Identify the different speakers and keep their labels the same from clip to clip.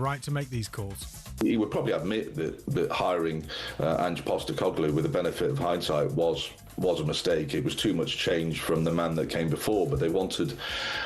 Speaker 1: right to make these calls.
Speaker 2: He would probably admit that hiring Ange Postecoglou with the benefit of hindsight was a mistake. It was too much change from the man that came before, but they wanted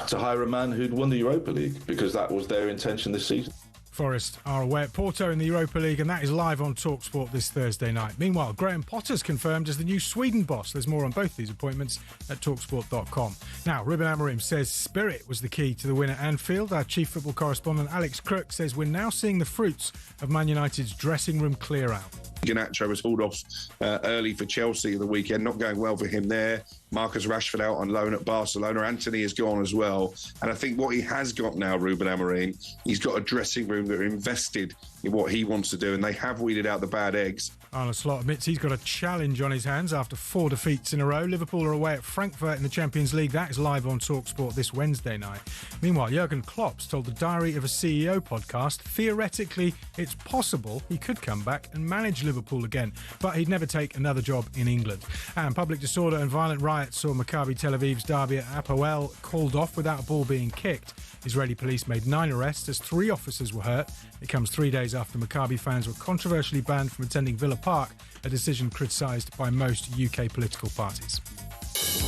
Speaker 2: to hire a man who'd won the Europa League because that was their intention this season.
Speaker 1: Forest are away at Porto in the Europa League, and that is live on talkSPORT this Thursday night. Meanwhile, Graham Potter's confirmed as the new Sweden boss. There's more on both these appointments at talksport.com. Now, Ruben Amorim says spirit was the key to the win at Anfield. Our chief football correspondent Alex Crook says we're now seeing the fruits of Man United's dressing room clear-out.
Speaker 3: Garnacho was pulled off early for Chelsea the weekend, not going well for him there. Marcus Rashford out on loan at Barcelona. Anthony is gone as well. And I think what he has got now, Ruben Amorim, he's got a dressing room that are invested in what he wants to do, and they have weeded out the bad eggs.
Speaker 1: Arne Slot admits he's got a challenge on his hands after 4 defeats in a row. Liverpool are away at Frankfurt in the Champions League. That is live on talkSPORT this Wednesday night. Meanwhile, Jurgen Klopp's told the Diary of a CEO podcast, theoretically, it's possible he could come back and manage Liverpool again, but he'd never take another job in England. And public disorder and violent riots saw Maccabi Tel Aviv's derby at Apoel called off without a ball being kicked. Israeli police made 9 arrests as 3 officers were hurt. It comes 3 days after Maccabi fans were controversially banned from attending Villa Park, a decision criticised by most UK political parties.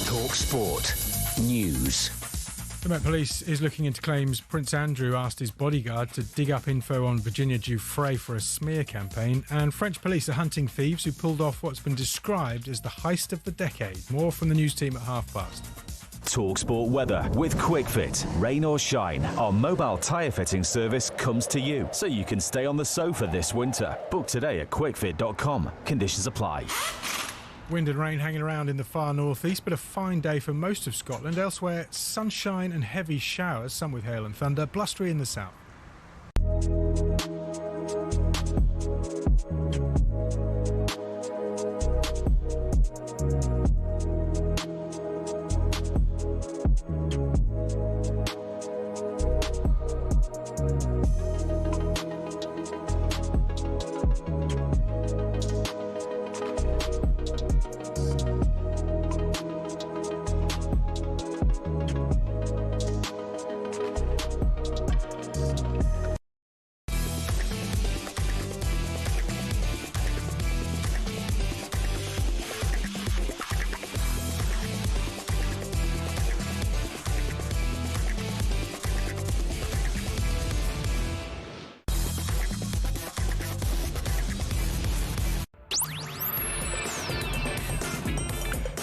Speaker 4: talkSPORT News.
Speaker 1: The Met Police is looking into claims Prince Andrew asked his bodyguard to dig up info on Virginia Giuffre for a smear campaign, and French police are hunting thieves who pulled off what's been described as the heist of the decade. More from the news team at past.
Speaker 5: talkSPORT weather with QuickFit. Rain or shine, our mobile tyre fitting service comes to you, so you can stay on the sofa this winter. Book today at quickfit.com. Conditions apply.
Speaker 1: Wind and rain hanging around in the far northeast, but a fine day for most of Scotland. Elsewhere, sunshine and heavy showers, some with hail and thunder, blustery in the south.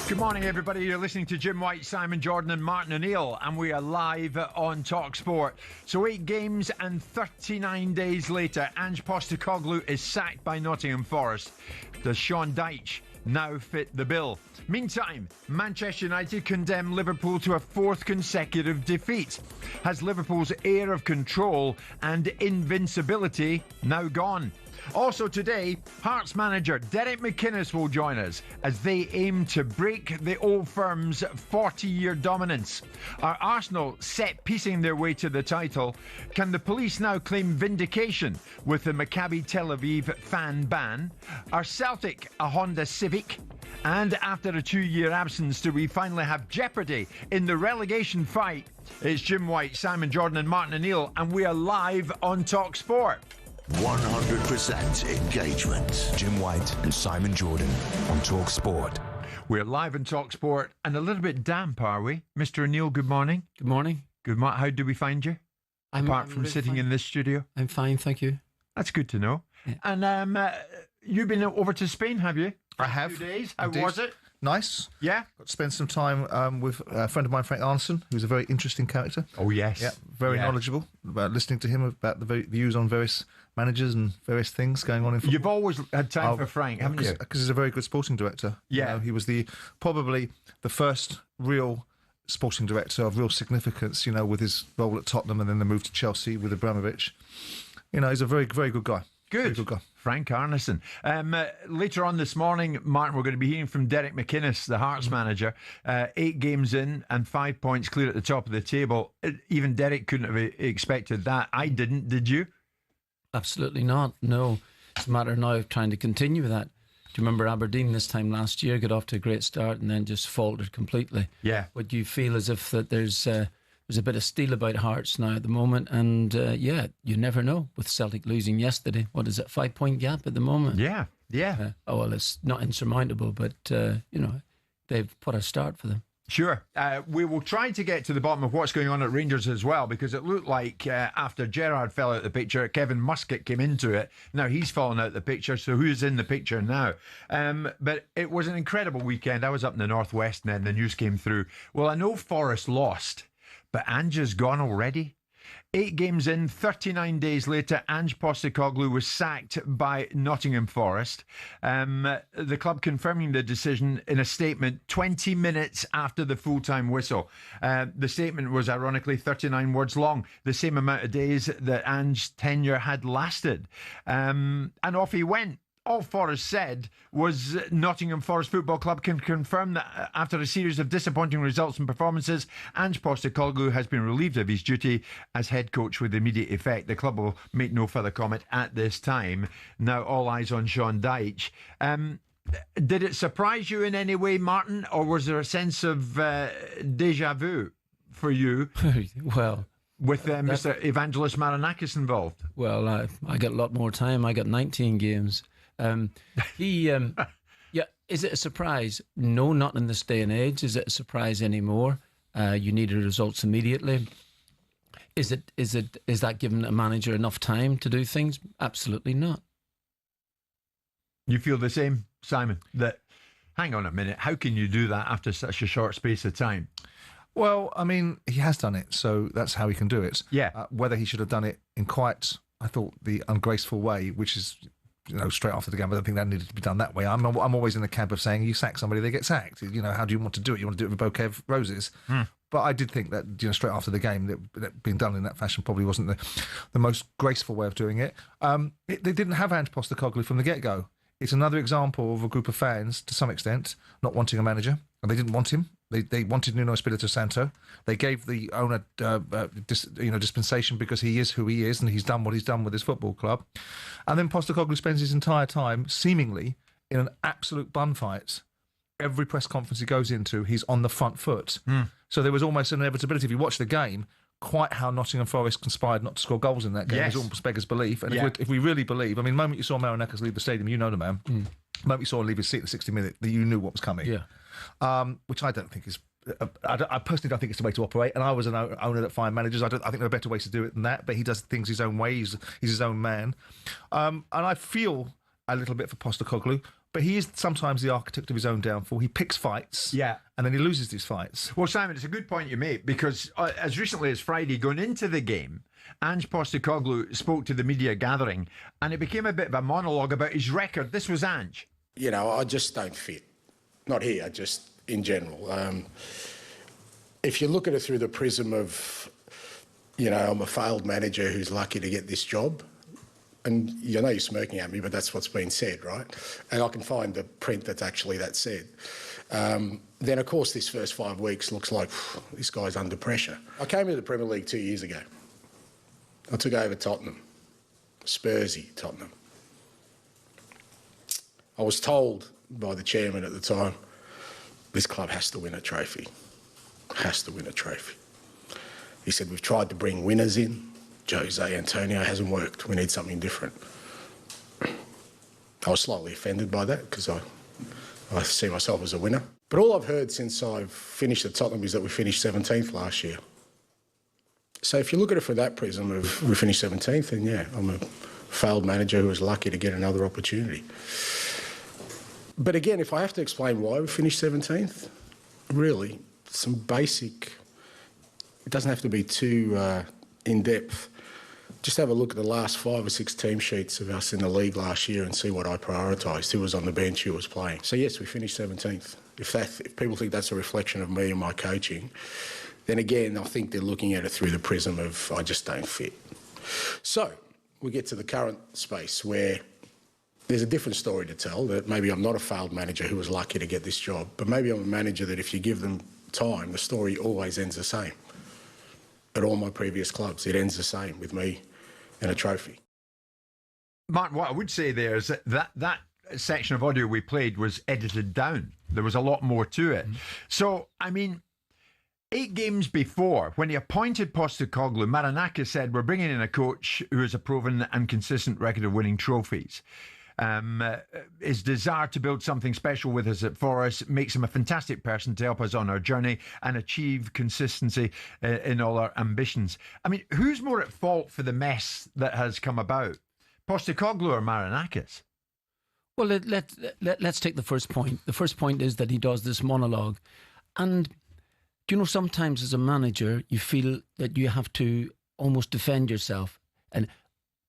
Speaker 6: Good morning, everybody. You're listening to Jim White, Simon Jordan and Martin O'Neill, and we are live on talkSPORT. So 8 games and 39 days later, Ange Postecoglou is sacked by Nottingham Forest. Does Sean Dyche now fit the bill? Meantime, Manchester United condemn Liverpool to a 4th consecutive defeat. Has Liverpool's air of control and invincibility now gone? Also today, Hearts manager Derek McInnes will join us as they aim to break the old firm's 40-year dominance. Are Arsenal set piecing their way to the title? Can the police now claim vindication with the Maccabi Tel Aviv fan ban? Are Celtic a Honda Civic? And after a 2-year absence, do we finally have jeopardy in the relegation fight? It's Jim White, Simon Jordan and Martin O'Neill, and we are live on talkSPORT.
Speaker 4: 100% engagement. Jim White and Simon Jordan on talkSPORT.
Speaker 6: We're live on talkSPORT and a little bit damp, are we? Mr. O'Neill, good morning.
Speaker 7: Good morning.
Speaker 6: Good morning. How do we find you? Apart from
Speaker 7: really
Speaker 6: sitting
Speaker 7: fine.
Speaker 6: in this studio?
Speaker 7: I'm fine, thank you.
Speaker 6: That's good to know.
Speaker 7: Yeah.
Speaker 6: And you've been over to Spain, have you?
Speaker 8: I have.
Speaker 6: 2 days. How
Speaker 8: Indeed.
Speaker 6: was it?
Speaker 8: Nice.
Speaker 6: Yeah.
Speaker 8: Got to spend some time with a friend of mine, Frank Arneson, who's a very interesting character.
Speaker 6: Oh, yes.
Speaker 8: Yeah, very knowledgeable about listening to him about the views on various managers and various things going on in football.
Speaker 6: You've always had time for Frank, haven't you?
Speaker 8: Because he's a very good sporting director.
Speaker 6: Yeah.
Speaker 8: You know, he was probably the first real sporting director of real significance, you know, with his role at Tottenham and then the move to Chelsea with Abramovich. You know, he's a very, very good guy.
Speaker 6: Good.
Speaker 8: Very good guy.
Speaker 6: Frank Arneson. Later on this morning, Martin, we're going to be hearing from Derek McInnes, the Hearts manager. 8 games in and 5 points clear at the top of the table. Even Derek couldn't have expected that. I didn't. Did you?
Speaker 7: Absolutely not. No. It's a matter now of trying to continue with that. Do you remember Aberdeen this time last year got off to a great start and then just faltered completely?
Speaker 6: Yeah.
Speaker 7: But you feel as if that there's There's a bit of steel about Hearts now at the moment, and yeah, you never know. With Celtic losing yesterday, what is it, 5-point gap at the moment?
Speaker 6: Yeah.
Speaker 7: Oh well, it's not insurmountable, but they've put a start for them.
Speaker 6: Sure. We will try to get to the bottom of what's going on at Rangers as well, because it looked like after Gerrard fell out the picture, Kevin Muscat came into it. Now he's fallen out the picture, so who's in the picture now? But it was an incredible weekend. I was up in the northwest and then the news came through. Well, I know Forest lost, but Ange is gone already. 8 games in, 39 days later, Ange Postecoglou was sacked by Nottingham Forest. The club confirming the decision in a statement 20 minutes after the full-time whistle. The statement was ironically 39 words long, the same amount of days that Ange's tenure had lasted. And off he went. All Forest said was Nottingham Forest Football Club can confirm that after a series of disappointing results and performances, Ange Postecoglou has been relieved of his duty as head coach with immediate effect. The club will make no further comment at this time. Now all eyes on Sean Dyche. Did it surprise you in any way, Martin, or was there a sense of déjà vu for you?
Speaker 7: Well,
Speaker 6: with Mr. Evangelos Marinakis involved?
Speaker 7: Well, I got a lot more time. I got 19 games. Yeah, is it a surprise? No, not in this day and age. Is it a surprise anymore? You needed results immediately. Is that giving a manager enough time to do things? Absolutely not.
Speaker 6: You feel the same, Simon? That, hang on a minute, how can you do that after such a short space of time?
Speaker 8: Well, I mean, he has done it, so that's how he can do it.
Speaker 6: Yeah.
Speaker 8: Whether he should have done it in quite, I thought, the ungraceful way, which is, straight after the game, I don't think that needed to be done that way. I'm always in the camp of saying, you sack somebody, they get sacked. How do you want to do it? You want to do it with a bouquet of roses. But I did think that, straight after the game, that being done in that fashion probably wasn't the most graceful way of doing it. They didn't have Ange Postecoglou from the get-go. It's another example of a group of fans, to some extent, not wanting a manager. And they didn't want him. They wanted Nuno Espirito Santo. They gave the owner dispensation because he is who he is and he's done what he's done with his football club. And then Postecoglou spends his entire time, seemingly, in an absolute bun fight. Every press conference he goes into, he's on the front foot. So there was almost an inevitability, if you watch the game, quite how Nottingham Forest conspired not to score goals in that game. Yes. It almost beggars belief. And if we really believe, the moment you saw Marinakis leave the stadium, you know the man. The moment you saw him leave his seat at the 60 minute, you knew what was coming. Yeah. Which I don't think is... I personally don't think it's the way to operate. And I was an owner that fired managers. I think there are better ways to do it than that. But he does things his own way. He's his own man. And I feel a little bit for Postecoglou. But he is sometimes the architect of his own downfall. He picks fights, and then he loses these fights.
Speaker 6: Well, Simon, it's a good point you make, because as recently as Friday, going into the game, Ange Postecoglou spoke to the media gathering, and it became a bit of a monologue about his record. This was Ange.
Speaker 9: I just don't fit. Not here, just in general. If you look at it through the prism of, I'm a failed manager who's lucky to get this job, and you're smirking at me, but that's what's been said, right? And I can find the print that's actually that said. Then, of course, this first 5 weeks looks like this guy's under pressure. I came into the Premier League 2 years ago. I took over Tottenham, Spursy Tottenham. I was told by the chairman at the time, this club has to win a trophy. Has to win a trophy. He said, we've tried to bring winners in. Jose Antonio hasn't worked. We need something different. I was slightly offended by that because I see myself as a winner. But all I've heard since I've finished at Tottenham is that we finished 17th last year. So if you look at it from that prism of we finished 17th, then yeah, I'm a failed manager who was lucky to get another opportunity. But again, if I have to explain why we finished 17th, really, some basic... It doesn't have to be too in-depth. Just have a look at the last 5 or 6 team sheets of us in the league last year and see what I prioritised, who was on the bench, who was playing. So yes, we finished 17th. If people think that's a reflection of me and my coaching, then again, I think they're looking at it through the prism of I just don't fit. So we get to the current space where there's a different story to tell, that maybe I'm not a failed manager who was lucky to get this job, but maybe I'm a manager that if you give them time, the story always ends the same. At all my previous clubs, it ends the same with me and a trophy.
Speaker 6: Martin, what I would say there is that section of audio we played was edited down. There was a lot more to it. So, I mean, 8 games before, when he appointed Postecoglou, Marinakis said, we're bringing in a coach who has a proven and consistent record of winning trophies. His desire to build something special with us at Forest makes him a fantastic person to help us on our journey and achieve consistency in all our ambitions. I mean, who's more at fault for the mess that has come about? Postecoglou or Marinakis?
Speaker 7: Well, let's take the first point. The first point is that he does this monologue. And do you know, sometimes as a manager, you feel that you have to almost defend yourself. And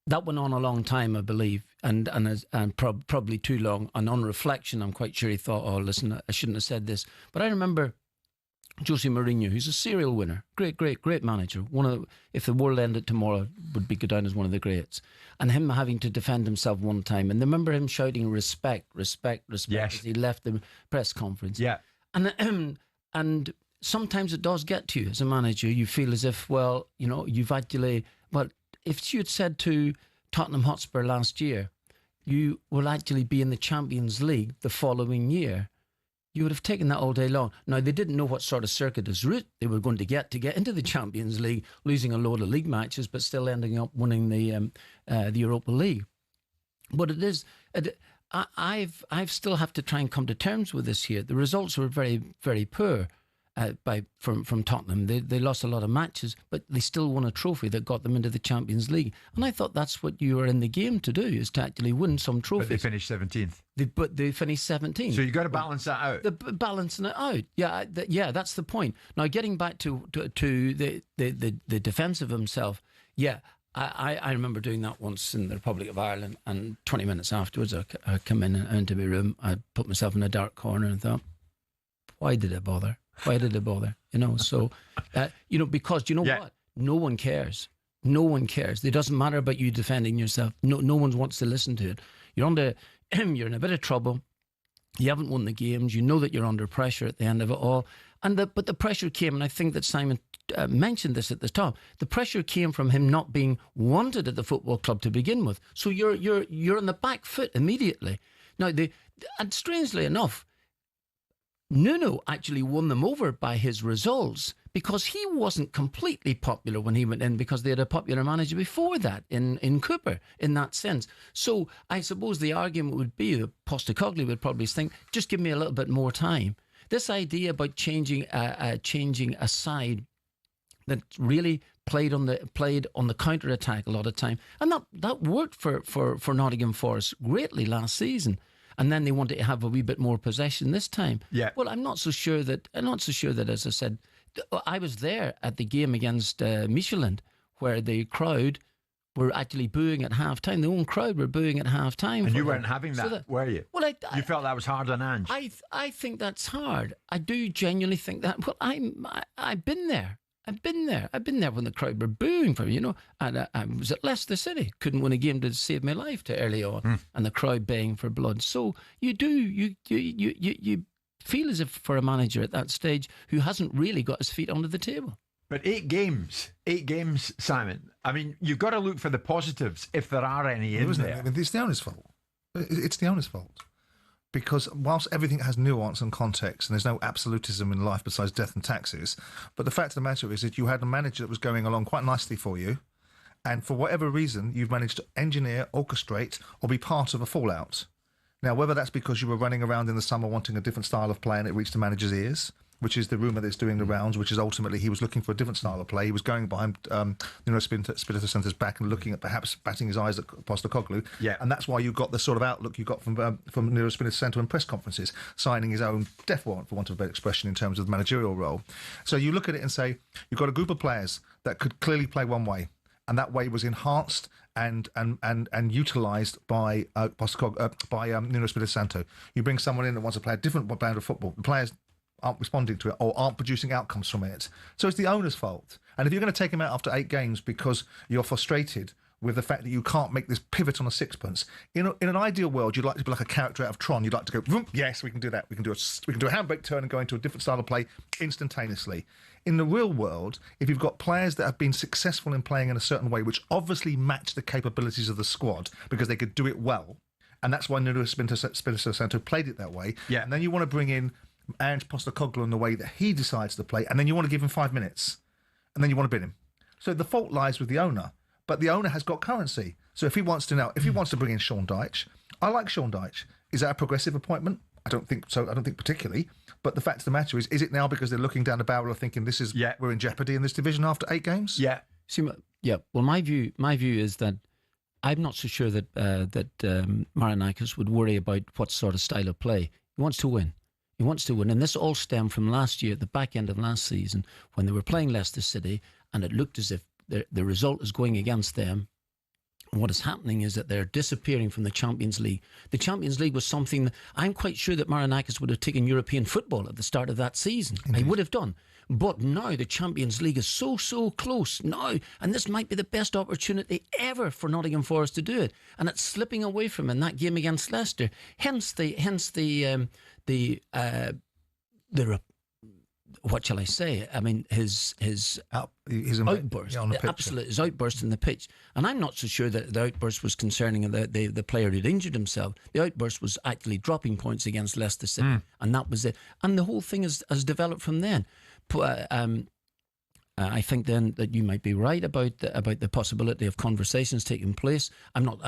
Speaker 7: that went on a long time, I believe, and probably too long. And on reflection, I'm quite sure he thought, oh, listen, I shouldn't have said this. But I remember Jose Mourinho, who's a serial winner, great manager. If the world ended tomorrow, would go down as one of the greats. And him having to defend himself one time. And I remember him shouting, respect,
Speaker 6: yes,
Speaker 7: as he left the press conference.
Speaker 6: Yeah.
Speaker 7: And sometimes it does get to you as a manager. You feel as if, well, you know, you've actually... Well, if you had said to Tottenham Hotspur last year, you will actually be in the Champions League the following year, you would have taken that all day long. Now, they didn't know what sort of circuitous route they were going to get into the Champions League, losing a load of league matches, but still ending up winning the Europa League. But it is... I've still have to try and come to terms with this here. The results were very, very poor from Tottenham. They lost a lot of matches, but they still won a trophy that got them into the Champions League. And I thought that's what you are in the game to do, is to actually win some trophies.
Speaker 6: But they finished 17th.
Speaker 7: But they finished 17th.
Speaker 6: So you've got to balance that out.
Speaker 7: Balancing it out. Yeah, that's the point. Now, getting back to the defence of himself, yeah, I remember doing that once in the Republic of Ireland, and 20 minutes afterwards I come into my room, I put myself in a dark corner and thought, why did I bother? Why did I bother? You know, so, because you know what? No one cares. No one cares. It doesn't matter about you defending yourself. No one wants to listen to it. You're in a bit of trouble. You haven't won the games. You know that you're under pressure at the end of it all. But the pressure came, and I think that Simon mentioned this at the top. The pressure came from him not being wanted at the football club to begin with. So you're on the back foot immediately. Now, and strangely enough, Nuno actually won them over by his results, because he wasn't completely popular when he went in, because they had a popular manager before that in Cooper, in that sense. So I suppose the argument would be that Postecoglou would probably think, just give me a little bit more time. This idea about changing a side that really played on the counter attack a lot of time, and that worked for Nottingham Forest greatly last season. And then they wanted to have a wee bit more possession this time.
Speaker 6: Yeah.
Speaker 7: Well, I'm not so sure that, as I said, I was there at the game against Michelin, where the crowd were actually booing at half time. The own crowd were booing at half time.
Speaker 6: And you weren't having that, were you?
Speaker 7: Well,
Speaker 6: you felt that was hard on Ange.
Speaker 7: I think that's hard. I do genuinely think that. Well, I've been there. I've been there when the crowd were booing for me, you know. And I was at Leicester City, couldn't win a game to save my life to early on, and the crowd baying for blood. So you feel as if, for a manager at that stage who hasn't really got his feet under the table.
Speaker 6: But 8 games, Simon. I mean, you've got to look for the positives, if there are any in there.
Speaker 8: I mean, it's the owner's fault. It's the owner's fault. Because whilst everything has nuance and context, and there's no absolutism in life besides death and taxes, but the fact of the matter is that you had a manager that was going along quite nicely for you, and for whatever reason, you've managed to engineer, orchestrate, or be part of a fallout. Now, whether that's because you were running around in the summer wanting a different style of play and it reached the manager's ears, which is the rumour that's doing the rounds, which is ultimately he was looking for a different style of play. He was going behind Spirito Santo's back and looking at perhaps batting his eyes at Postecoglou.
Speaker 6: Yeah.
Speaker 8: And that's why you got the sort of outlook you got from Nuno Spirito Santo in press conferences, signing his own death warrant, for want of a better expression, in terms of the managerial role. So you look at it and say, you've got a group of players that could clearly play one way, and that way was enhanced and utilised by Nuno Spirito Santo. You bring someone in that wants to play a different brand of football. The players aren't responding to it or aren't producing outcomes from it. So it's the owner's fault. And if you're going to take him out after 8 games because you're frustrated with the fact that you can't make this pivot on a sixpence, in an ideal world, you'd like to be like a character out of Tron. You'd like to go, vroom, yes, we can do that. We can do a handbrake turn and go into a different style of play instantaneously. In the real world, if you've got players that have been successful in playing in a certain way, which obviously match the capabilities of the squad because they could do it well, and that's why Nuno Espirito Santo played it that way.
Speaker 6: Yeah.
Speaker 8: And then you want to bring in Ange Postecoglou and the way that he decides to play, and then you want to give him 5 minutes, and then you want to bin him. So the fault lies with the owner, but the owner has got currency. So if he wants to bring in Sean Dyche, I like Sean Dyche. Is that a progressive appointment? I don't think so. I don't think particularly. But the fact of the matter is it now because they're looking down the barrel of thinking we're in jeopardy in this division after 8 games?
Speaker 6: Yeah.
Speaker 7: See, well, my view is that I'm not so sure that Marinakis would worry about what sort of style of play. He wants to win. He wants to win. And this all stemmed from last year, at the back end of last season, when they were playing Leicester City, and it looked as if the result is going against them. And what is happening is that they're disappearing from the Champions League. The Champions League was something that I'm quite sure that Marinakis would have taken European football at the start of that season. Indeed. He would have done. But now the Champions League is so close now, and this might be the best opportunity ever for Nottingham Forest to do it, and it's slipping away from him in that game against Leicester. Hence the what shall I say? I mean, his outburst, his outburst in the pitch. And I'm not so sure that the outburst was concerning the player who'd injured himself. The outburst was actually dropping points against Leicester City, and that was it. And the whole thing has developed from then. I think then that you might be right about the possibility of conversations taking place. I'm not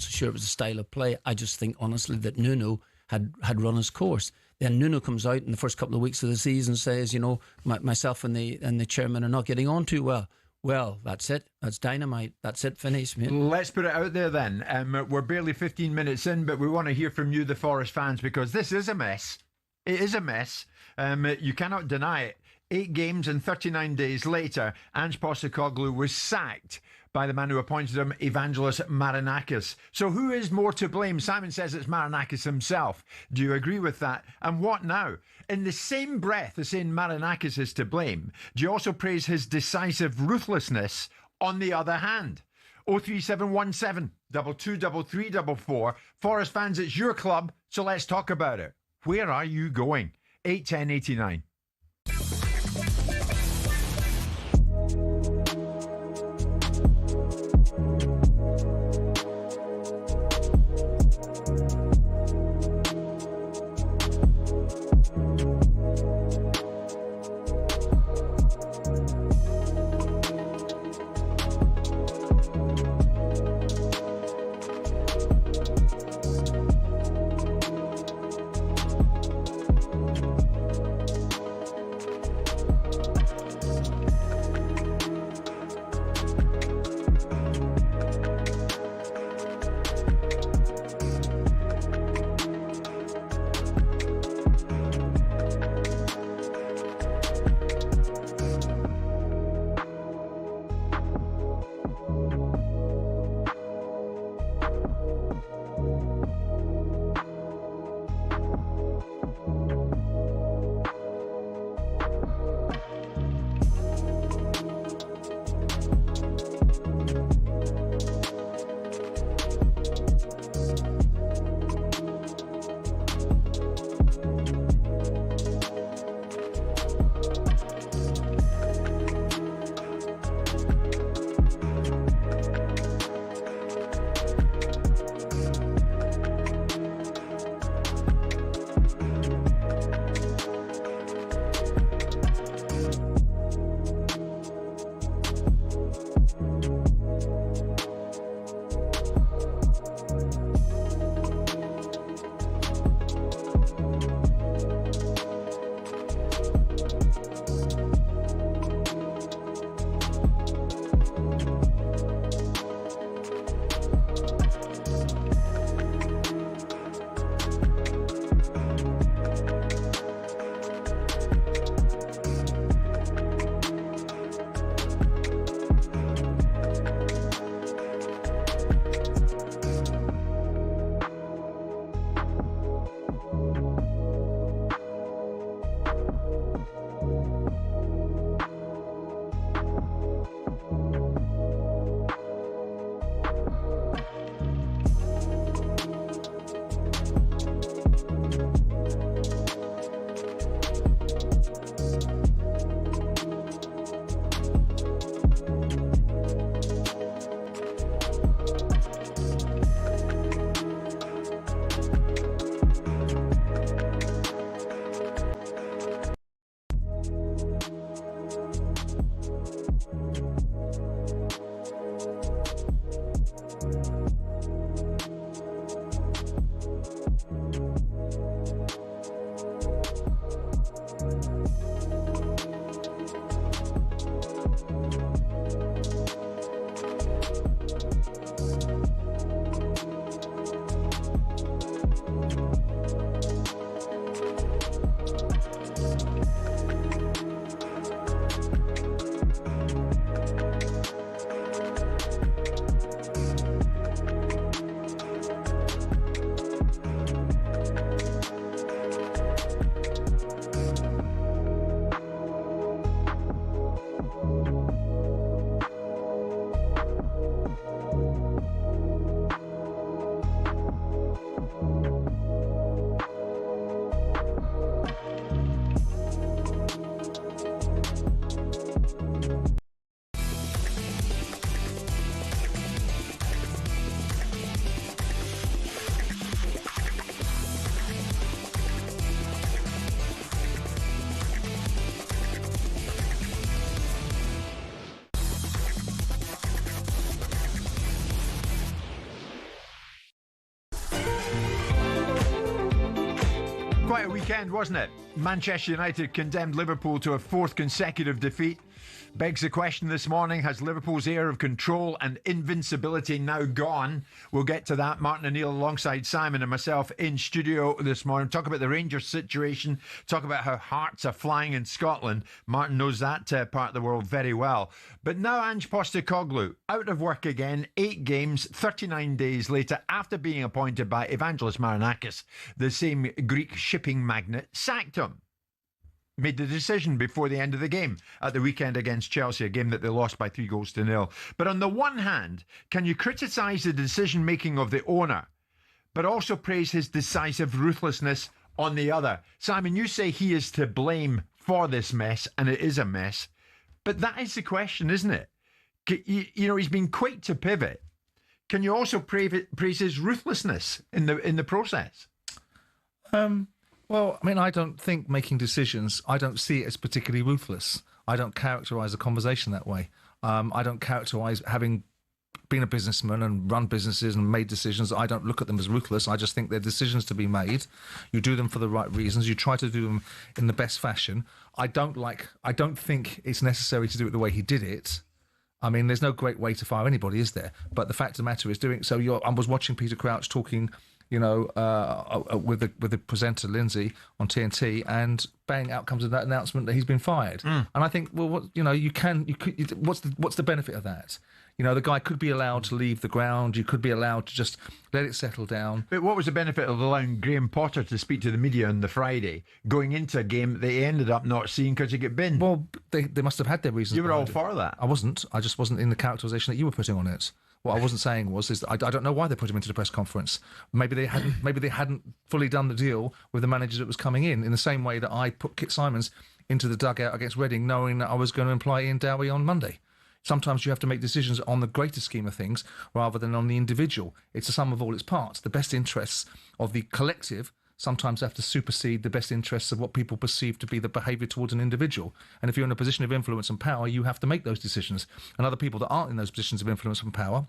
Speaker 7: so sure it was a style of play. I just think honestly that Nuno had run his course. Then Nuno comes out in the first couple of weeks of the season and says, myself and the chairman are not getting on too well. Well, that's it. That's dynamite. That's it. Finished.
Speaker 6: Let's put it out there then. We're barely 15 minutes in, but we want to hear from you, the Forest fans, because this is a mess. It is a mess. You cannot deny it. 8 games and 39 days later, Ange Postecoglou was sacked by the man who appointed him, Evangelos Marinakis. So who is more to blame? Simon says it's Marinakis himself. Do you agree with that? And what now? In the same breath as saying Marinakis is to blame, do you also praise his decisive ruthlessness on the other hand? 03717 223344. Forest fans, it's your club, so let's talk about it. Where are you going? 81089. Quite a weekend, wasn't it? Manchester United condemned Liverpool to a fourth consecutive defeat. Begs the question this morning, has Liverpool's air of control and invincibility now gone? We'll get to that. Martin O'Neill alongside Simon and myself in studio this morning. Talk about the Rangers situation. Talk about how Hearts are flying in Scotland. Martin knows that part of the world very well. But now Ange Postecoglou, out of work again, 8 games, 39 days later, after being appointed by Evangelos Marinakis, the same Greek shipping magnate, sacked him. Made the decision before the end of the game at the weekend against Chelsea, a game that they lost by 3-0. But on the one hand, can you criticise the decision-making of the owner, but also praise his decisive ruthlessness on the other? Simon, you say he is to blame for this mess, and it is a mess. But that is the question, isn't it? You know, he's been quick to pivot. Can you also praise his ruthlessness in the process?
Speaker 8: Well, I mean, I don't think making decisions, I don't see it as particularly ruthless. I don't characterise a conversation that way. I don't characterise having been a businessman and run businesses and made decisions. I don't look at them as ruthless. I just think they're decisions to be made. You do them for the right reasons. You try to do them in the best fashion. I don't think it's necessary to do it the way he did it. I mean, there's no great way to fire anybody, is there? But the fact of the matter is doing so. I was watching Peter Crouch talking, you know, with the presenter Lindsay on TNT, and bang, out comes that announcement that he's been fired. And I think, well, what's the benefit of that? You know, the guy could be allowed to leave the ground. You could be allowed to just let it settle down.
Speaker 6: But what was the benefit of allowing Graham Potter to speak to the media on the Friday, going into a game that they ended up not seeing because he got binned?
Speaker 8: Well, they must have had their reasons.
Speaker 6: You were all for that.
Speaker 8: I wasn't. I just wasn't in the characterisation that you were putting on it. What I wasn't saying is that I don't know why they put him into the press conference. Maybe they hadn't fully done the deal with the manager that was coming in the same way that I put Kit Simons into the dugout against Reading, knowing that I was going to employ Ian Dowie on Monday. Sometimes you have to make decisions on the greater scheme of things rather than on the individual. It's a sum of all its parts. The best interests of the collective sometimes have to supersede the best interests of what people perceive to be the behaviour towards an individual. And if you're in a position of influence and power, you have to make those decisions. And other people that aren't in those positions of influence and power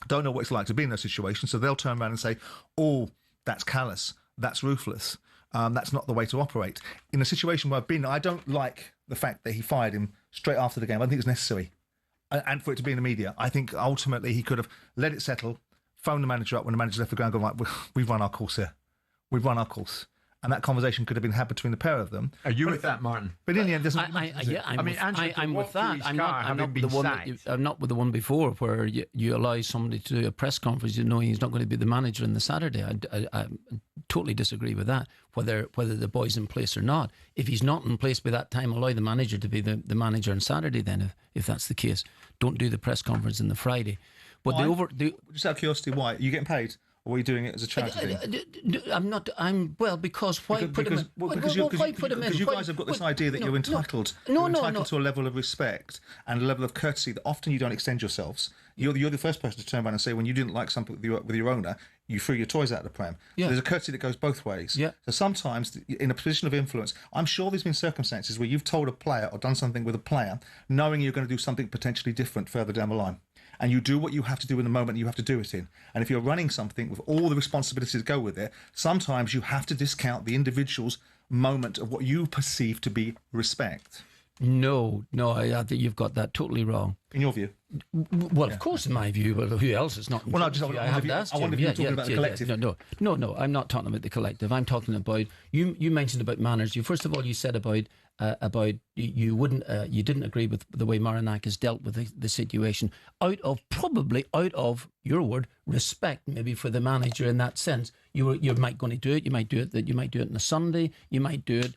Speaker 8: don't know what it's like to be in those situations, so they'll turn around and say, oh, that's callous, that's ruthless, that's not the way to operate. In a situation where I've been, I don't like the fact that he fired him straight after the game. I don't think it's necessary. And for it to be in the media, I think ultimately he could have let it settle, phoned the manager up when the manager left the ground, gone, right, we've run our course here. We've run our course. And that conversation could have been had between the pair of them.
Speaker 6: Are you with that, Martin?
Speaker 8: But in the end, doesn't
Speaker 7: I'm with that. I'm not with the one. I'm not with the one before where you allow somebody to do a press conference, you know he's not going to be the manager on the Saturday. I totally disagree with that. Whether the boy's in place or not, if he's not in place by that time, allow the manager to be the manager on Saturday. Then, if that's the case, don't do the press conference on the Friday. But
Speaker 8: just out of curiosity, why are you getting paid? Or are you doing it as a charity thing?
Speaker 7: I'm not. Because why put him in?
Speaker 8: Because you guys have got this idea that you're entitled. You're entitled to a level of respect and a level of courtesy that often you don't extend yourselves. You're the first person to turn around and say when you didn't like something with your owner, you threw your toys out of the pram. Yeah. So there's a courtesy that goes both ways. Yeah. So sometimes in a position of influence, I'm sure there's been circumstances where you've told a player or done something with a player knowing you're going to do something potentially different further down the line. And you do what you have to do in the moment you have to do it in. And if you're running something with all the responsibilities that go with it, sometimes you have to discount the individual's moment of what you perceive to be respect.
Speaker 7: No, I think you've got that totally wrong.
Speaker 8: In your view?
Speaker 7: Well, of course, in my view, but who else is not?
Speaker 8: Well, I wonder if you're talking about the collective.
Speaker 7: No, I'm not talking about the collective. I'm talking about, you mentioned about manners. First of all, you said about you didn't agree with the way Marinakis dealt with the situation out of your word, respect maybe for the manager in that sense. You might going to do it. You might do it on a Sunday. You might do it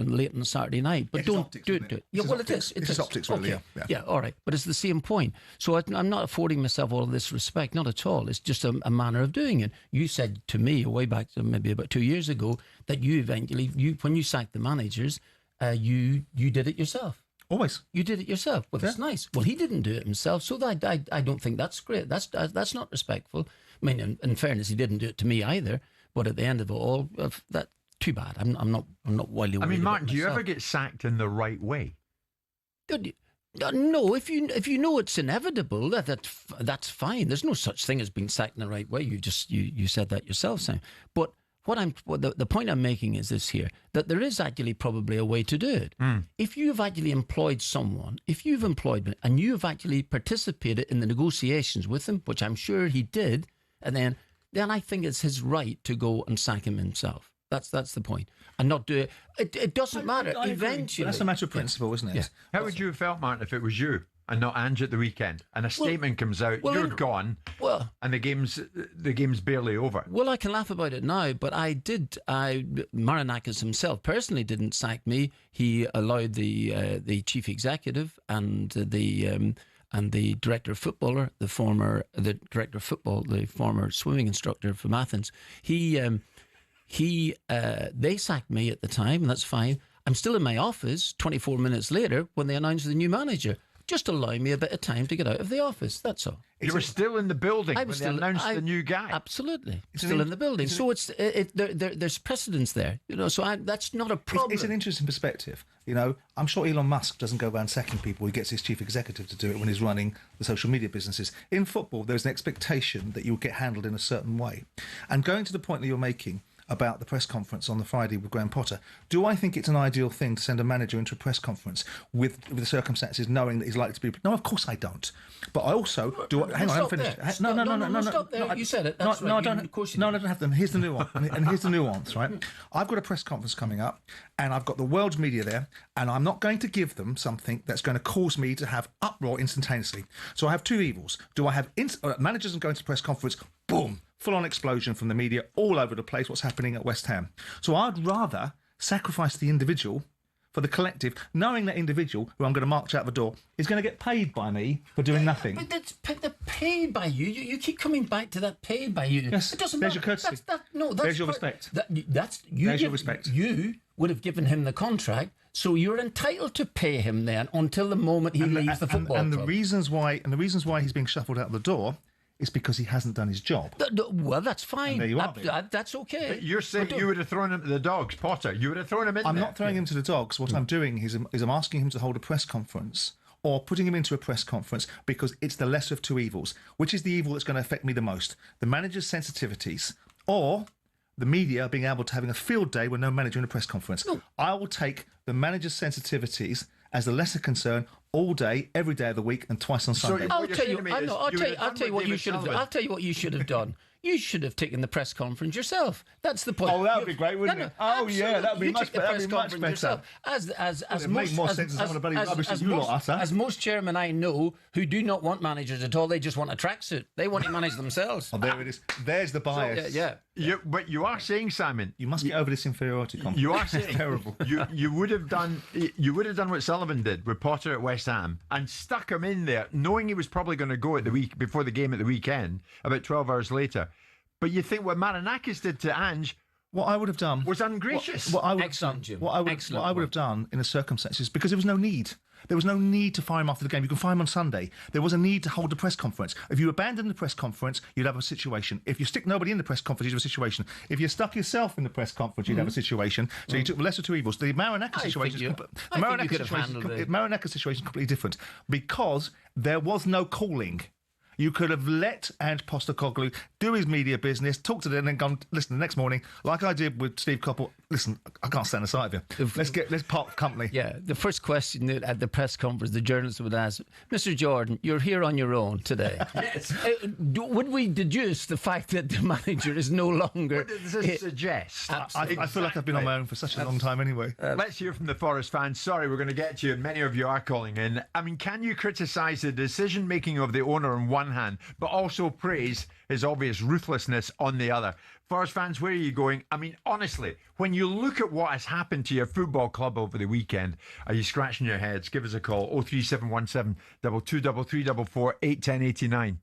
Speaker 7: late on a Saturday night, but don't do it. Yeah, well, it is. It's
Speaker 8: optics, really.
Speaker 7: Okay. Yeah, all right. But it's the same point. So I'm not affording myself all of this respect, not at all. It's just a manner of doing it. You said to me way back, maybe about 2 years ago, that you eventually, when you sacked the managers, you did it yourself.
Speaker 8: Always.
Speaker 7: You did it yourself. Well, that's nice. Well, he didn't do it himself, so I don't think that's great. That's not respectful. I mean, in fairness, he didn't do it to me either. But at the end of it all, that. Too bad. I'm not wildly worried.
Speaker 6: I mean, Martin,
Speaker 7: do
Speaker 6: you ever get sacked in the right way?
Speaker 7: No, if you know it's inevitable, that's fine. There's no such thing as being sacked in the right way. You said that yourself, Sam. But the point I'm making is this here, that there is actually probably a way to do it. If you've actually employed someone, if you've employed me and you've actually participated in the negotiations with him, which I'm sure he did, and then I think it's his right to go and sack him himself. That's the point. And not do it. It doesn't matter. Eventually.
Speaker 8: That's a matter of principle, isn't it?
Speaker 7: Yeah.
Speaker 6: How would you have felt, Martin, if it was you and not Ange at the weekend, and a statement comes out, you're gone, and the game's barely over?
Speaker 7: Well, I can laugh about it now, but Marinakis himself personally didn't sack me. He allowed the chief executive and the director of footballer, the former swimming instructor from Athens. They sacked me at the time, and that's fine. I'm still in my office 24 minutes later when they announced the new manager. Just allow me a bit of time to get out of the office. That's all.
Speaker 6: You were still in the building when they announced the new guy.
Speaker 7: Absolutely, still in the building. So there's precedence there, So that's not a problem.
Speaker 8: It's an interesting perspective. I'm sure Elon Musk doesn't go around sacking people. He gets his chief executive to do it when he's running the social media businesses. In football, there's an expectation that you'll get handled in a certain way. And going to the point that you're making about the press conference on the Friday with Graham Potter, do I think it's an ideal thing to send a manager into a press conference with the circumstances knowing that he's likely to be... No, of course I don't. But I also... Hang on, I haven't finished.
Speaker 7: No, stop there. You said it. That's right.
Speaker 8: I don't have them. Here's the nuance. And here's the nuance, right? I've got a press conference coming up, and I've got the world's media there, and I'm not going to give them something that's going to cause me to have uproar instantaneously. So I have two evils. Do I have... managers going to the press conference, boom, full-on explosion from the media all over the place, what's happening at West Ham. So I'd rather sacrifice the individual for the collective, knowing that individual, who I'm going to march out the door, is going to get paid by me for doing nothing.
Speaker 7: But they're paid by you. You keep coming back to that paid by you.
Speaker 8: Yes,
Speaker 7: it doesn't
Speaker 8: there's
Speaker 7: matter.
Speaker 8: your courtesy.
Speaker 7: There's
Speaker 8: your respect.
Speaker 7: There's your respect. You would have given him the contract, so you're entitled to pay him then until the moment he leaves the football club.
Speaker 8: The reasons why he's being shuffled out the door is because he hasn't done his job.
Speaker 7: Well, that's fine.
Speaker 8: And there you are.
Speaker 7: That's okay.
Speaker 6: But you're saying you would have thrown him to the dogs, Potter. You would have thrown him in
Speaker 8: I'm
Speaker 6: there.
Speaker 8: not throwing him to the dogs. What I'm doing is I'm asking him to hold a press conference or putting him into a press conference because it's the lesser of two evils. Which is the evil that's going to affect me the most? The manager's sensitivities or the media being able to having a field day with no manager in a press conference? No. I will take the manager's sensitivities as the lesser concern all day, every day of the week, and twice on Sunday.
Speaker 7: I'll tell you what you should have done. I'll tell you what you should have done. You should have taken the press conference yourself. That's the point.
Speaker 8: Oh, that would be great, wouldn't it? Oh, yeah, that would be much better.
Speaker 7: As most chairmen I know who do not want managers at all, they just want a tracksuit. They want to manage themselves.
Speaker 8: Oh, there it is. There's the bias.
Speaker 6: But you are saying, Simon,
Speaker 8: you must get over this inferiority complex.
Speaker 6: You are saying
Speaker 8: terrible.
Speaker 6: You would have done what Sullivan did with Potter at West Ham and stuck him in there, knowing he was probably going to go at the week before the game at the weekend, about 12 hours later. But you think what Marinakis did to Ange,
Speaker 8: what I would have done
Speaker 6: was ungracious.
Speaker 7: Excellent, Jim.
Speaker 8: What I would have done in the circumstances, because there was no need. There was no need to fire him after the game. You can fire him on Sunday. There was a need to hold a press conference. If you abandon the press conference, you'd have a situation. If you stick nobody in the press conference, you'd have a situation. If you stuck yourself in the press conference, you'd have a situation. So you took the lesser two evils. The Marinakis situation is completely different because there was no calling. You could have let Ange Postecoglou do his media business, talk to them, and then gone, listen, the next morning, like I did with Steve Coppell, listen, I can't stand the sight of you. Let's part company.
Speaker 7: Yeah, the first question at the press conference, the journalist would ask, Mr. Jordan, you're here on your own today.
Speaker 6: Yes.
Speaker 7: Would we deduce the fact that the manager is no longer...
Speaker 6: What does this suggest?
Speaker 8: I feel like I've been on my own for such a long time anyway.
Speaker 6: Let's hear from the Forest fans. Sorry, we're going to get to you, and many of you are calling in. I mean, can you criticise the decision-making of the owner on one hand, but also praise his obvious ruthlessness on the other? Forest fans, where are you going? I mean, honestly, when you look at what has happened to your football club over the weekend, are you scratching your heads? Give us a call, 03717 223344 81089.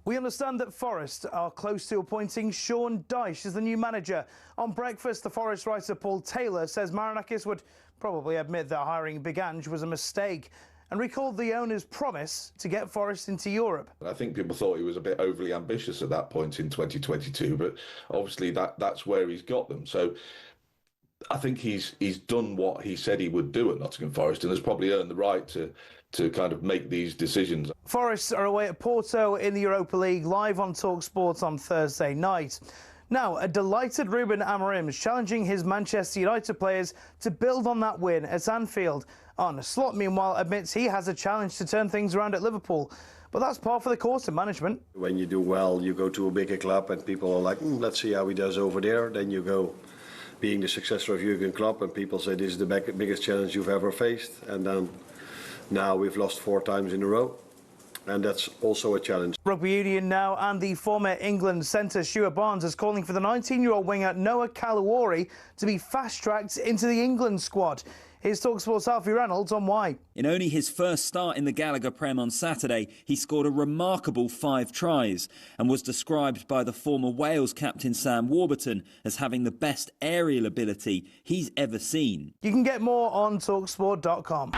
Speaker 10: We understand that Forest are close to appointing Sean Dyche as the new manager. On Breakfast, the Forest writer Paul Taylor says Marinakis would probably admit that hiring Big Ange was a mistake and recalled the owner's promise to get Forest into Europe.
Speaker 2: I think people thought he was a bit overly ambitious at that point in 2022, but obviously that's where he's got them. So I think he's done what he said he would do at Nottingham Forest and has probably earned the right to kind of make these decisions.
Speaker 10: Forest are away at Porto in the Europa League, live on talkSPORT on Thursday night. Now, a delighted Ruben Amorim is challenging his Manchester United players to build on that win at Anfield. Arne Slot, meanwhile, admits he has a challenge to turn things around at Liverpool. But that's par for the course in management.
Speaker 11: When you do well, you go to a bigger club and people are like, let's see how he does over there. Then you go being the successor of Jurgen Klopp and people say this is the biggest challenge you've ever faced. And then now we've lost 4 times in a row. And that's also a challenge.
Speaker 10: Rugby Union now, and the former England centre Stuart Barnes is calling for the 19-year-old winger Noah Kalawori to be fast-tracked into the England squad. Here's talkSPORT's Alfie Reynolds on why.
Speaker 12: In only his first start in the Gallagher Prem on Saturday, he scored a remarkable 5 tries and was described by the former Wales captain Sam Warburton as having the best aerial ability he's ever seen.
Speaker 10: You can get more on talkSPORT.com.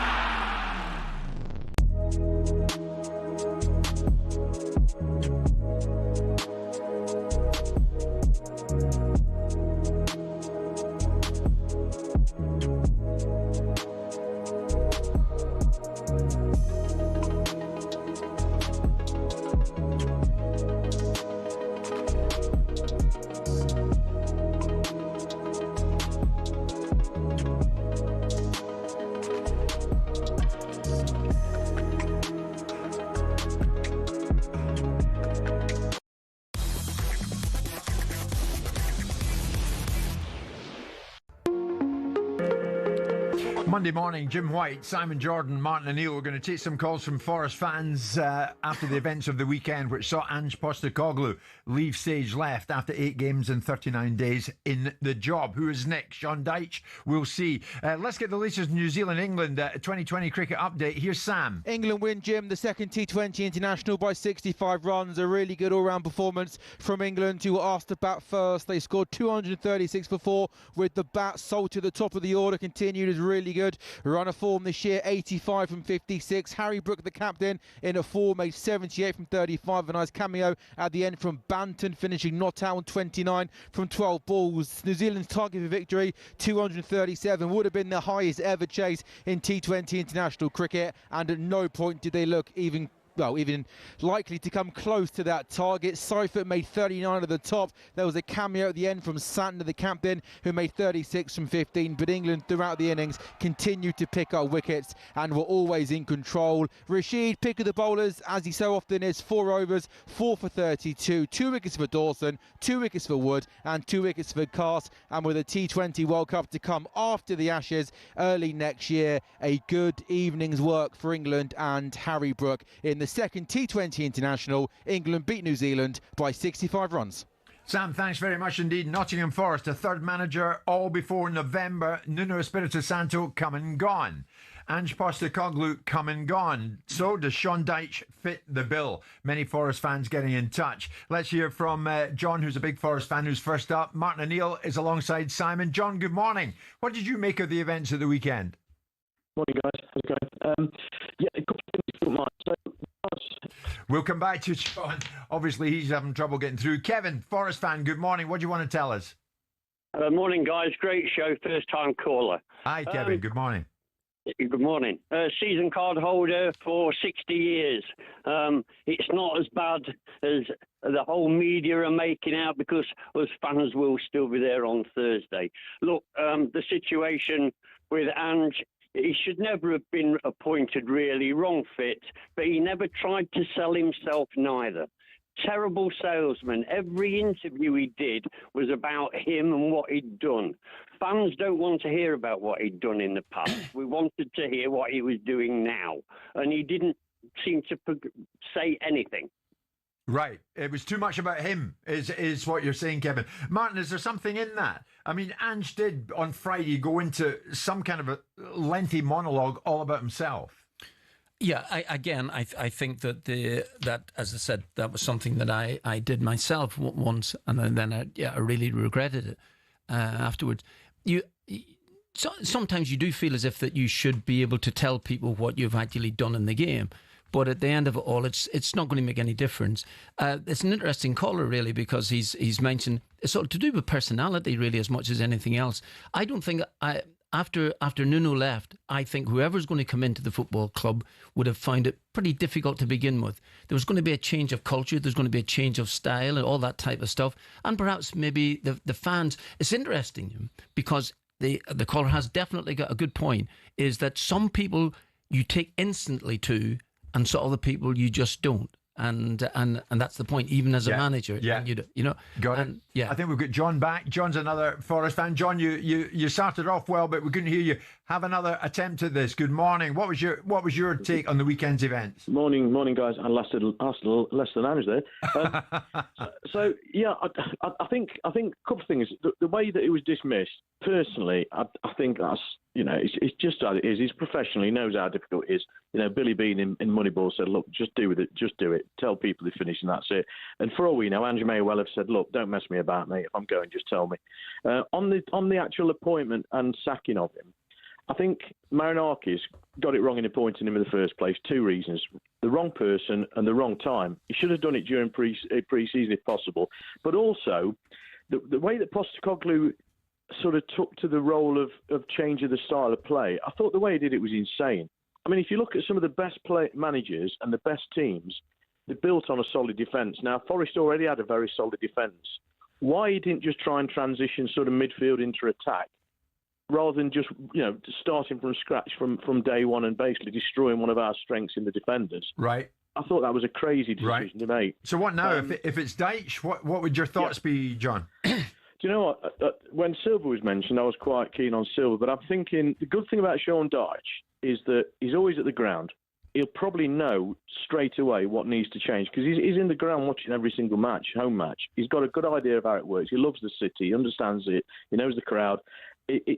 Speaker 6: Monday morning, Jim White, Simon Jordan, Martin O'Neill. We're going to take some calls from Forest fans after the events of the weekend, which saw Ange Postecoglou leave stage left after 8 games and 39 days in the job. Who is next? Sean Dyche? We'll see. Let's get the latest New Zealand-England 2020 cricket update. Here's Sam.
Speaker 13: England win, Jim, the second T20 international by 65 runs. A really good all-round performance from England, who were asked to bat first. They scored 236 for 4 with the bat. Salt at the top of the order continued as really good. Run of form this year, 85 from 56. Harry Brook, the captain, in a 4, made 78 from 35. A nice cameo at the end from Banton, finishing not out on 29 from 12 balls. New Zealand's target for victory, 237, would have been the highest ever chase in T20 international cricket, and at no point did they look even likely to come close to that target. Seifert made 39 at the top. There was a cameo at the end from Santner, the captain, who made 36 from 15. But England, throughout the innings, continued to pick up wickets and were always in control. Rashid, pick of the bowlers, as he so often is, 4 overs, 4 for 32. 2 wickets for Dawson, 2 wickets for Wood, and 2 wickets for Cast. And with a T20 World Cup to come after the Ashes early next year, a good evening's work for England and Harry Brook. In the second T20 international, England beat New Zealand by 65 runs.
Speaker 6: Sam, thanks very much indeed. Nottingham Forest, a third manager, all before November. Nuno Espirito Santo come and gone. Ange Postecoglou come and gone. So does Sean Dyche fit the bill? Many Forest fans getting in touch. Let's hear from John, who's a big Forest fan, who's first up. Martin O'Neill is alongside Simon. John, good morning. What did you make of the events of the weekend?
Speaker 14: Morning, guys. How's it going? A couple of things to mind.
Speaker 6: We'll come back to Sean. Obviously, he's having trouble getting through. Kevin, Forest fan, good morning. What do you want to tell us?
Speaker 14: Morning, guys. Great show. First time caller.
Speaker 6: Hi, Kevin. Good morning.
Speaker 14: Good morning. Season card holder for 60 years. It's not as bad as the whole media are making out, because us fans will still be there on Thursday. Look, the situation with Ange, he should never have been appointed, really. Wrong fit, but he never tried to sell himself neither. Terrible salesman. Every interview he did was about him and what he'd done. Fans don't want to hear about what he'd done in the past. We wanted to hear what he was doing now, and he didn't seem to say anything.
Speaker 6: Right. It was too much about him, is what you're saying, Kevin. Martin, is there something in that? I mean, Ange did on Friday go into some kind of a lengthy monologue all about himself.
Speaker 7: Yeah, I think that as I said, that was something that I did myself once, and then I really regretted it afterwards. Sometimes you do feel as if that you should be able to tell people what you've actually done in the game. But at the end of it all, it's not going to make any difference. It's an interesting caller, really, because he's mentioned it's sort of to do with personality, really, as much as anything else. I don't think after Nuno left, I think whoever's going to come into the football club would have found it pretty difficult to begin with. There was going to be a change of culture, there's going to be a change of style and all that type of stuff. And perhaps maybe the fans. It's interesting because the caller has definitely got a good point, is that some people you take instantly to, and so other people you just don't, and that's the point. Even as a manager,
Speaker 6: Got it. I think we've got John back. John's another Forest fan. John, you started off well, but we couldn't hear you. Have another attempt at this. Good morning. What was your take on the weekend's events?
Speaker 15: Morning, guys. I lasted less than hours there. So yeah, I think a couple of things. The way that it was dismissed, personally, I think that's, it's just how it is. He's professional. He knows how difficult it is. Billy Bean in Moneyball said, look, just do with it. Just do it. Tell people they finish and that's it. And for all we know, Andrew may well have said, look, don't mess me about, mate. If I'm going, just tell me. On the actual appointment and sacking of him, I think Marinakis got it wrong in appointing him in the first place. Two reasons. The wrong person and the wrong time. He should have done it during pre-season if possible. But also, the way that Postecoglou sort of took to the role of changing the style of play, I thought the way he did it was insane. I mean, if you look at some of the best managers and the best teams, they're built on a solid defence. Now, Forest already had a very solid defence. Why he didn't just try and transition sort of midfield into attack, rather than just, starting from scratch from day one and basically destroying one of our strengths in the defenders.
Speaker 6: Right.
Speaker 15: I thought that was a crazy decision to make.
Speaker 6: So what now? If it's Deitch, what would your thoughts be, John?
Speaker 15: Do you know what? When Silva was mentioned, I was quite keen on Silva, but I'm thinking the good thing about Sean Deitch is that he's always at the ground. He'll probably know straight away what needs to change because he's in the ground watching every single match, home match. He's got a good idea of how it works. He loves the city. He understands it. He knows the crowd.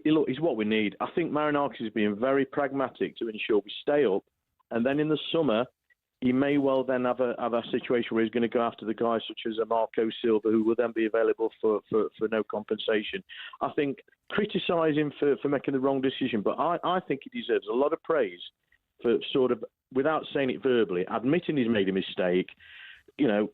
Speaker 15: Look, he's what we need. I think Marinakis is being very pragmatic to ensure we stay up, and then in the summer, he may well then have a situation where he's going to go after the guys such as a Marco Silva, who will then be available for no compensation. I think criticise him for making the wrong decision, but I think he deserves a lot of praise for sort of, without saying it verbally, admitting he's made a mistake,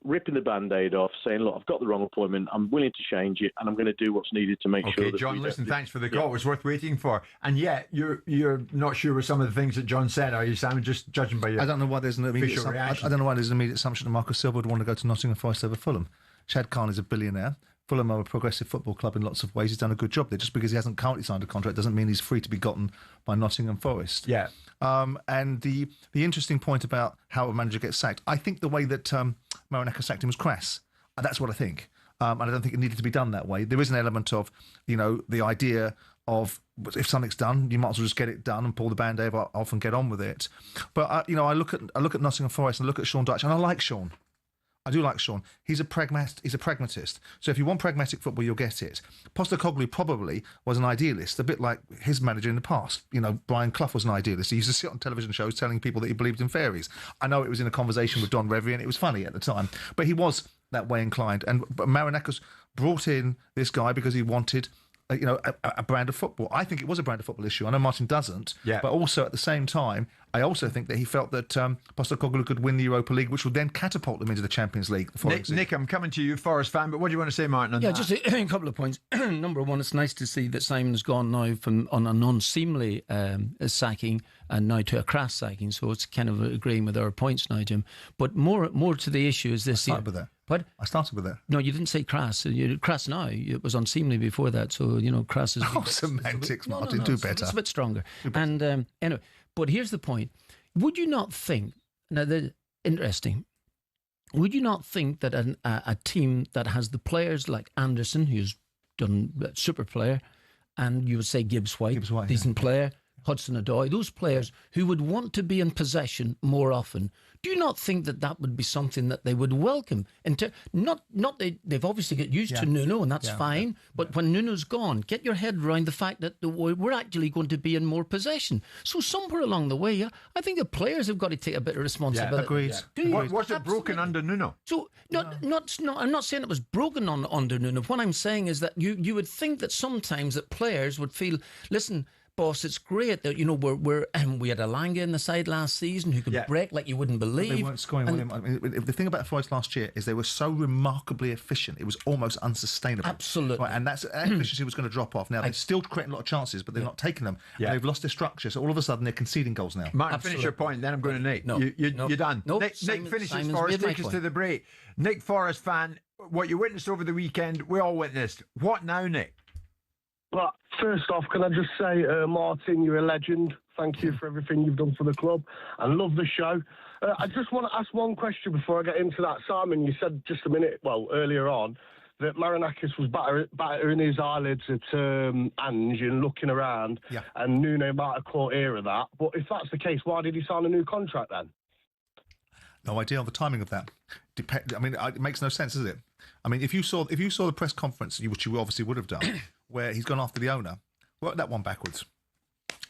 Speaker 15: ripping the Band-Aid off, saying, look, I've got the wrong appointment, I'm willing to change it, and I'm going to do what's needed to make sure that...
Speaker 6: Okay, John, listen, thanks for the call. It was worth waiting for. And yet, you're not sure with some of the things that John said, are you, Simon? Just judging by your
Speaker 8: I don't know why there's an immediate
Speaker 6: reaction.
Speaker 8: I don't know why there's an immediate assumption that Marcus Silva would want to go to Nottingham Forest over Fulham. Shad Khan is a billionaire. Fulham are a progressive football club in lots of ways. He's done a good job there. Just because he hasn't currently signed a contract doesn't mean he's free to be gotten by Nottingham Forest.
Speaker 6: Yeah.
Speaker 8: And the interesting point about how a manager gets sacked, I think the way that Marinakis sacked him was crass. And that's what I think. And I don't think it needed to be done that way. There is an element of, the idea of if something's done, you might as well just get it done and pull the Band-Aid off and get on with it. But I look at Nottingham Forest and I look at Sean Dyche, and I like Sean. I do like Sean. He's a pragmatist. So if you want pragmatic football, you'll get it. Postecoglou probably was an idealist, a bit like his manager in the past. Brian Clough was an idealist. He used to sit on television shows telling people that he believed in fairies. I know it was in a conversation with Don Revie and it was funny at the time, but he was that way inclined. But Marinakis brought in this guy because he wanted a brand of football. I think it was a brand of football issue. I know Martin doesn't, but also at the same time, I also think that he felt that Postecoglou could win the Europa League, which would then catapult them into the Champions League.
Speaker 6: Nick, I'm coming to you, Forest fan, but what do you want to say, Martin, on that?
Speaker 7: Just a couple of points. Number one, it's nice to see that Simon's gone now from on a non-seemly sacking and now to a crass sacking, so it's kind of agreeing with our points now, Jim. But more to the issue is this.
Speaker 8: I started with that.
Speaker 7: No, you didn't say crass. Crass now. It was unseemly before that, so, crass is...
Speaker 8: Semantics, Martin, do better.
Speaker 7: It's a bit stronger. And anyway, but here's the point. Would you not think, interesting, would you not think that a team that has the players like Anderson, who's done super player, and you would say Gibbs White decent player, Hudson-Odoi, those players who would want to be in possession more often. Do you not think that would be something that they would welcome? They've obviously got used to Nuno, and that's fine. But when Nuno's gone, get your head around the fact that we're actually going to be in more possession. So somewhere along the way, I think the players have got to take a bit of responsibility.
Speaker 8: Agreed.
Speaker 6: Was it broken under Nuno?
Speaker 7: So I'm not saying it was broken under Nuno. What I'm saying is that you would think that sometimes that players would feel, listen, boss, it's great that we had Alanga in the side last season who could break like you wouldn't believe.
Speaker 8: But they weren't scoring, William. I mean, the thing about Forest last year is they were so remarkably efficient; it was almost unsustainable.
Speaker 7: Absolutely,
Speaker 8: right, and that efficiency was going to drop off. Now they're still creating a lot of chances, but they're not taking them. Yeah. They've lost their structure, so all of a sudden they're conceding goals now.
Speaker 6: Martin, finish your point. Then I'm going to Nick. No, you're done.
Speaker 7: No,
Speaker 6: Nick finishes for us. Take us to the break. Nick, Forest fan, what you witnessed over the weekend, we all witnessed. What now, Nick?
Speaker 16: But first off, can I just say, Martin, you're a legend. Thank you for everything you've done for the club. I love the show. I just want to ask one question before I get into that. Simon, you said just earlier on, that Marinakis was battering his eyelids at Ange and looking around, and Nuno might have caught ear of that. But if that's the case, why did he sign a new contract then?
Speaker 8: No idea on the timing of that. I mean, it makes no sense, does it? I mean, if you saw the press conference, which you obviously would have done, where he's gone after the owner, work that one backwards.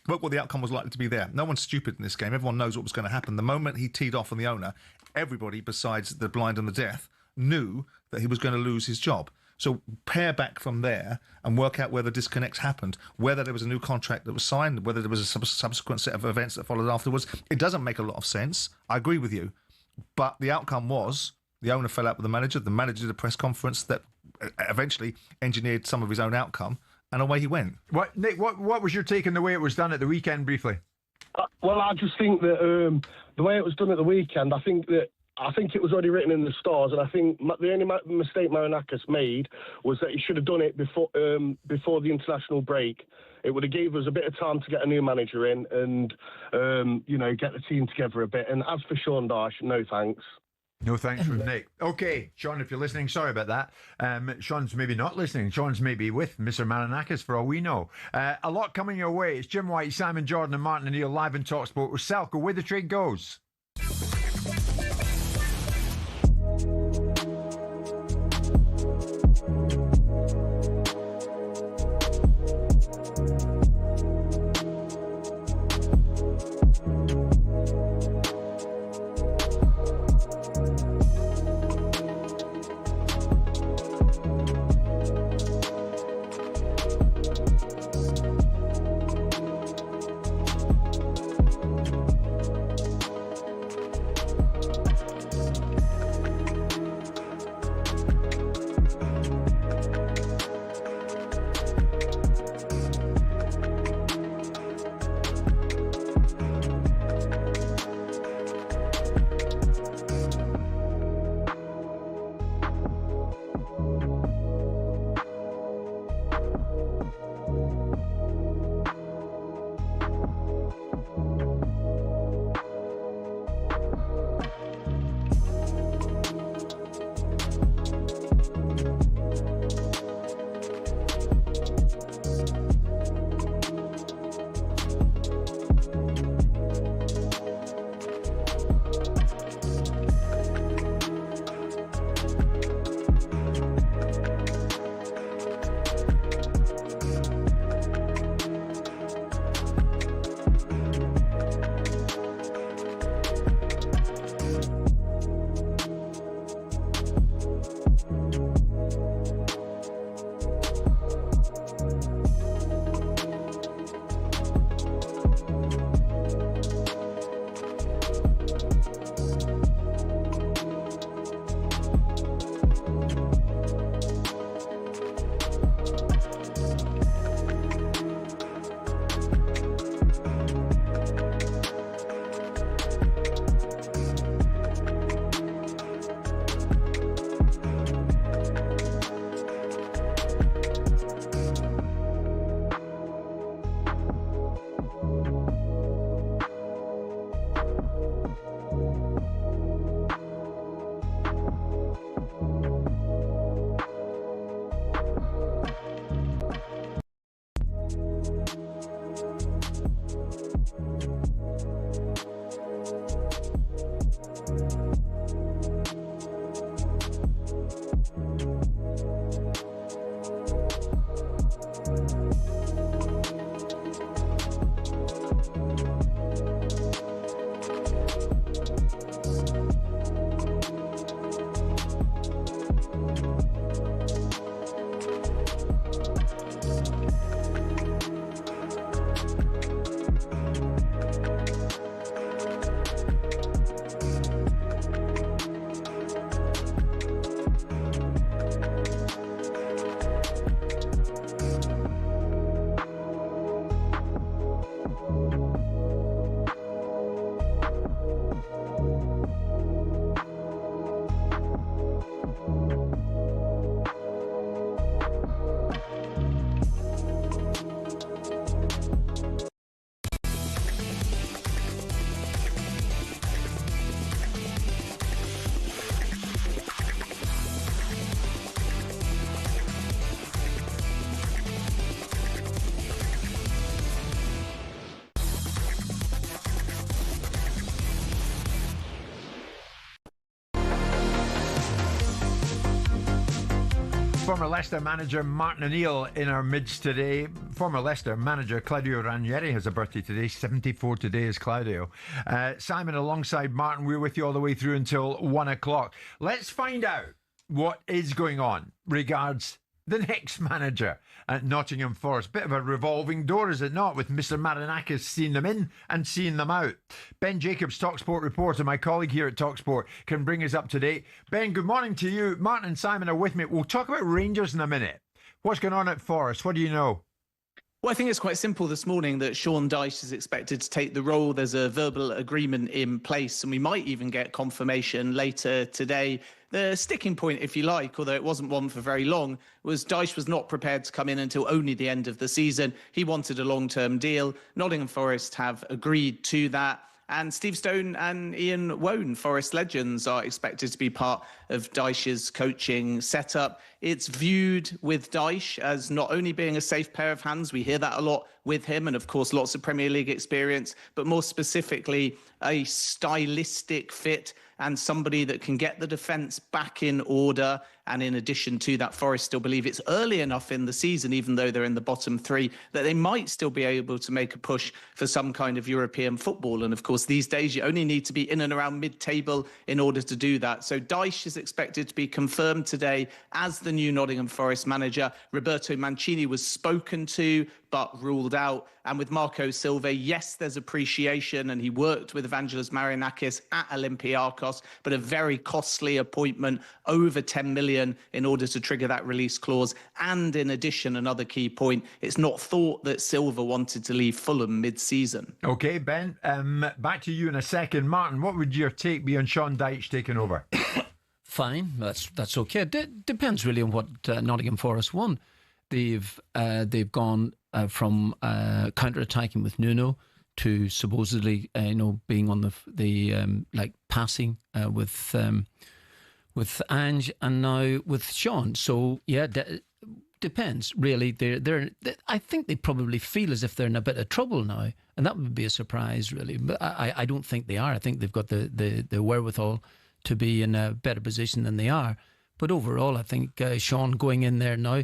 Speaker 8: Work what the outcome was likely to be there. No one's stupid in this game. Everyone knows what was going to happen. The moment he teed off on the owner, everybody besides the blind and the deaf knew that he was going to lose his job. So pair back from there and work out where the disconnects happened, whether there was a new contract that was signed, whether there was a subsequent set of events that followed afterwards. It doesn't make a lot of sense. I agree with you. But the outcome was the owner fell out with the manager did a press conference that eventually engineered some of his own outcome, and away he went.
Speaker 6: Nick, what was your take on the way it was done at the weekend, briefly?
Speaker 16: Well, I just think that the way it was done at the weekend, I think it was already written in the stars, and I think the only mistake Marinakis made was that he should have done it before the international break. It would have gave us a bit of time to get a new manager in and get the team together a bit. And as for Sean Dyche, no thanks.
Speaker 6: No thanks from Nick. Okay, Sean, if you're listening, sorry about that. Sean's maybe not listening. Sean's maybe with Mr. Marinakis for all we know. A lot coming your way. It's Jim White, Simon Jordan and Martin O'Neill live in talkSPORT with Selco. Where the trade goes. Former Leicester manager Martin O'Neill in our midst today. Former Leicester manager Claudio Ranieri has a birthday today. 74 today is Claudio. Simon alongside Martin, we're with you all the way through until 1 o'clock. Let's find out what is going on regards the next manager at Nottingham Forest. Bit of a revolving door, is it not, with Mr. Marinakis seeing them in and seeing them out. Ben Jacobs, talkSPORT reporter, my colleague here at talkSPORT, can bring us up to date. Ben, good morning to you. Martin and Simon are with me. We'll talk about Rangers in a minute. What's going on at Forest? What do you know?
Speaker 17: Well, I think it's quite simple this morning that Sean Dyche is expected to take the role. There's a verbal agreement in place, and we might even get confirmation later today. The sticking point, if you like, although it wasn't one for very long, was Dyche was not prepared to come in until only the end of the season. He wanted a long-term deal. Nottingham Forest have agreed to that. And Steve Stone and Ian Woan, Forest legends, are expected to be part of Dyche's coaching setup. It's viewed with Dyche as not only being a safe pair of hands, we hear that a lot with him, and of course lots of Premier League experience, but more specifically a stylistic fit and somebody that can get the defence back in order. And in addition to that, Forest still believe it's early enough in the season, even though they're in the bottom three, that they might still be able to make a push for some kind of European football. And of course, these days, you only need to be in and around mid-table in order to do that. So Dyche is expected to be confirmed today as the new Nottingham Forest manager. Roberto Mancini was spoken to, but ruled out. And with Marco Silva, yes, there's appreciation, and he worked with Evangelos Marinakis at Olympiacos, but a very costly appointment, over 10 million in order to trigger that release clause. And in addition, another key point, it's not thought that Silva wanted to leave Fulham mid-season.
Speaker 6: Okay, Ben, back to you in a second. Martin, what would your take be on Sean Dyche taking over?
Speaker 7: Fine, that's okay. Depends really on what Nottingham Forest want. They've gone from counter-attacking with Nuno to supposedly being on the like passing with Ange, and now with Sean. So yeah, depends really. I think they probably feel as if they're in a bit of trouble now, and that would be a surprise really. But I don't think they are. I think they've got the wherewithal to be in a better position than they are. But overall, I think Sean going in there now,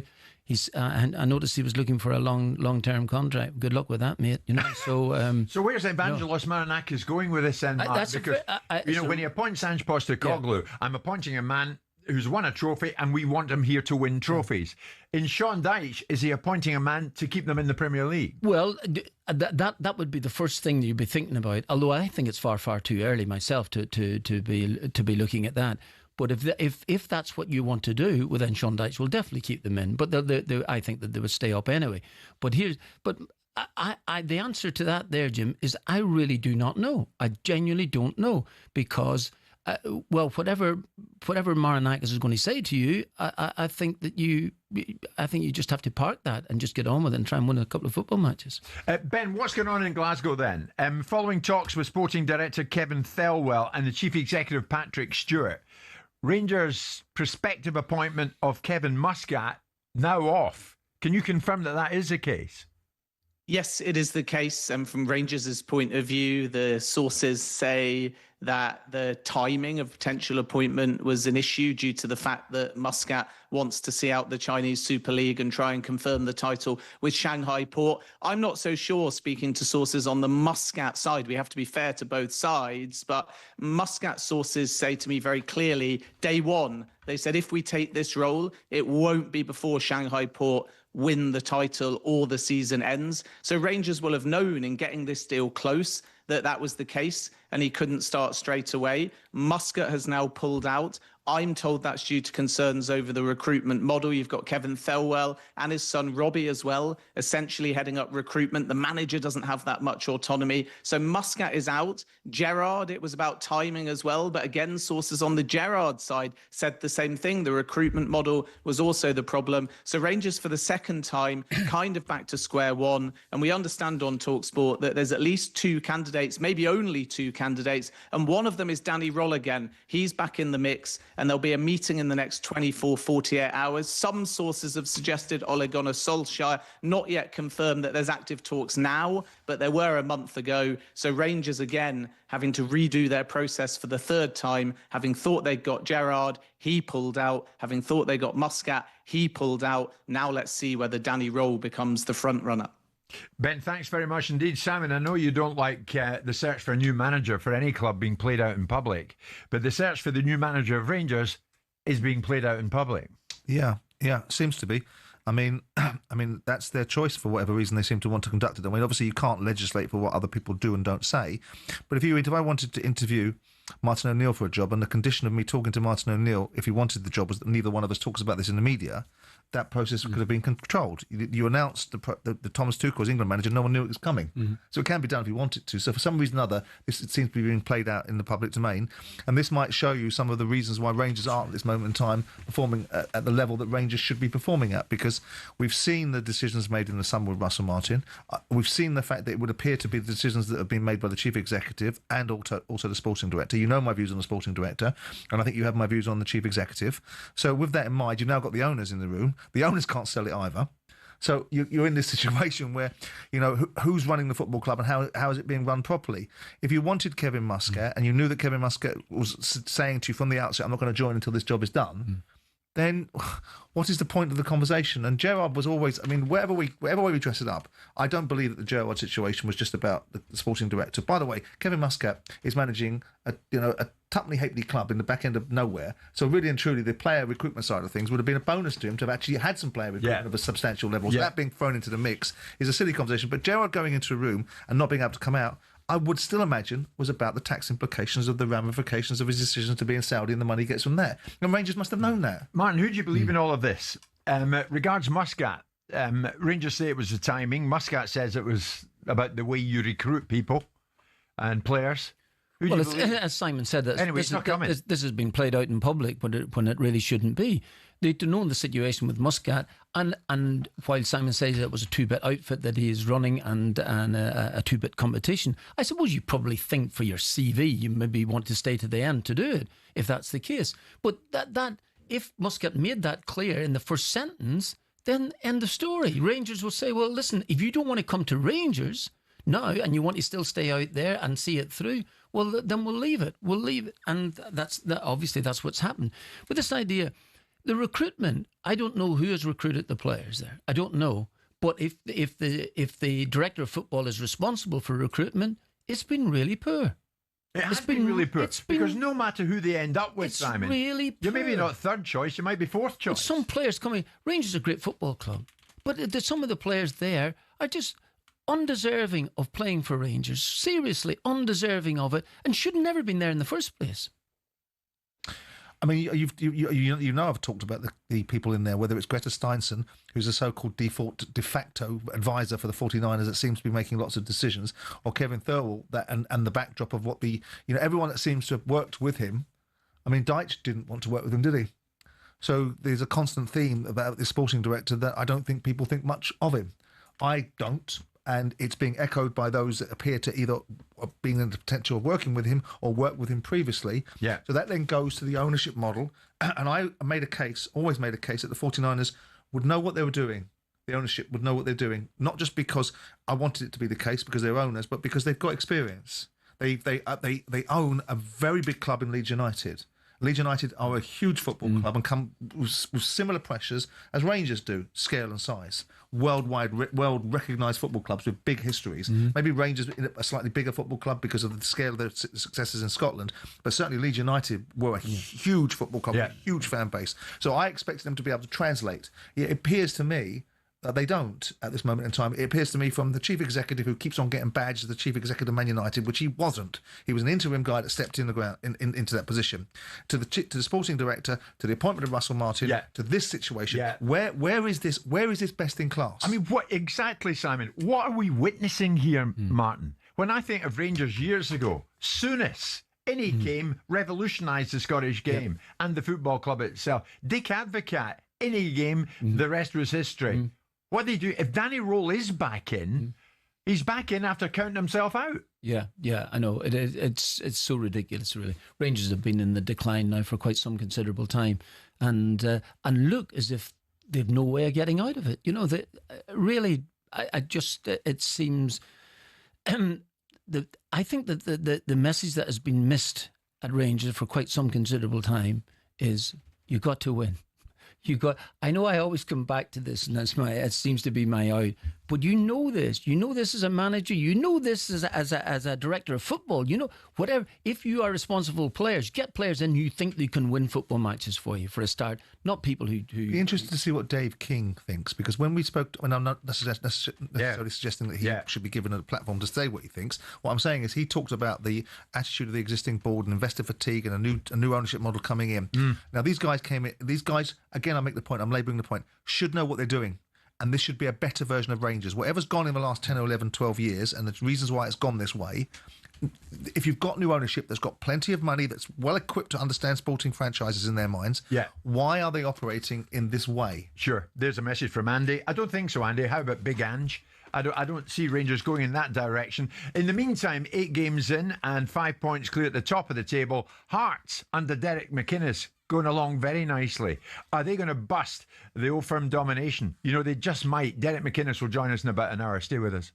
Speaker 7: I noticed he was looking for a long-term contract. Good luck with that, mate. So.
Speaker 6: So where's Evangelos Marinakis going with this then, Mark? Because when he appoints Ange Postecoglou, I'm appointing a man who's won a trophy, and we want him here to win trophies. In Sean Dyche, is he appointing a man to keep them in the Premier League?
Speaker 7: Well, that would be the first thing you'd be thinking about. Although I think it's far too early myself to be looking at that. But if that's what you want to do, well then Sean Dyche will definitely keep them in. But I think that they would stay up anyway. But the answer to that there, Jim, is I really do not know. I genuinely don't know, because whatever Marinakis is going to say to you, I think you just have to park that and just get on with it and try and win a couple of football matches.
Speaker 6: Ben, what's going on in Glasgow then? Following talks with Sporting Director Kevin Thelwell and the Chief Executive Patrick Stewart, Rangers' prospective appointment of Kevin Muscat now off. Can you confirm that is the case?
Speaker 17: Yes, it is the case. And from Rangers' point of view, the sources say that the timing of potential appointment was an issue due to the fact that Muscat wants to see out the Chinese Super League and try and confirm the title with Shanghai Port. I'm not so sure, speaking to sources on the Muscat side. We have to be fair to both sides, but Muscat sources say to me very clearly, day one, they said, if we take this role, it won't be before Shanghai Port win the title or the season ends. So Rangers will have known in getting this deal close that was the case, and he couldn't start straight away. Muscat has now pulled out. I'm told that's due to concerns over the recruitment model. You've got Kevin Thelwell and his son Robbie as well, essentially heading up recruitment. The manager doesn't have that much autonomy. So Muscat is out. Gerrard, it was about timing as well. But again, sources on the Gerrard side said the same thing. The recruitment model was also the problem. So Rangers, for the second time, kind of back to square one. And we understand on talkSPORT that there's at least two candidates, maybe only two candidates, candidates, and one of them is Danny Roll again. He's back in the mix, and there'll be a meeting in the next 24, 48 hours. Some sources have suggested Ole Gunnar Solskjaer, not yet confirmed that there's active talks now, but there were a month ago. So Rangers again having to redo their process for the third time, having thought they'd got Gerrard, he pulled out, having thought they got Muscat, he pulled out. Now let's see whether Danny Roll becomes the front runner.
Speaker 6: Ben, thanks very much indeed. Simon, I know you don't like the search for a new manager for any club being played out in public, but the search for the new manager of Rangers is being played out in public.
Speaker 8: Yeah, seems to be. I mean, that's their choice for whatever reason they seem to want to conduct it. I mean, obviously you can't legislate for what other people do and don't say, but if I wanted to interview Martin O'Neill for a job, and the condition of me talking to Martin O'Neill, if he wanted the job, was that neither one of us talks about this in the media, that process could have been controlled. You announced the Thomas Tuchel as England manager, no one knew it was coming. So it can be done if you want it to. So for some reason or other, it seems to be being played out in the public domain, and this might show you some of the reasons why Rangers aren't at this moment in time performing at the level that Rangers should be performing at, because we've seen the decisions made in the summer with Russell Martin. We've seen the fact that it would appear to be the decisions that have been made by the chief executive and also the sporting director. You know my views on the sporting director, and I think you have my views on the chief executive. So with that in mind, you've now got the owners in the room. The owners can't sell it either. So you're in this situation where, who's running the football club and how is it being run properly? If you wanted Kevin Muscat and you knew that Kevin Muscat was saying to you from the outset, I'm not going to join until this job is done, then what is the point of the conversation? And Gerrard was always, whatever way we dress it up, I don't believe that the Gerrard situation was just about the sporting director. By the way, Kevin Muscat is managing a Tuppenny Halfpenny club in the back end of nowhere. So really and truly, the player recruitment side of things would have been a bonus to him to have actually had some player recruitment of a substantial level. So that being thrown into the mix is a silly conversation. But Gerrard going into a room and not being able to come out, I would still imagine was about the tax implications of the ramifications of his decision to be in Saudi and the money he gets from there. And Rangers must have known that.
Speaker 6: Martin, who do you believe in all of this? Regards Muscat, Rangers say it was the timing. Muscat says it was about the way you recruit people and players.
Speaker 7: Well, as Simon said,
Speaker 6: anyway, it's not coming.
Speaker 7: This has been played out in public when it really shouldn't be. They'd known the situation with Muscat, and while Simon says it was a two-bit outfit that he is running and a two-bit competition, I suppose you probably think for your CV you maybe want to stay to the end to do it, if that's the case. But that if Muscat made that clear in the first sentence, then end of story. Rangers will say, well, listen, if you don't want to come to Rangers now and you want to still stay out there and see it through, well, then we'll leave it. We'll leave it. And obviously that's what's happened. But this idea, the recruitment, I don't know who has recruited the players there. I don't know. But if the director of football is responsible for recruitment, it's been really poor.
Speaker 6: It has been really poor. Because no matter who they end up with, Simon,
Speaker 7: really poor.
Speaker 6: You're maybe not third choice, you might be fourth choice.
Speaker 7: But some players coming, Rangers are a great football club, but some of the players there are just undeserving of playing for Rangers, seriously undeserving of it, and should have never been there in the first place.
Speaker 8: I mean, I've talked about the people in there, whether it's Greta Steinson, who's a so-called de facto advisor for the 49ers that seems to be making lots of decisions, or Kevin Thurwell, and the backdrop of what everyone that seems to have worked with him. I mean, Deitch didn't want to work with him, did he? So there's a constant theme about the sporting director that I don't think people think much of him. I don't. And it's being echoed by those that appear to either being in the potential of working with him or work with him previously.
Speaker 6: Yeah.
Speaker 8: So that then goes to the ownership model. And I always made a case that the 49ers would know what they were doing. The ownership would know what they're doing. Not just because I wanted it to be the case because they're owners, but because they've got experience. They own a very big club in Leeds United. Leeds United are a huge football club and come with similar pressures as Rangers do, scale and size. World-recognised football clubs with big histories. Maybe Rangers a slightly bigger football club because of the scale of their successes in Scotland, but certainly Leeds United were a huge football club, with a huge fan base. So I expected them to be able to translate. It appears to me they don't at this moment in time. It appears to me from the chief executive who keeps on getting badged as the chief executive of Man United, which he wasn't. He was an interim guy that stepped in the ground into that position. To the sporting director, to the appointment of Russell Martin, to this situation. Yeah. Where is this? Where is this best in class?
Speaker 6: I mean, what exactly, Simon? What are we witnessing here, Martin? When I think of Rangers years ago, Souness. Any game revolutionised the Scottish game and the football club itself. Dick Advocat, any game, the rest was history. What they do, if Danny Roll is back in, He's back in after counting himself out.
Speaker 7: Yeah, I know. It's so ridiculous, really. Rangers have been in the decline now for quite some considerable time, and look as if they've no way of getting out of it. You know, really, it seems. I think that the message that has been missed at Rangers for quite some considerable time is you got to win. I know I always come back to this, and it seems to be my out. But you know this. You know this as a manager. You know this as a director of football. You know, whatever. If you are responsible players, get players in who think they can win football matches for you for a start, not people who.
Speaker 8: Be interested to see what Dave King thinks, because when we spoke, and I'm not necessarily suggesting that he should be given a platform to say what he thinks. What I'm saying is he talked about the attitude of the existing board and investor fatigue and a new ownership model coming in. Now these guys came in. These guys, again, I make the point. I'm labouring the point. Should know what they're doing. And this should be a better version of Rangers. Whatever's gone in the last 10 or 11, 12 years, and the reasons why it's gone this way, if you've got new ownership that's got plenty of money, that's well equipped to understand sporting franchises in their minds, why are they operating in this way?
Speaker 6: Sure. There's a message from Andy. I don't think so, Andy. How about Big Ange? I don't see Rangers going in that direction. In the meantime, 8 games in and 5 points clear at the top of the table. Hearts under Derek McInnes going along very nicely. Are they going to bust the Old Firm domination? You know, they just might. Derek McInnes will join us in about an hour. Stay with us.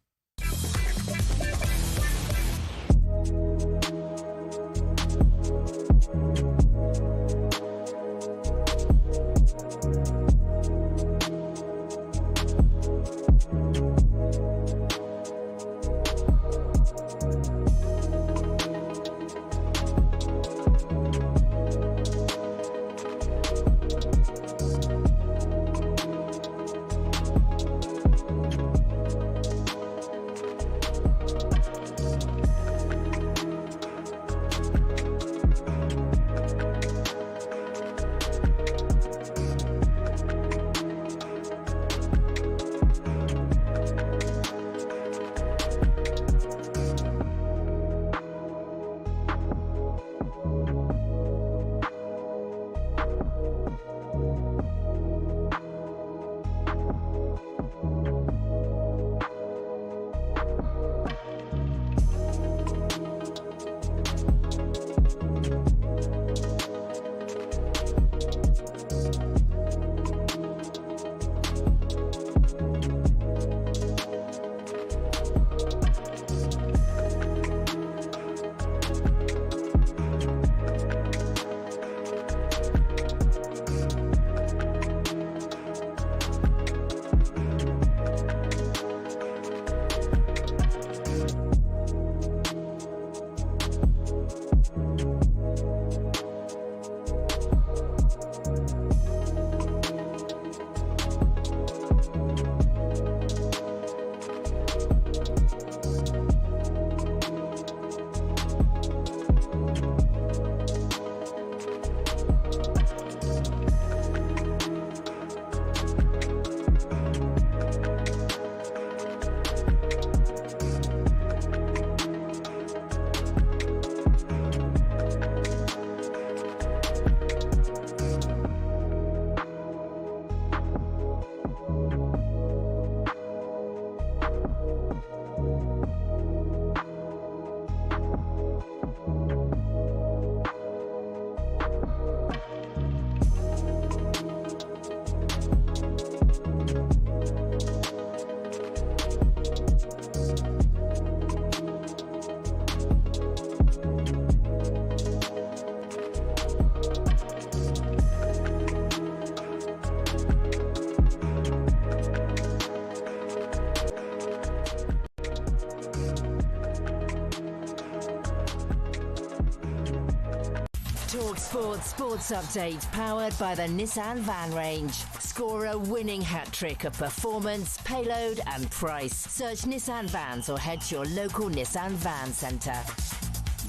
Speaker 18: talkSPORT Sports Update, powered by the Nissan Van Range. Score a winning hat-trick of performance, payload and price. Search Nissan Vans or head to your local Nissan Van Centre.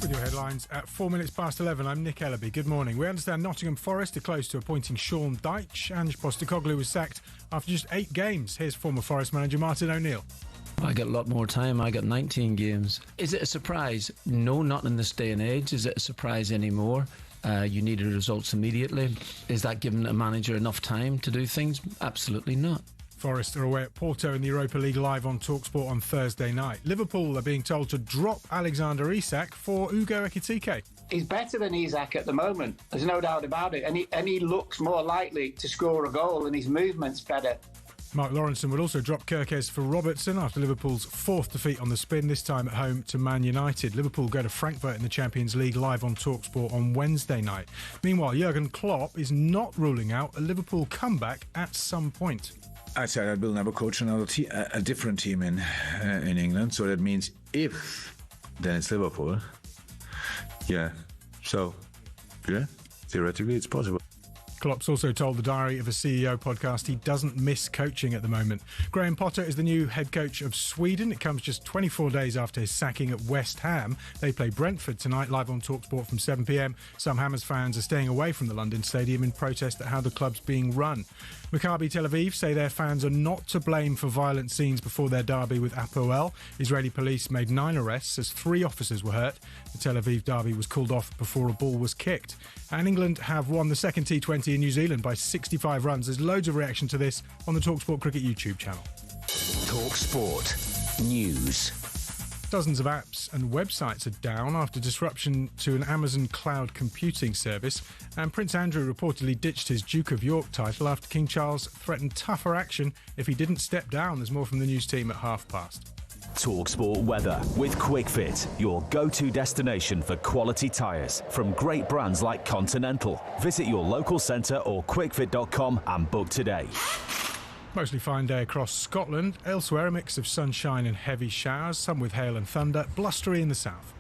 Speaker 1: With your headlines at 4 minutes past 11, I'm Nick Ellaby. Good morning. We understand Nottingham Forest are close to appointing Sean Dyche. Ange Postecoglou was sacked after just 8 games. Here's former Forest manager Martin O'Neill.
Speaker 7: I got a lot more time. I got 19 games. Is it a surprise? No, not in this day and age. Is it a surprise anymore? You needed results immediately. Is that giving a manager enough time to do things? Absolutely not.
Speaker 1: Forest are away at Porto in the Europa League live on talkSPORT on Thursday night. Liverpool are being told to drop Alexander Isak for Ugo Ekitike.
Speaker 19: He's better than Isak at the moment. There's no doubt about it. And he looks more likely to score a goal, and his movement's better.
Speaker 1: Mark Lawrenson would also drop Kirkes for Robertson after Liverpool's fourth defeat on the spin, this time at home to Man United. Liverpool go to Frankfurt in the Champions League live on talkSPORT on Wednesday night. Meanwhile, Jurgen Klopp is not ruling out a Liverpool comeback at some point.
Speaker 20: I said I will never coach a different team in England. So that means if, then it's Liverpool. Yeah. So, yeah, theoretically it's possible.
Speaker 1: Klopp's also told the Diary of a CEO podcast he doesn't miss coaching at the moment. Graham Potter is the new head coach of Sweden. It comes just 24 days after his sacking at West Ham. They play Brentford tonight, live on talkSPORT from 7 p.m. Some Hammers fans are staying away from the London Stadium in protest at how the club's being run. Maccabi Tel Aviv say their fans are not to blame for violent scenes before their derby with Apoel. Israeli police made 9 arrests as 3 officers were hurt. The Tel Aviv derby was called off before a ball was kicked. And England have won the second T20 in New Zealand by 65 runs. There's loads of reaction to this on the talkSPORT Cricket YouTube channel.
Speaker 4: talkSPORT News.
Speaker 1: Dozens of apps and websites are down after disruption to an Amazon cloud computing service, and Prince Andrew reportedly ditched his Duke of York title after King Charles threatened tougher action if he didn't step down. There's more from the news team at past.
Speaker 5: talkSPORT weather with QuickFit, your go-to destination for quality tyres from great brands like Continental. Visit your local centre or quickfit.com and book today.
Speaker 1: Mostly fine day across Scotland. Elsewhere, a mix of sunshine and heavy showers, some with hail and thunder, blustery in the south.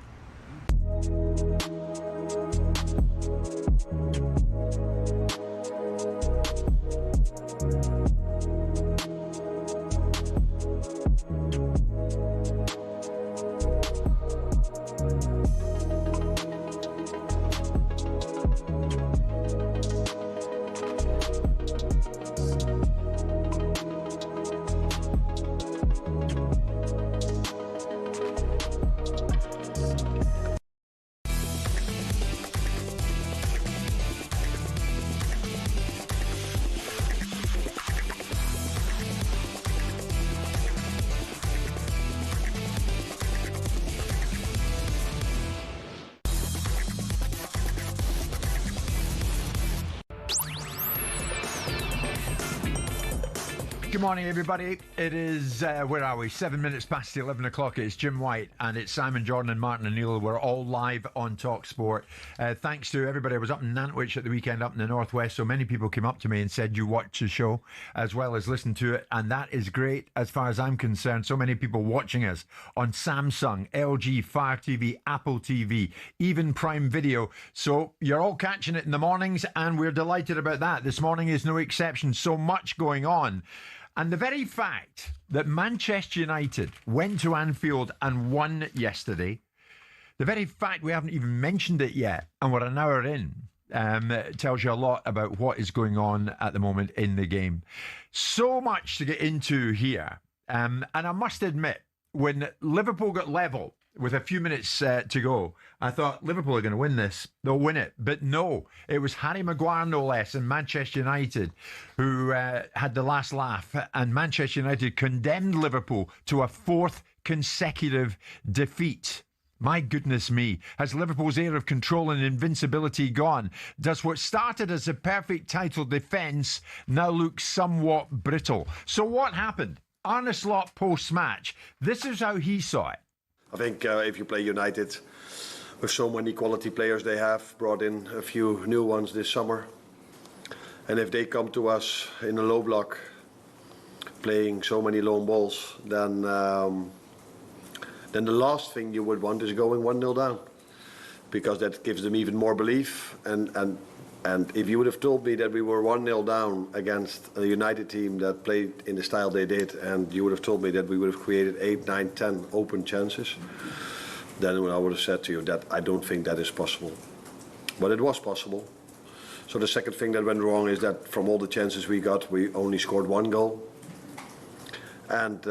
Speaker 6: Good morning, everybody. It is, where are we? 7 minutes past 11 o'clock. It's Jim White and it's Simon Jordan and Martin O'Neill. We're all live on talkSPORT. Thanks to everybody. I was up in Nantwich at the weekend, up in the northwest. So many people came up to me and said you watch the show as well as listen to it. And that is great as far as I'm concerned. So many people watching us on Samsung, LG, Fire TV, Apple TV, even Prime Video. So you're all catching it in the mornings and we're delighted about that. This morning is no exception. So much going on. And the very fact that Manchester United went to Anfield and won yesterday, the very fact we haven't even mentioned it yet, and we're an hour in, tells you a lot about what is going on at the moment in the game. So much to get into here. And I must admit, when Liverpool got level with a few minutes to go, I thought Liverpool are going to win this. They'll win it. But no, it was Harry Maguire, no less, and Manchester United who had the last laugh. And Manchester United condemned Liverpool to a 4th consecutive defeat. My goodness me, has Liverpool's air of control and invincibility gone? Does what started as a perfect title defence now look somewhat brittle? So what happened? Arne Slot post-match, this is how he saw it.
Speaker 11: I think if you play United with so many quality players they have, brought in a few new ones this summer, and if they come to us in a low block, playing so many lone balls, then the last thing you would want is going 1-0 down, because that gives them even more belief. And if you would have told me that we were 1-0 down against a United team that played in the style they did, and you would have told me that we would have created 8, 9, 10 open chances, then I would have said to you that I don't think that is possible. But it was possible. So the second thing that went wrong is that from all the chances we got, we only scored 1 goal. And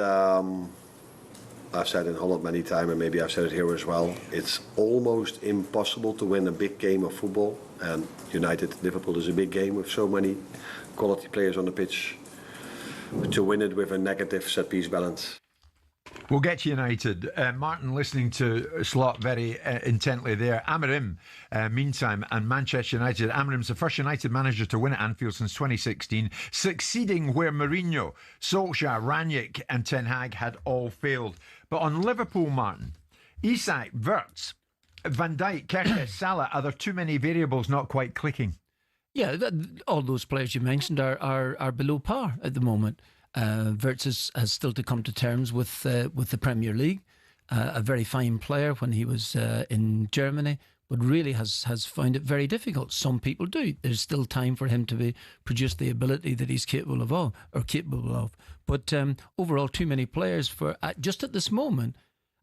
Speaker 11: I've said in Holland many times, and maybe I've said it here as well, it's almost impossible to win a big game of football. And United, Liverpool is a big game with so many quality players on the pitch. to win it with a negative set piece balance.
Speaker 6: We'll get to United. Martin listening to Slot very intently there. Amorim, meantime, and Manchester United. Amorim's the first United manager to win at Anfield since 2016, succeeding where Mourinho, Solskjaer, Ranić and Ten Hag had all failed. But on Liverpool, Martin, Isak, Wirtz, Van Dijk, Keres, Salah, are there too many variables not quite clicking?
Speaker 7: Yeah, all those players you mentioned are below par at the moment. Wirtz has still to come to terms with the Premier League. A very fine player when he was in Germany, but really has found it very difficult. Some people do. There's still time for him to produce the ability that he's capable of. But overall, too many players for just at this moment,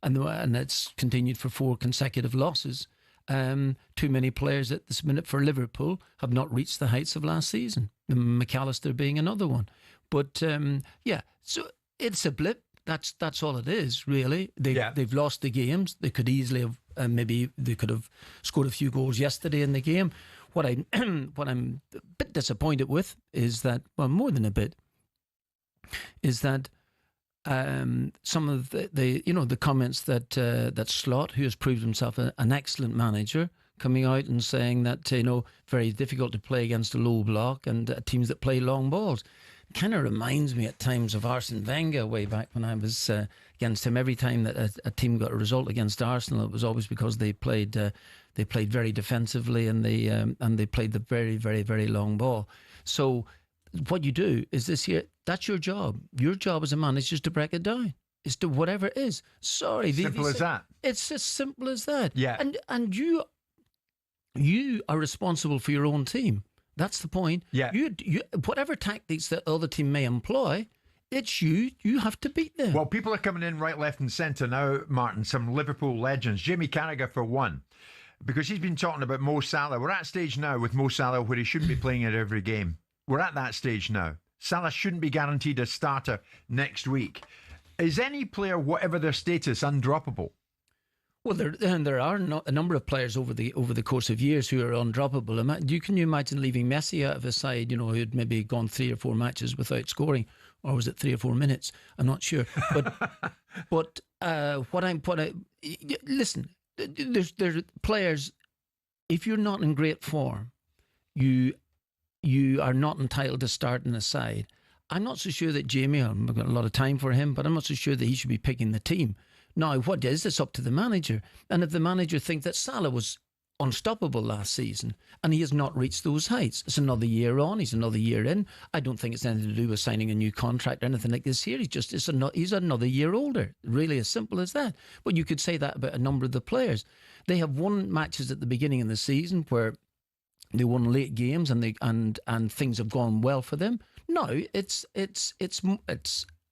Speaker 7: and it's continued for 4 consecutive losses. Too many players at this minute for Liverpool have not reached the heights of last season. McAllister being another one. But so it's a blip. That's all it is, really. They've lost the games. They could easily have maybe they could have scored a few goals yesterday in the game. What I'm a bit disappointed with is that, well, more than a bit, is that some of the comments that Slot, who has proved himself an excellent manager, coming out and saying that very difficult to play against a low block and teams that play long balls. Kind of reminds me at times of Arsene Wenger way back when I was against him. Every time that a team got a result against Arsenal, it was always because they played very defensively and they played the very, very, very long ball. So what you do is this here. That's your job. Your job as a manager is to break it down. Is to whatever it is. Sorry,
Speaker 6: simple as that.
Speaker 7: It's as simple as that.
Speaker 6: Yeah,
Speaker 7: and you are responsible for your own team. That's the point.
Speaker 6: Yeah.
Speaker 7: You whatever tactics that the other team may employ, it's you. You have to beat them.
Speaker 6: Well, people are coming in right, left and centre now, Martin. Some Liverpool legends. Jamie Carragher, for one, because he's been talking about Mo Salah. We're at a stage now with Mo Salah where he shouldn't be playing at every game. We're at that stage now. Salah shouldn't be guaranteed a starter next week. Is any player, whatever their status, undroppable?
Speaker 7: Well, there are a number of players over the course of years who are undroppable. Can you imagine leaving Messi out of a side, who'd maybe gone 3 or 4 matches without scoring, or was it 3 or 4 minutes? I'm not sure. But listen, there's players. If you're not in great form, you are not entitled to start in a side. I'm not so sure that Jamie, I've got a lot of time for him, but I'm not so sure that he should be picking the team. Now, what is it's up to the manager. And if the manager thinks that Salah was unstoppable last season and he has not reached those heights, it's another year on, he's another year in. I don't think it's anything to do with signing a new contract or anything like this here. He's another year older. Really as simple as that. But you could say that about a number of the players. They have won matches at the beginning of the season where they won late games and things have gone well for them. No, it's a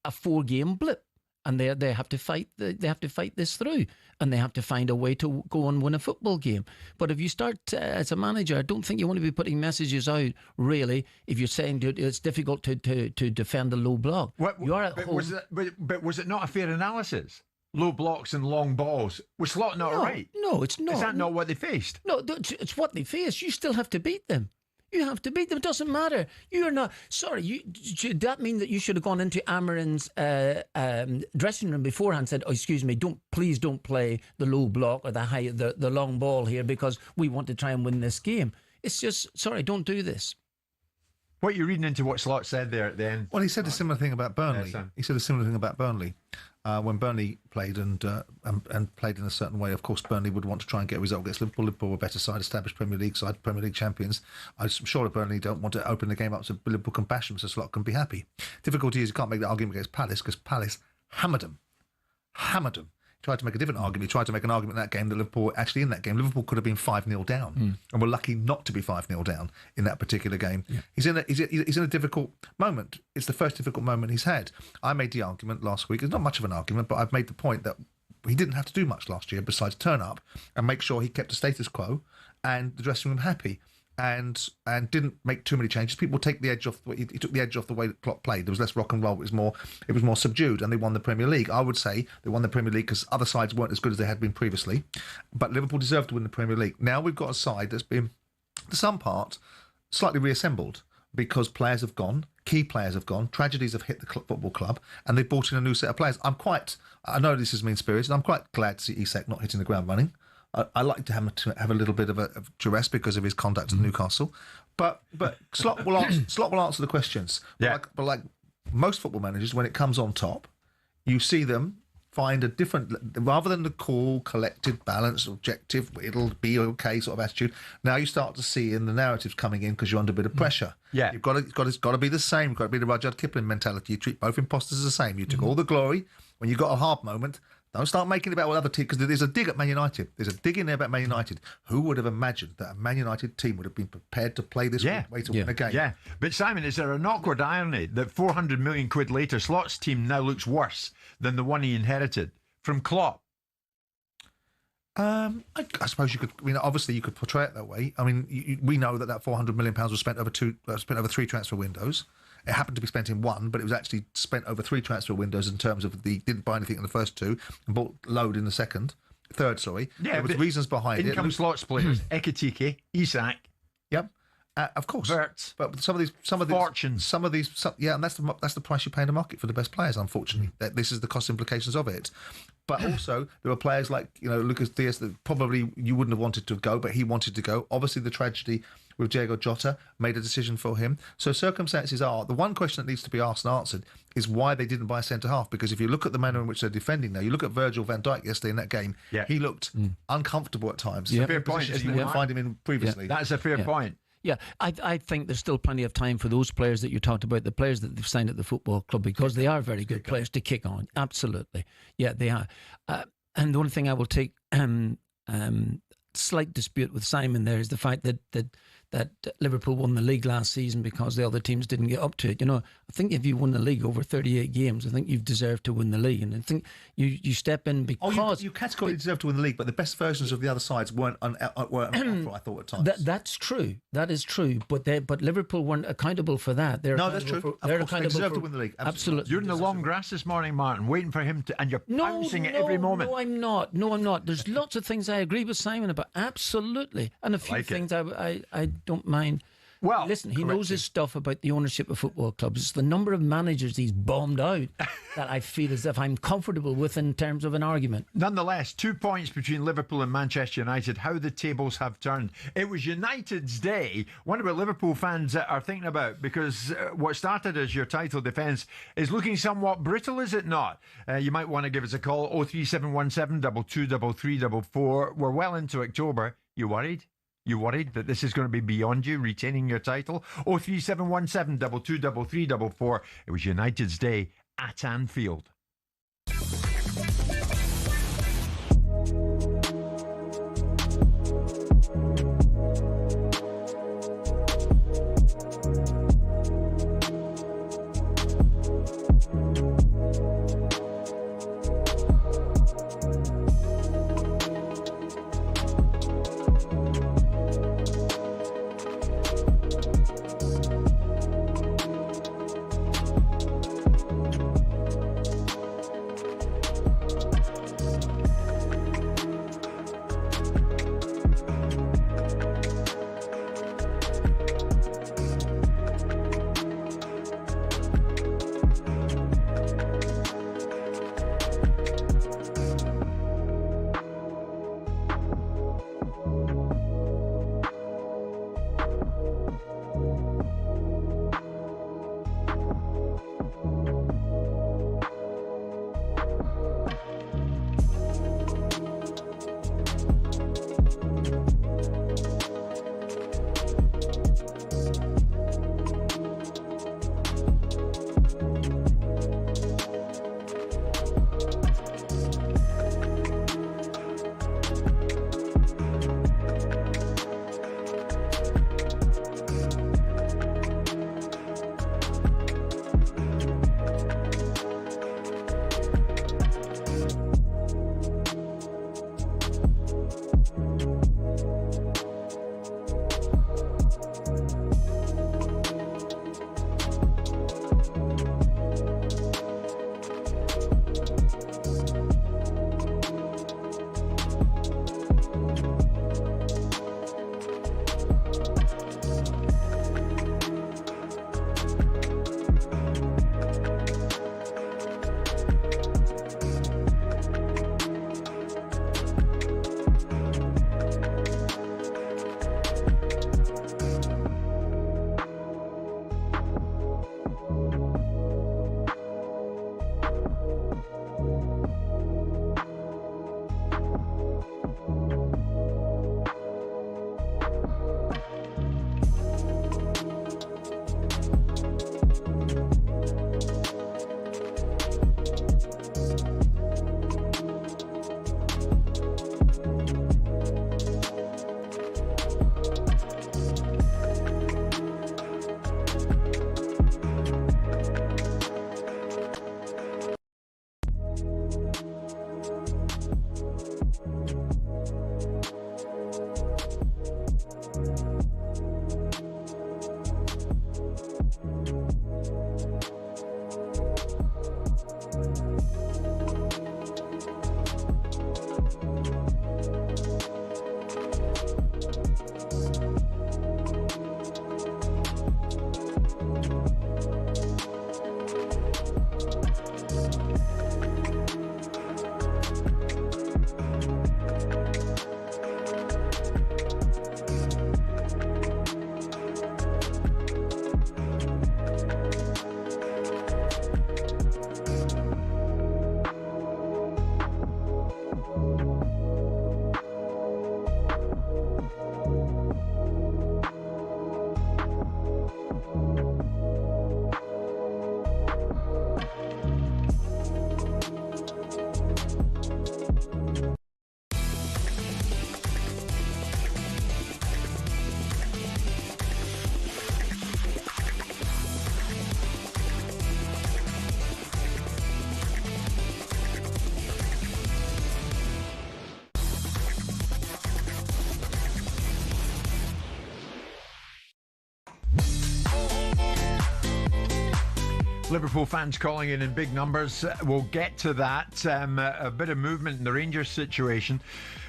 Speaker 7: 4-game blip. And they have to fight. They have to fight this through, and they have to find a way to go and win a football game. But if you start as a manager, I don't think you want to be putting messages out. Really, if you're saying it's difficult to defend a low block,
Speaker 6: was it not a fair analysis? Low blocks and long balls. Was Slot not right?
Speaker 7: No, it's not.
Speaker 6: Is that not what they faced?
Speaker 7: No, it's what they faced. You still have to beat them. You have to beat them. It doesn't matter. You're not. Sorry, should that mean that you should have gone into Amarin's dressing room beforehand and said, "Oh, excuse me, please don't play the low block or the long ball here because we want to try and win this game." It's just, sorry, don't do this.
Speaker 6: What you're reading into what Slot said there at the end.
Speaker 8: Well, he said a similar thing about Burnley. When Burnley played and played in a certain way. Of course, Burnley would want to try and get a result against Liverpool. Liverpool were a better side, established Premier League side, Premier League champions. I'm sure Burnley don't want to open the game up so Liverpool can bash them so Slot can be happy. Difficulty is you can't make that argument against Palace because Palace hammered them. Tried to make a different argument. He tried to make an argument in that game that Liverpool, actually in that game, Liverpool could have been 5-0 down and were lucky not to be 5-0 down in that particular game. Yeah. He's in a difficult moment. It's the first difficult moment he's had. I made the argument last week. It's not much of an argument, but I've made the point that he didn't have to do much last year besides turn up and make sure he kept the status quo and the dressing room happy. And didn't make too many changes. People take the edge off. He took the edge off the way that Klopp played. There was less rock and roll. It was more subdued, and they won the Premier League. I would say they won the Premier League because other sides weren't as good as they had been previously. But Liverpool deserved to win the Premier League. Now we've got a side that's been, to some part, slightly reassembled. because players have gone, key players have gone, tragedies have hit the football club, and they've brought in a new set of players. I know this is mean-spirited, I'm quite glad to see Isak not hitting the ground running. I like to have a little bit of duress because of his conduct at Newcastle. But Slot will answer the questions.
Speaker 6: Yeah.
Speaker 8: But like most football managers, when it comes on top, you see them find a different, rather than the cool, collected, balanced, objective, it'll be okay sort of attitude. Now you start to see in the narratives coming in because you're under a bit of pressure.
Speaker 6: Yeah,
Speaker 8: it's got to be the same. You've got to be the Rudyard Kipling mentality. You treat both imposters the same. You took all the glory when you got a hard moment. Don't start making it about what other teams, because there's a dig at Man United. There's a dig in there about Man United. Who would have imagined that a Man United team would have been prepared to play this way to win a game?
Speaker 6: Yeah, but Simon, is there an awkward irony that 400 million quid later, Slot's team now looks worse than the one he inherited from Klopp?
Speaker 8: I suppose you could. I mean, obviously you could portray it that way. I mean, we know that 400 million pounds was spent over three transfer windows. It happened to be spent in one, but it was actually spent over three transfer windows in terms of didn't buy anything in the first two and bought load in the third. Sorry.
Speaker 6: Yeah,
Speaker 8: there was reasons behind
Speaker 6: income
Speaker 8: it.
Speaker 6: Slot's players, Ekitike, Isak.
Speaker 8: Yep. Of course,
Speaker 6: Verts,
Speaker 8: but some of these
Speaker 6: fortunes,
Speaker 8: and that's the price you pay in the market for the best players. Unfortunately, this is the cost implications of it. But also, there were players like Lucas Diaz that probably you wouldn't have wanted to go, but he wanted to go. Obviously, the tragedy with Diego Jota made a decision for him. So circumstances are the one question that needs to be asked and answered is why they didn't buy a centre half. Because if you look at the manner in which they're defending now, you look at Virgil van Dijk yesterday in that game.
Speaker 6: Yeah.
Speaker 8: He looked uncomfortable at times.
Speaker 6: It's a fair point.
Speaker 8: You wouldn't find him in previously.
Speaker 6: That's a fair point.
Speaker 7: Yeah, I think there's still plenty of time for those players that you talked about, the players that they've signed at the football club, because they are very good players to kick on. Absolutely. Yeah, they are. And the only thing I will take slight dispute with Simon there is the fact that Liverpool won the league last season because the other teams didn't get up to it. I think if you won the league over 38 games, I think you've deserved to win the league. And I think you step in because...
Speaker 8: you categorically deserve to win the league, but the best versions of the other sides weren't on offer, I thought, at times.
Speaker 7: That's true. That is true. But Liverpool weren't accountable for that.
Speaker 8: That's true.
Speaker 7: They're
Speaker 8: of course, they deserve to win the league.
Speaker 7: Absolutely.
Speaker 6: You're in the long grass this morning, Martin, waiting for him to... And you're pouncing at every moment.
Speaker 7: No, I'm not. There's lots of things I agree with Simon about. Absolutely. And a few things I don't mind.
Speaker 6: Well,
Speaker 7: listen, he knows his stuff about the ownership of football clubs. It's the number of managers he's bombed out that I feel as if I'm comfortable with in terms of an argument.
Speaker 6: Nonetheless, 2 points between Liverpool and Manchester United. How the tables have turned. It was United's day. Wonder what Liverpool fans are thinking about, because what started as your title defence is looking somewhat brittle, is it not? You might want to give us a call, 03717 223344. We're well into October. You worried? You worried that this is going to be beyond you retaining your title? 03717 223344. It was United's day at Anfield. Liverpool fans calling in big numbers. We'll get to that. A bit of movement in the Rangers situation.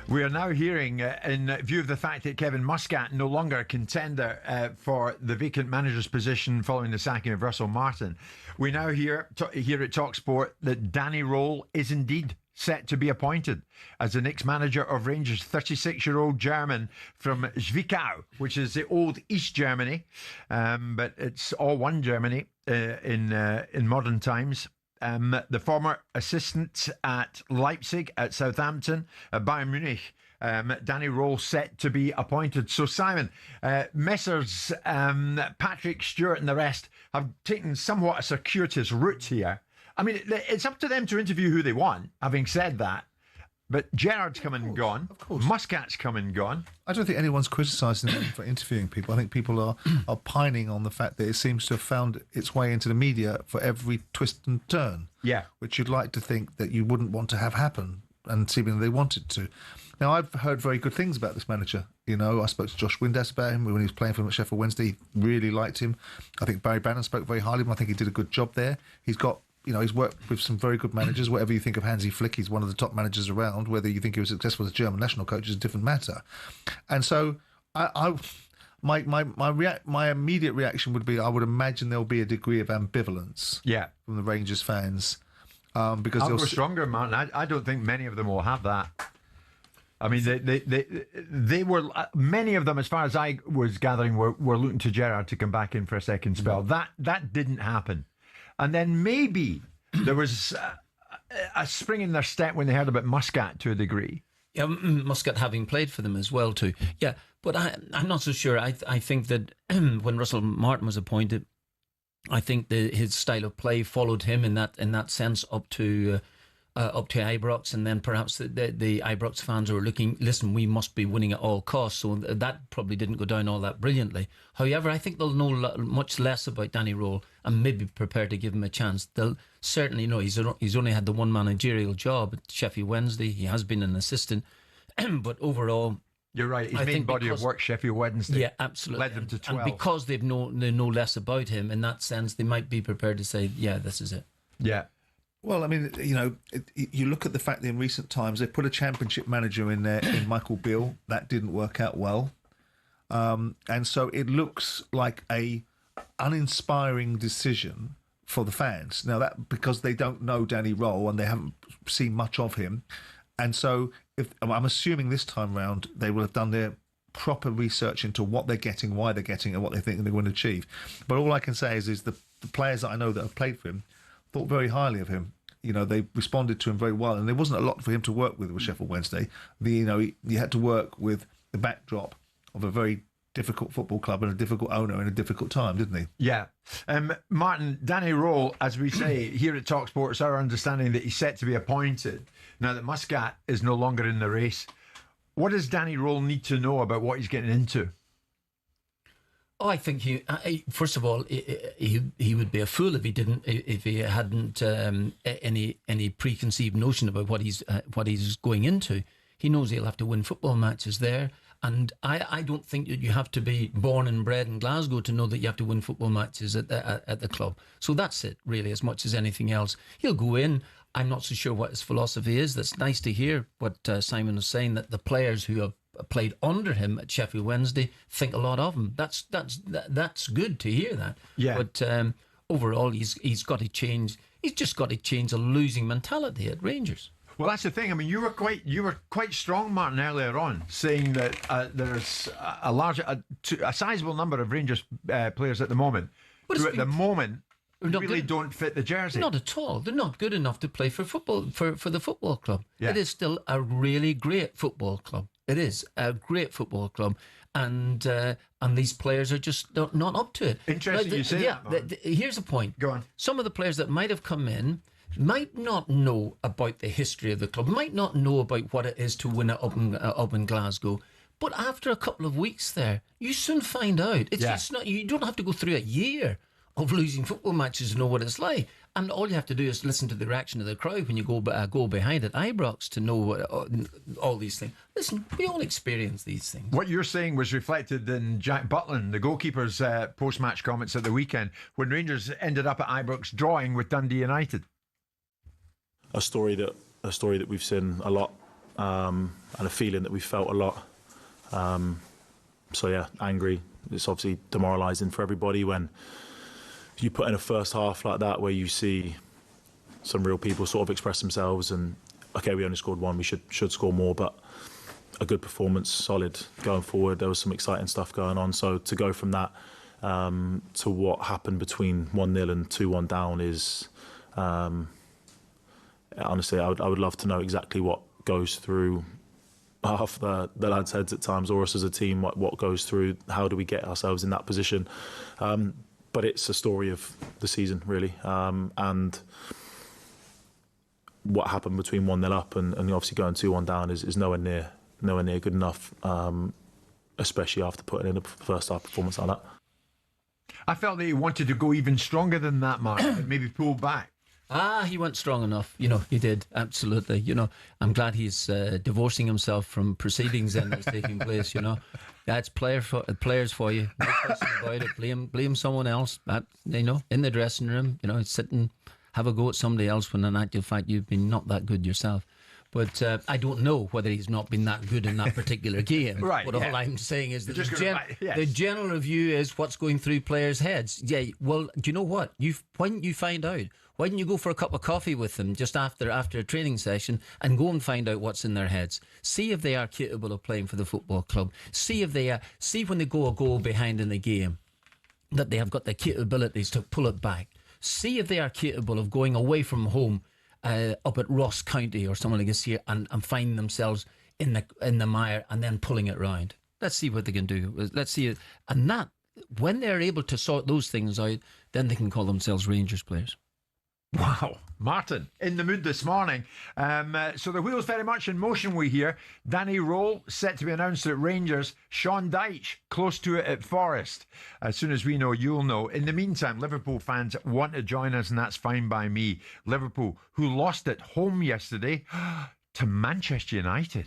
Speaker 6: We are now hearing, in view of the fact that Kevin Muscat no longer a contender for the vacant manager's position following the sacking of Russell Martin, we now hear here at talkSPORT that Danny Röhl is indeed set to be appointed as the next manager of Rangers. 36-year-old German from Zwickau, which is the old East Germany, but it's all one Germany in modern times. The former assistant at Leipzig, at Southampton, at Bayern Munich. Danny Röhl set to be appointed. So Simon, Messrs Patrick Stewart and the rest have taken somewhat a circuitous route here. I mean, it's up to them to interview who they want, having said that. But Gerrard's come and gone. Of course. Muscat's come and gone.
Speaker 8: I don't think anyone's criticising them for interviewing people. I think people are pining on the fact that it seems to have found its way into the media for every twist and turn.
Speaker 6: Yeah.
Speaker 8: Which you'd like to think that you wouldn't want to have happen, and seemingly they wanted to. Now, I've heard very good things about this manager. You know, I spoke to Josh Windass about him when he was playing for him at Sheffield Wednesday. He really liked him. I think Barry Bannon spoke very highly of him. I think he did a good job there. He's got... You know, he's worked with some very good managers. Whatever you think of Hansi Flick, he's one of the top managers around. Whether you think he was successful as a German national coach is a different matter. And so, my immediate reaction would be, I would imagine there'll be a degree of ambivalence.
Speaker 6: Yeah.
Speaker 8: From the Rangers fans, because
Speaker 6: I'll go stronger, Martin. I don't think many of them will have that. I mean, they were, many of them, as far as I was gathering, were looking to Gerrard to come back in for a second spell. That didn't happen. And then maybe there was a spring in their step when they heard about Muscat to a degree.
Speaker 7: Yeah, Muscat having played for them as well too. Yeah, but I'm not so sure. I think that when Russell Martin was appointed, I think his style of play followed him in that sense up to Ibrox, and then perhaps the Ibrox fans were looking, listen, we must be winning at all costs, so that probably didn't go down all that brilliantly. However, I think they'll know much less about Danny Röhl and maybe prepared to give him a chance. They'll certainly know he's only had the one managerial job at Sheffield Wednesday. He has been an assistant, but overall...
Speaker 6: You're right. His main body of work, Sheffield Wednesday.
Speaker 7: Yeah, absolutely.
Speaker 6: Led them to 12.
Speaker 7: And because they know less about him, in that sense, they might be prepared to say, yeah, this is it.
Speaker 6: Yeah.
Speaker 8: Well, I mean, you know, you look at the fact that in recent times they put a championship manager in there, in Michael Beale. That didn't work out well. And so it looks like a uninspiring decision for the fans. Now, that because they don't know Danny Röhl and they haven't seen much of him. And so I'm assuming this time round they will have done their proper research into what they're getting, why they're getting, and what they think they're going to achieve. But all I can say is the players that I know that have played for him thought very highly of him. You know, they responded to him very well, and there wasn't a lot for him to work with Sheffield Wednesday. He had to work with the backdrop of a very difficult football club and a difficult owner in a difficult time, didn't he?
Speaker 6: Yeah. Martin, Danny Röhl, as we say here at talkSPORT, it's our understanding that he's set to be appointed now that Muscat is no longer in the race. What does Danny Röhl need to know about what he's getting into?
Speaker 7: Oh, I think first of all, he would be a fool if he hadn't any preconceived notion about what he's going into. He knows he'll have to win football matches there, and I don't think that you have to be born and bred in Glasgow to know that you have to win football matches at the club. So that's it, really, as much as anything else. He'll go in. I'm not so sure what his philosophy is. That's nice to hear what Simon was saying, that the players who have played under him at Sheffield Wednesday think a lot of him. That's good to hear that.
Speaker 6: Yeah.
Speaker 7: But overall, he's got to change. He's just got to change a losing mentality at Rangers.
Speaker 6: Well, that's the thing. I mean, you were quite strong, Martin, earlier on, saying that there's a sizable number of Rangers players at the moment who, at the moment, really don't fit the jersey.
Speaker 7: Not at all. They're not good enough to play for football for the football club.
Speaker 6: Yeah.
Speaker 7: It is still a really great football club. It is a great football club, and these players are just not up to it.
Speaker 6: Interesting you say that, Martin.
Speaker 7: Here's the point.
Speaker 6: Go on.
Speaker 7: Some of the players that might have come in might not know about the history of the club, might not know about what it is to win it up in Glasgow. But after a couple of weeks there, you soon find out. It's not. You don't have to go through a year of losing football matches to know what it's like. And all you have to do is listen to the reaction of the crowd when you go behind at Ibrox to know all these things. Listen, we all experience these things.
Speaker 6: What you're saying was reflected in Jack Butland, the goalkeeper's post-match comments at the weekend when Rangers ended up at Ibrox drawing with Dundee United.
Speaker 21: A story that we've seen a lot, and a feeling that we've felt a lot. So yeah, angry. It's obviously demoralising for everybody when you put in a first half like that where you see some real people sort of express themselves, and okay, we only scored one, we should score more, but a good performance, solid going forward. There was some exciting stuff going on. So to go from that to what happened between 1-0 and 2-1 down is. Honestly, I would love to know exactly what goes through half the lads' heads at times, or us as a team, what goes through, how do we get ourselves in that position. But it's a story of the season, really. And what happened between 1-0 up and obviously going 2-1 down is nowhere near good enough, especially after putting in a first half performance like that.
Speaker 6: I felt that he wanted to go even stronger than that, Mark, and maybe pull back.
Speaker 7: He went strong enough. He did, absolutely. I'm glad he's divorcing himself from proceedings that's taking place, That's players for you. No question about it. Blame someone else. In the dressing room, sit and have a go at somebody else when in actual fact you've been not that good yourself. But I don't know whether he's not been that good in that particular game.
Speaker 6: Right.
Speaker 7: But all I'm saying is that
Speaker 6: yes.
Speaker 7: the general review is what's going through players' heads. Yeah, well, do you know what? Why didn't you find out? Why didn't you go for a cup of coffee with them just after a training session and go and find out what's in their heads? See if they are capable of playing for the football club. See when they go a goal behind in the game that they have got the capabilities to pull it back. See if they are capable of going away from home up at Ross County or something like this here and finding themselves in the mire and then pulling it round. Let's see what they can do. Let's see it. And that, when they're able to sort those things out, then they can call themselves Rangers players.
Speaker 6: Wow. Martin, in the mood this morning. So the wheel's very much in motion, we hear. Danny Roll set to be announced at Rangers. Sean Dyche close to it at Forest. As soon as we know, you'll know. In the meantime, Liverpool fans want to join us, and that's fine by me. Liverpool, who lost at home yesterday to Manchester United.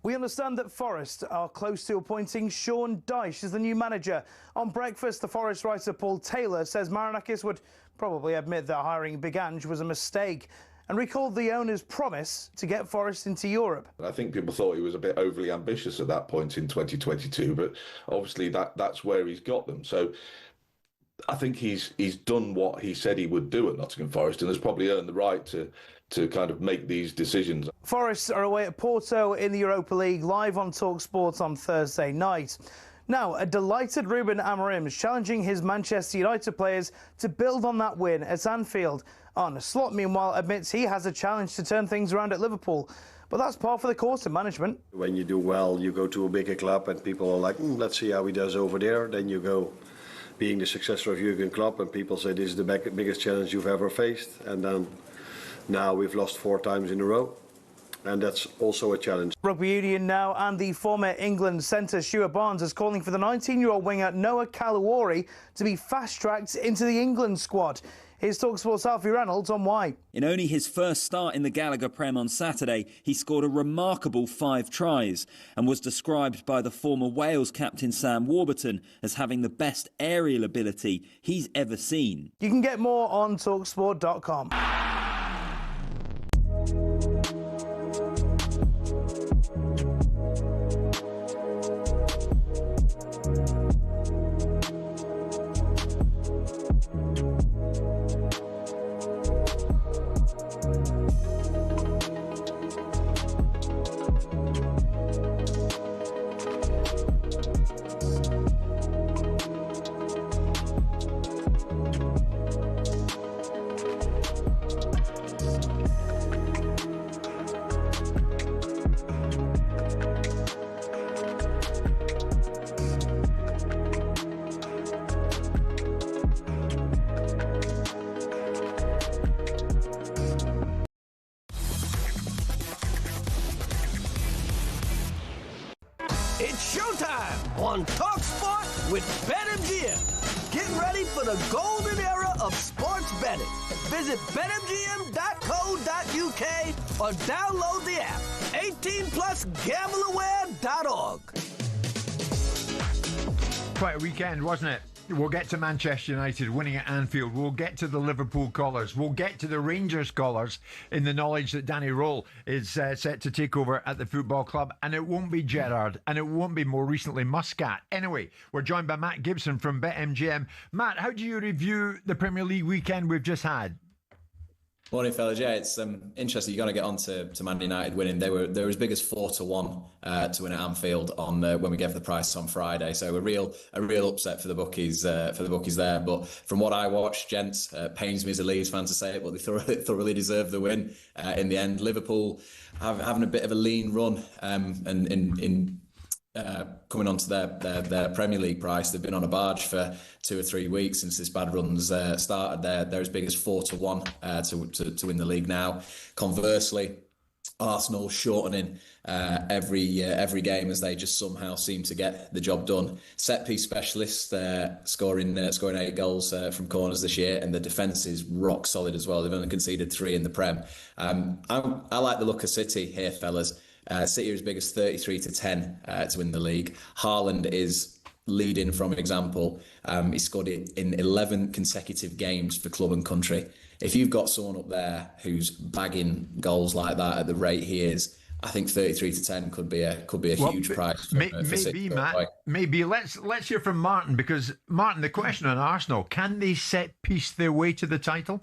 Speaker 10: We understand that Forest are close to appointing Sean Dyche as the new manager. On Breakfast, the Forest writer Paul Taylor says Marinakis would probably admit that hiring Big Ange was a mistake and recalled the owner's promise to get Forest into Europe.
Speaker 2: I think people thought he was a bit overly ambitious at that point in 2022, but obviously that's where he's got them. So I think he's done what he said he would do at Nottingham Forest and has probably earned the right to kind of make these decisions.
Speaker 10: Forest are away at Porto in the Europa League, live on talkSPORT on Thursday night. Now, a delighted Ruben Amorim is challenging his Manchester United players to build on that win at Anfield. Arne Slot, meanwhile, admits he has a challenge to turn things around at Liverpool. But that's par for the course in management.
Speaker 11: When you do well, you go to a bigger club and people are like, let's see how he does over there. Then you go being the successor of Jurgen Klopp and people say this is the biggest challenge you've ever faced. And then now we've lost 4 times in a row. And that's also a challenge.
Speaker 10: Rugby Union now, and the former England centre Stuart Barnes is calling for the 19-year-old winger Noah Kalawori to be fast-tracked into the England squad. Here's talkSPORT's Alfie Reynolds on why.
Speaker 12: In only his first start in the Gallagher Prem on Saturday, he scored a remarkable 5 tries and was described by the former Wales captain Sam Warburton as having the best aerial ability he's ever seen.
Speaker 10: You can get more on talkSPORT.com.
Speaker 3: It's showtime on talkSPORT with BetMGM. Get ready for the golden era of sports betting. Visit betmgm.co.uk or download the app. 18+gambleaware.org.
Speaker 6: Quite a weekend, wasn't it? We'll get to Manchester United winning at Anfield. We'll get to the Liverpool colours. We'll get to the Rangers colours in the knowledge that Danny Roll is set to take over at the football club. And it won't be Gerrard, and it won't be more recently Muscat. Anyway, we're joined by Matt Gibson from BetMGM. Matt, how do you review the Premier League weekend we've just had?
Speaker 22: Morning, fellas. Yeah, it's interesting. You're going to get on to Man United winning. They were as big as 4-1 to win at Anfield on when we gave the price on Friday. So a real upset for the bookies there. But from what I watched, gents, pains me as a Leeds fan to say it, but they thoroughly deserved the win in the end. Liverpool having a bit of a lean run and in coming onto their Premier League price. They've been on a barge for 2 or 3 weeks since this bad run's started. They're as big as 4-1 to win the league now. Conversely, Arsenal shortening every game as they just somehow seem to get the job done. Set piece specialists scoring 8 goals from corners this year, and the defence is rock solid as well. They've only conceded 3 in the Prem. I like the look of City here, fellas. City are as big as 33-10 to win the league. Haaland is leading from example. He scored it in 11 consecutive games for club and country. If you've got someone up there who's bagging goals like that at the rate he is, I think 33-10 could be a huge price. For City.
Speaker 6: Matt. Maybe let's hear from Martin, because Martin, the question on Arsenal: can they set piece their way to the title?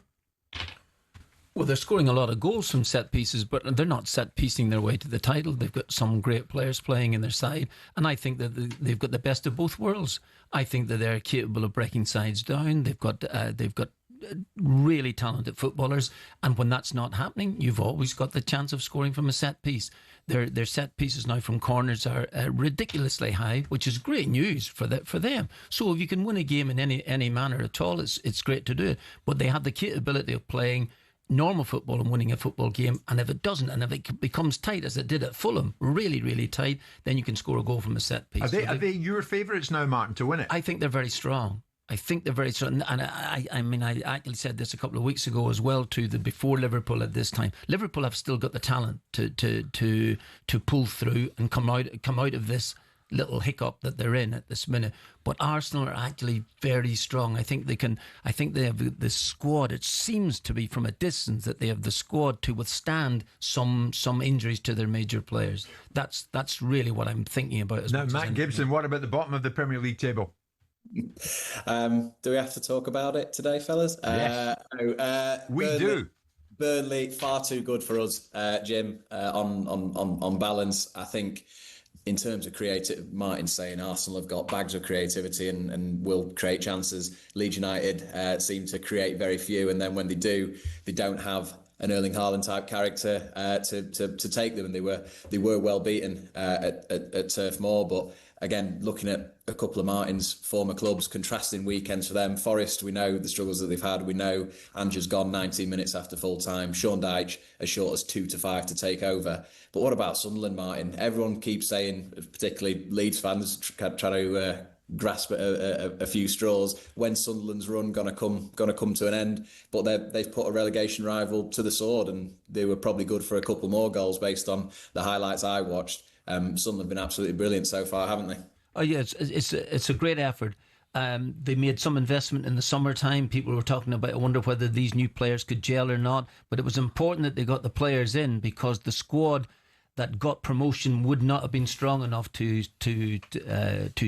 Speaker 7: Well, they're scoring a lot of goals from set pieces, but they're not set piecing their way to the title. They've got some great players playing in their side, and I think that they've got the best of both worlds. I think that they're capable of breaking sides down. They've got really talented footballers, and when that's not happening, you've always got the chance of scoring from a set piece. Their set pieces now from corners are ridiculously high, which is great news for them. So if you can win a game in any manner at all, it's great to do it. But they have the capability of playing normal football and winning a football game, and if it doesn't, and if it becomes tight as it did at Fulham, really, really tight, then you can score a goal from a set piece.
Speaker 6: Are they your favourites now, Martin, to win it?
Speaker 7: I think they're very strong. I think they're very strong. And I mean, I actually said this a couple of weeks ago as well to the before Liverpool at this time. Liverpool have still got the talent to pull through and come out of this little hiccup that they're in at this minute. But Arsenal are actually very strong. I think they can. I think they have the squad. It seems to be from a distance that they have the squad to withstand some injuries to their major players. That's really what I'm thinking about.
Speaker 6: Now, Matt Gibson, what about the bottom of the Premier League table?
Speaker 22: Do we have to talk about it today, fellas?
Speaker 6: Yes. We do.
Speaker 22: Burnley, far too good for us, Jim. On balance, I think. In terms of creative, Martin's saying Arsenal have got bags of creativity and will create chances. Leeds United seem to create very few, and then when they do, they don't have an Erling Haaland type character to take them. And they were well beaten at Turf Moor, but again, looking at a couple of Martin's former clubs, contrasting weekends for them. Forest, we know the struggles that they've had. We know Andrew's gone 19 minutes after full time. Sean Dyche as short as 2 to 5 to take over. But what about Sunderland, Martin? Everyone keeps saying, particularly Leeds fans, trying to grasp at a few straws. When Sunderland's run gonna come to an end? But they've put a relegation rival to the sword, and they were probably good for a couple more goals based on the highlights I watched. Sunderland have been absolutely brilliant so far, haven't they?
Speaker 7: Oh yeah, it's a great effort. They made some investment in the summertime. People were talking about, I wonder whether these new players could gel or not. But it was important that they got the players in, because the squad that got promotion would not have been strong enough to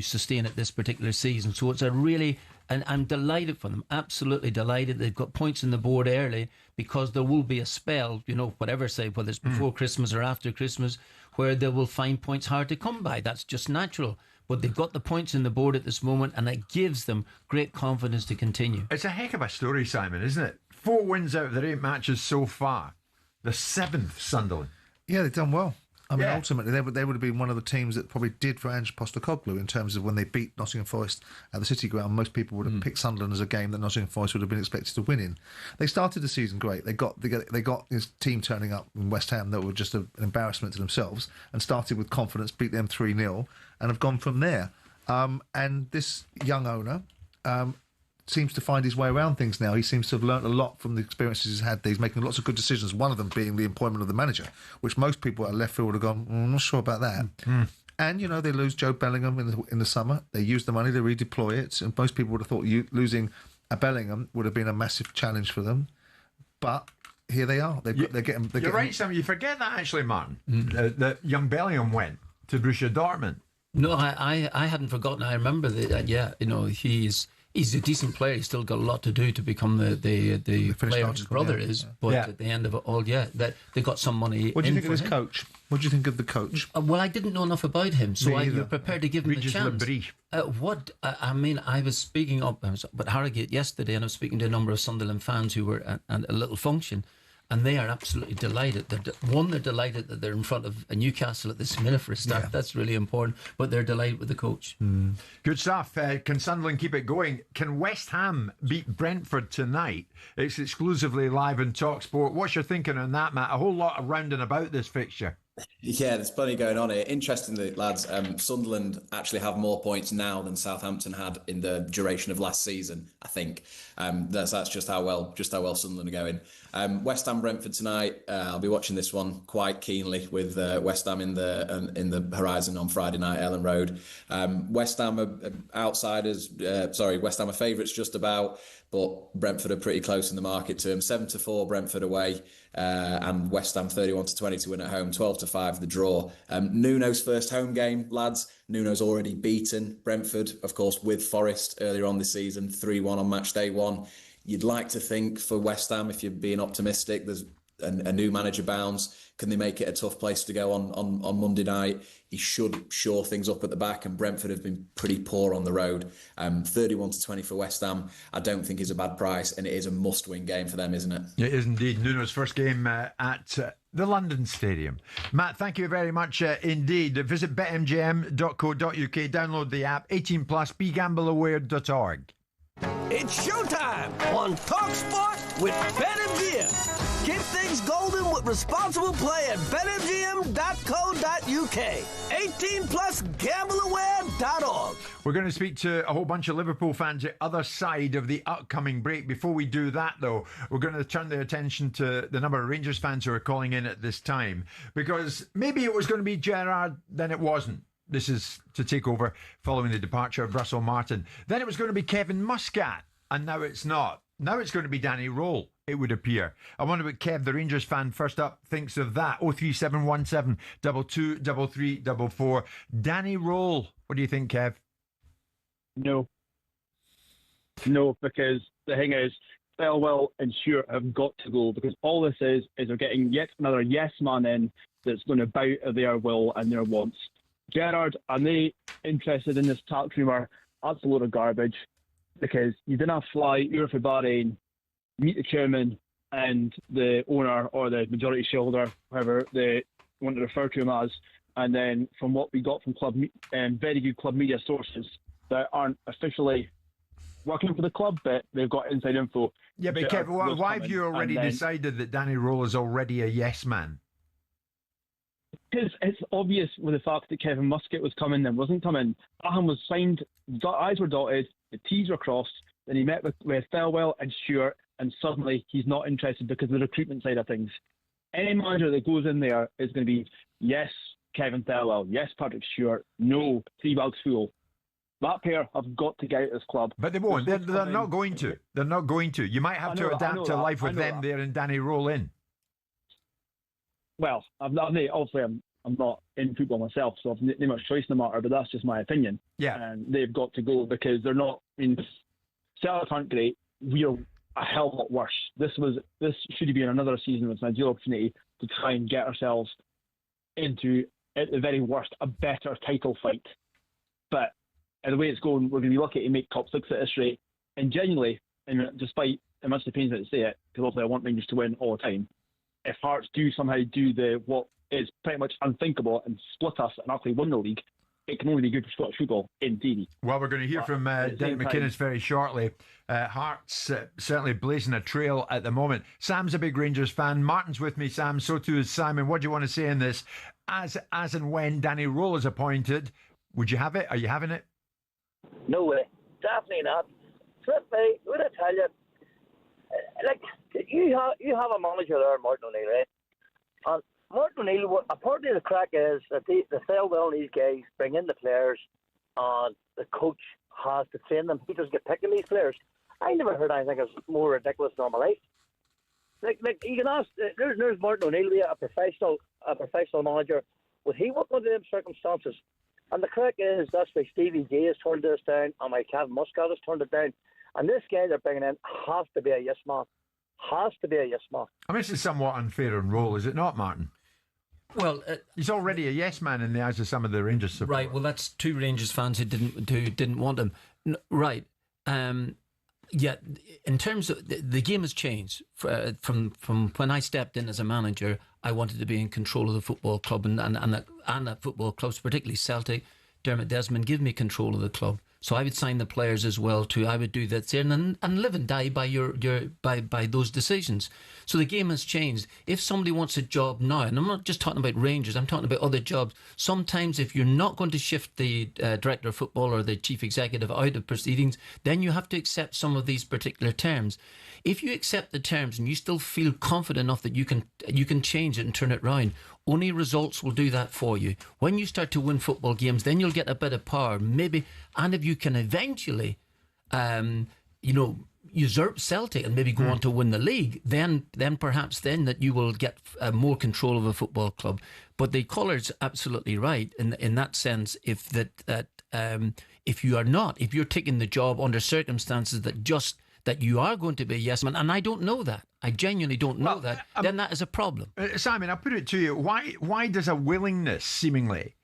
Speaker 7: sustain it this particular season. So it's a really, and I'm delighted for them, absolutely delighted. They've got points on the board early, because there will be a spell, whether it's before Christmas or after Christmas, where they will find points hard to come by. That's just natural. But they've got the points on the board at this moment, and it gives them great confidence to continue.
Speaker 6: It's a heck of a story, Simon, isn't it? 4 wins out of their 8 matches so far. The 7th Sunderland.
Speaker 8: Yeah, they've done well. I mean, ultimately, they would have been one of the teams that probably did for Ange Postecoglou in terms of when they beat Nottingham Forest at the City Ground. Most people would have picked Sunderland as a game that Nottingham Forest would have been expected to win in. They started the season great. They got this team turning up in West Ham that were just an embarrassment to themselves, and started with confidence, beat them 3-0, and have gone from there. And this young owner seems to find his way around things now. He seems to have learnt a lot from the experiences he's had. He's making lots of good decisions, one of them being the appointment of the manager, which most people at left field would have gone, I'm not sure about that. And, they lose Joe Bellingham in the summer. They use the money, they redeploy it. And most people would have thought losing a Bellingham would have been a massive challenge for them. But here they are. They're getting...
Speaker 6: You're right, Sam. You forget that, actually, Martin, that young Bellingham went to Borussia Dortmund.
Speaker 7: No, I hadn't forgotten. I remember that, He's a decent player. He's still got a lot to do to become the player his brother is. But at the end of it all, that they got some money.
Speaker 8: What do you think of his coach? What do you think of the coach?
Speaker 7: Well, I didn't know enough about him, so you're prepared to give him a chance. I was speaking up at Harrogate yesterday, and I was speaking to a number of Sunderland fans who were at a little function. And they are absolutely delighted. They're delighted that they're in front of a Newcastle at this minute for a start. Yeah. That's really important. But they're delighted with the coach.
Speaker 6: Good stuff. Can Sunderland keep it going? Can West Ham beat Brentford tonight? It's exclusively live on talkSPORT. What's your thinking on that, Matt? A whole lot around and about this fixture.
Speaker 22: Yeah, there's plenty going on here. Interestingly, lads, Sunderland actually have more points now than Southampton had in the duration of last season. I think that's just how well Sunderland are going. West Ham Brentford tonight. I'll be watching this one quite keenly with West Ham in the horizon on Friday night, Ellen Road. West Ham are outsiders. West Ham are favourites just about. But Brentford are pretty close in the market to them. 7-4 Brentford away, and West Ham 31-20 to win at home. 12-5 the draw. Nuno's first home game, lads. Nuno's already beaten Brentford, of course, with Forest earlier on this season, 3-1 on match day 1. You'd like to think for West Ham, if you're being optimistic, there's a new manager bounce. Can they make it a tough place to go on Monday night? He should shore things up at the back, and Brentford have been pretty poor on the road. 31-20 for West Ham, I don't think is a bad price, and it is a must-win game for them, isn't it?
Speaker 6: It is indeed. Nuno's first game at the London Stadium. Matt, thank you very much indeed. Visit betmgm.co.uk, download the app, 18+, begambleaware.org.
Speaker 3: It's showtime on talkSPORT with Ben and Veer. Get things golden with responsible play at betmgm.co.uk. 18 plus gambleaware.org.
Speaker 6: We're going to speak to a whole bunch of Liverpool fans the other side of the upcoming break. Before we do that, though, we're going to turn their attention to the number of Rangers fans who are calling in at this time, because maybe it was going to be Gerrard, then it wasn't. This is to take over following the departure of Russell Martin. Then it was going to be Kevin Muscat, and now it's not. Now it's going to be Danny Roll, it would appear. I wonder what Kev, the Rangers fan, first up, thinks of that. 03717 223344. Danny Roll, what do you think, Kev?
Speaker 9: No, because the thing is, Thelwell and Stewart have got to go, because all this is they're getting yet another yes man in that's going to bow to their will and their wants. Gerrard, are they interested in this tax rumour? That's a load of garbage, because you didn't fly Europe of Bahrain, meet the chairman and the owner or the majority shareholder, however they want to refer to him as, and then from what we got from very good club media sources that aren't officially working for the club, but they've got inside info.
Speaker 6: Yeah, but Kev, why have you already decided that Danny Roll is already a yes man?
Speaker 9: Because it's obvious with the fact that Kevin Muscat was coming and wasn't coming. Graham was signed, I's were dotted, the T's were crossed, then he met with Thelwell and Stewart, and suddenly he's not interested because of the recruitment side of things. Any manager that goes in there is going to be, yes, Kevin Thelwell, yes, Patrick Stewart, no, three bags full. That pair have got to get out of this club.
Speaker 6: But they won't. They're not going to. They're not going to. You might have to adapt to life with them there and Danny Roll in.
Speaker 9: Well, obviously I'm not in football myself, so I've not much choice in the matter, but that's just my opinion.
Speaker 6: Yeah.
Speaker 9: And they've got to go because they're not, Celtic aren't great. We're a hell of a lot worse. This should have been another season with an ideal opportunity to try and get ourselves into, at the very worst, a better title fight. But the way it's going, we're going to be lucky to make top six at this rate. And genuinely, and despite how much it pains me to say it, because obviously I want Rangers to win all the time, if Hearts do somehow do what is pretty much unthinkable and split us and actually win the league, it can only be good for Scottish football, in theory.
Speaker 6: Well, we're going to hear from Derek McInnes very shortly. Hearts certainly blazing a trail at the moment. Sam's a big Rangers fan. Martin's with me, Sam. So too is Simon. What do you want to say in this? As and when Danny Roll is appointed, would you have it? Are you having it?
Speaker 13: No way. Definitely not. Flip me, would I tell you? You have a manager there, Martin O'Neill, right? And Martin O'Neill, a part of the crack is that the Thelwell and these guys bring in the players, and the coach has to train them. He doesn't get picking these players. I never heard anything as more ridiculous in my life. Like you can ask. There's Martin O'Neill, a professional manager. Would he work under them circumstances? And the crack is that's why Stevie G has turned this down, and my Kevin Muscat has turned it down. And this guy they're bringing in has to be a yes man. Has to be a yes man.
Speaker 6: I mean, this is somewhat unfair on Roll, is it not, Martin?
Speaker 7: Well,
Speaker 6: he's already a yes man in the eyes of some of the Rangers supporters.
Speaker 7: Right. Well, that's two Rangers fans who didn't want him. Right. Yeah. In terms of the game has changed from when I stepped in as a manager. I wanted to be in control of the football club and at football clubs, particularly Celtic. Dermot Desmond give me control of the club. So I would sign the players as well too. I would do that there and live and die by by those decisions. So the game has changed. If somebody wants a job now, and I'm not just talking about Rangers, I'm talking about other jobs. Sometimes if you're not going to shift the director of football or the chief executive out of proceedings, then you have to accept some of these particular terms. If you accept the terms and you still feel confident enough that you can change it and turn it round, only results will do that for you. When you start to win football games, then you'll get a bit of power, maybe. And if you can eventually, usurp Celtic and maybe go on to win the league, then perhaps that you will get more control of a football club. But the caller's absolutely right in that sense. If you're taking the job under circumstances that you are going to be a yes man, and I don't know that. I genuinely don't know that. Then that is a problem.
Speaker 6: Simon, I'll put it to you. Why does a willingness, seemingly,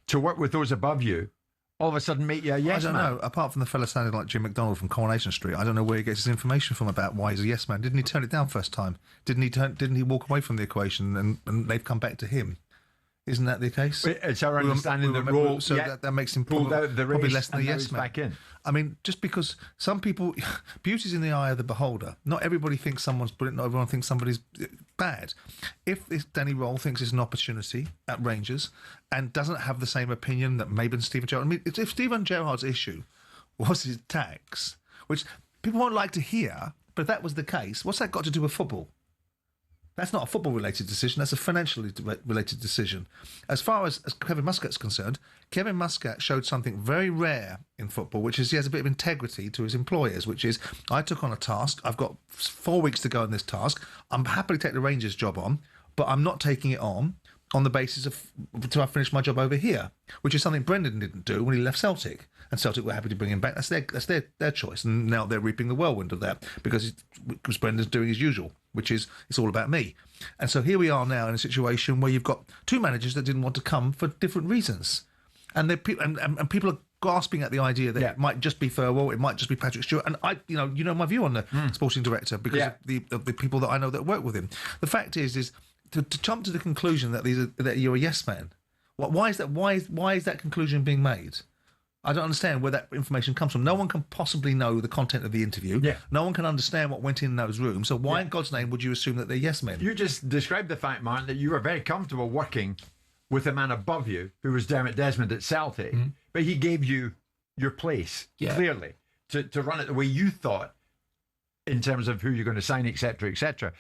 Speaker 6: to work with those above you all of a sudden make you a yes man?
Speaker 8: I don't know. Apart from the fella sounding like Jim McDonald from Coronation Street, I don't know where he gets his information from about why he's a yes man. Didn't he turn it down first time? Didn't he walk away from the equation and they've come back to him? Isn't that the case?
Speaker 6: It's our understanding that Roll,
Speaker 8: so that makes him
Speaker 6: pulled out of the race,
Speaker 8: probably less than a
Speaker 6: and now
Speaker 8: yes
Speaker 6: he's
Speaker 8: man.
Speaker 6: back in.
Speaker 8: I mean, just because some people, beauty's in the eye of the beholder. Not everybody thinks someone's brilliant. Not everyone thinks somebody's bad. If Danny Roll thinks it's an opportunity at Rangers and doesn't have the same opinion that maybe Steven Gerrard. I mean, if Steven Gerrard's issue was his tax, which people won't like to hear, but if that was the case, what's that got to do with football? That's not a football-related decision. That's a financially related decision. As far as Kevin Muscat's concerned, Kevin Muscat showed something very rare in football, which is he has a bit of integrity to his employers, which is, I took on a task. I've got 4 weeks to go on this task. I'm happy to take the Rangers job on, but I'm not taking it on the basis of until I finish my job over here, which is something Brendan didn't do when he left Celtic. And Celtic were happy to bring him back. That's their choice. And now they're reaping the whirlwind of that because Brendan's doing his usual, which is it's all about me. And so here we are now in a situation where you've got two managers that didn't want to come for different reasons. And people are grasping at the idea that it might just be Furwell, it might just be Patrick Stewart. And I, you know my view on the sporting director because of the people that I know that work with him. The fact is to jump to the conclusion that that you're a yes man. Why is that? Why is that conclusion being made? I don't understand where that information comes from. No one can possibly know the content of the interview. Yeah. No one can understand what went in those rooms. So why in God's name would you assume that they're yes men?
Speaker 6: You just described the fact, Martin, that you were very comfortable working with a man above you who was Dermot Desmond at Celtic, but he gave you your place, clearly, to run it the way you thought in terms of who you're going to sign, etc., etc.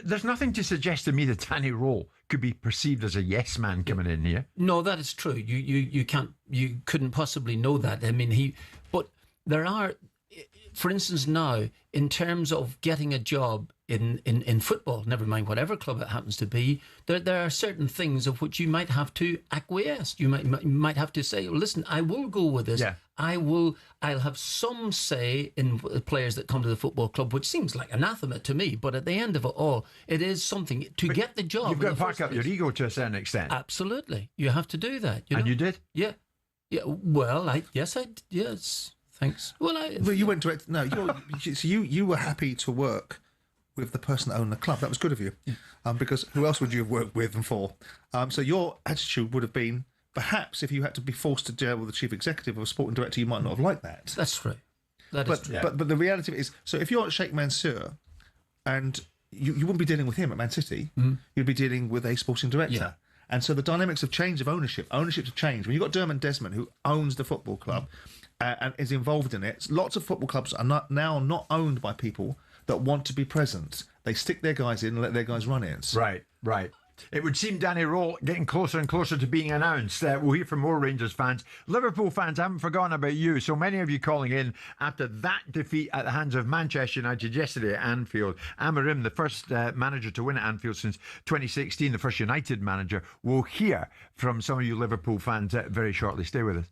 Speaker 6: There's nothing to suggest to me that Danny Roll could be perceived as a yes man coming in here.
Speaker 7: No, that is true. You couldn't possibly know that. I mean, but there are, for instance, now in terms of getting a job in football, never mind whatever club it happens to be, there are certain things of which you might have to acquiesce. You might have to say, listen, I will go with this. Yeah. I'll have some say in players that come to the football club, which seems like anathema to me. But at the end of it all, it is something to get the job.
Speaker 6: You've got to back up your ego to a certain extent.
Speaker 7: Absolutely, you have to do that.
Speaker 6: And you did?
Speaker 7: Yeah. Well, yes. Thanks.
Speaker 8: Well, you went direct. No, so you were happy to work with the person that owned the club. That was good of you, because who else would you have worked with and for? So your attitude would have been, perhaps if you had to be forced to deal with the chief executive or a sporting director, you might not have liked that.
Speaker 7: That's true. That is true.
Speaker 8: But the reality is, so if you're at Sheikh Mansour and you wouldn't be dealing with him at Man City, you'd be dealing with a sporting director. Yeah. And so the dynamics of change of ownerships have changed. When you've got Dermot Desmond, who owns the football club and is involved in it, lots of football clubs are not owned by people that want to be present. They stick their guys in and let their guys run it.
Speaker 6: Right. It would seem Danny Roll getting closer and closer to being announced. We'll hear from more Rangers fans. Liverpool fans haven't forgotten about you. So many of you calling in after that defeat at the hands of Manchester United yesterday at Anfield. Amarim, the first manager to win at Anfield since 2016, the first United manager. We'll hear from some of you Liverpool fans very shortly. Stay with us.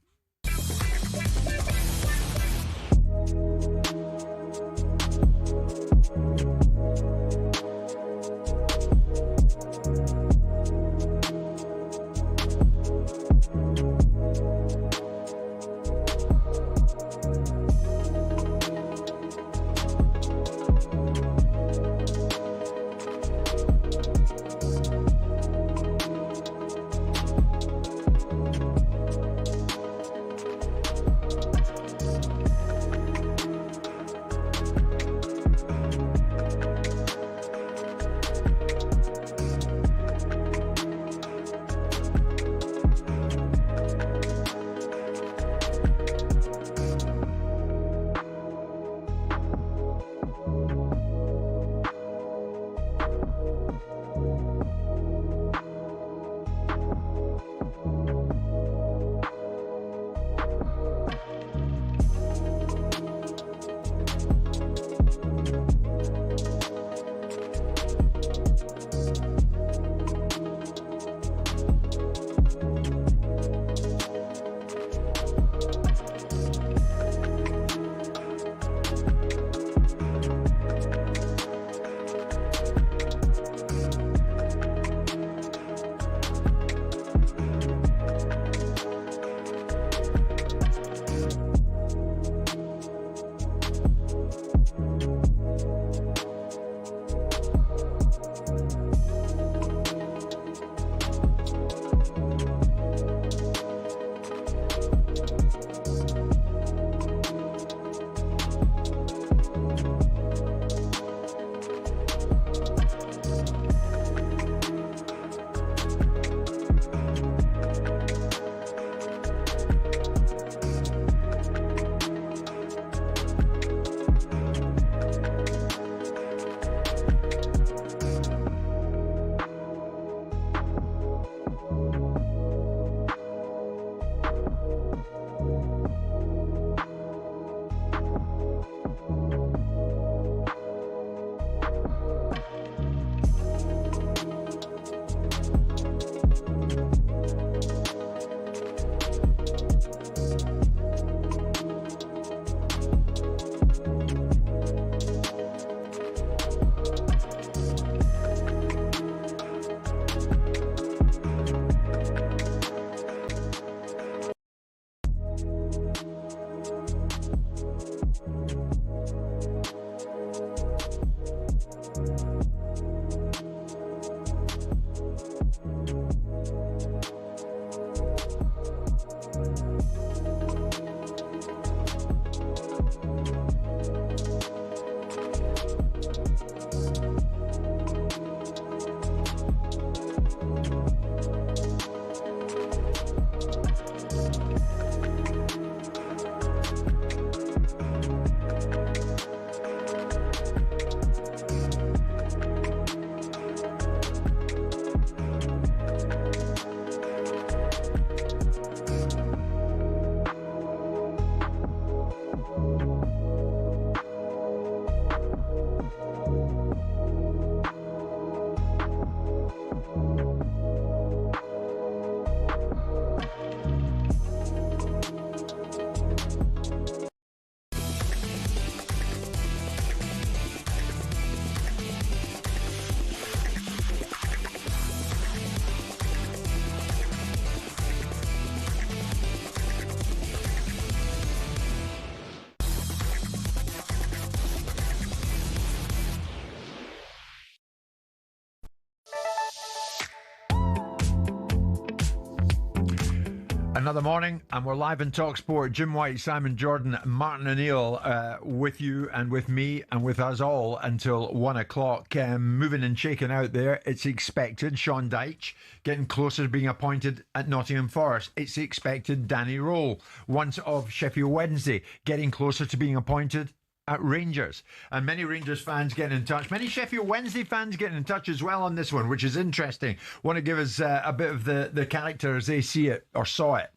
Speaker 6: Another morning, and we're live in talkSPORT. Jim White, Simon Jordan, Martin O'Neill with you and with me and with us all until 1 o'clock. Moving and shaking out there, it's expected. Sean Dyche getting closer to being appointed at Nottingham Forest. It's expected. Danny Roll, once of Sheffield Wednesday, getting closer to being appointed at Rangers. And many Rangers fans getting in touch. Many Sheffield Wednesday fans getting in touch as well on this one, which is interesting. Want to give us a bit of the character as they see it or saw it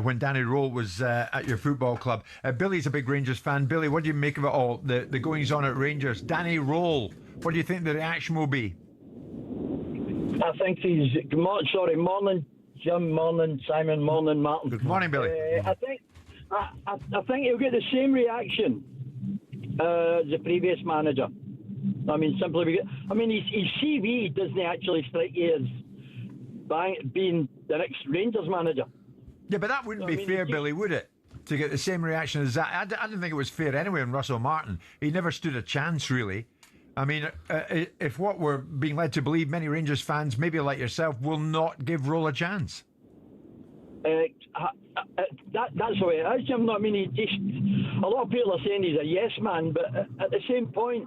Speaker 6: when Danny Roll was at your football club. Billy's a big Rangers fan. Billy, what do you make of it all? The goings on at Rangers. Danny Roll, what do you think the reaction will be?
Speaker 14: I think he's... Morning, Jim. Morning, Simon. Morning, Martin.
Speaker 6: Good morning, Billy.
Speaker 14: I think he'll get the same reaction the previous manager. I mean, simply because his CV doesn't actually strike you as being the next Rangers manager.
Speaker 6: Yeah, but that wouldn't be fair, Billy, would it? To get the same reaction as that. I didn't think it was fair anyway on Russell Martin. He never stood a chance, really. I mean, if what we're being led to believe, many Rangers fans, maybe like yourself, will not give Roll a chance.
Speaker 14: That's the way it is, Jim. I mean, a lot of people are saying he's a yes man, but at the same point,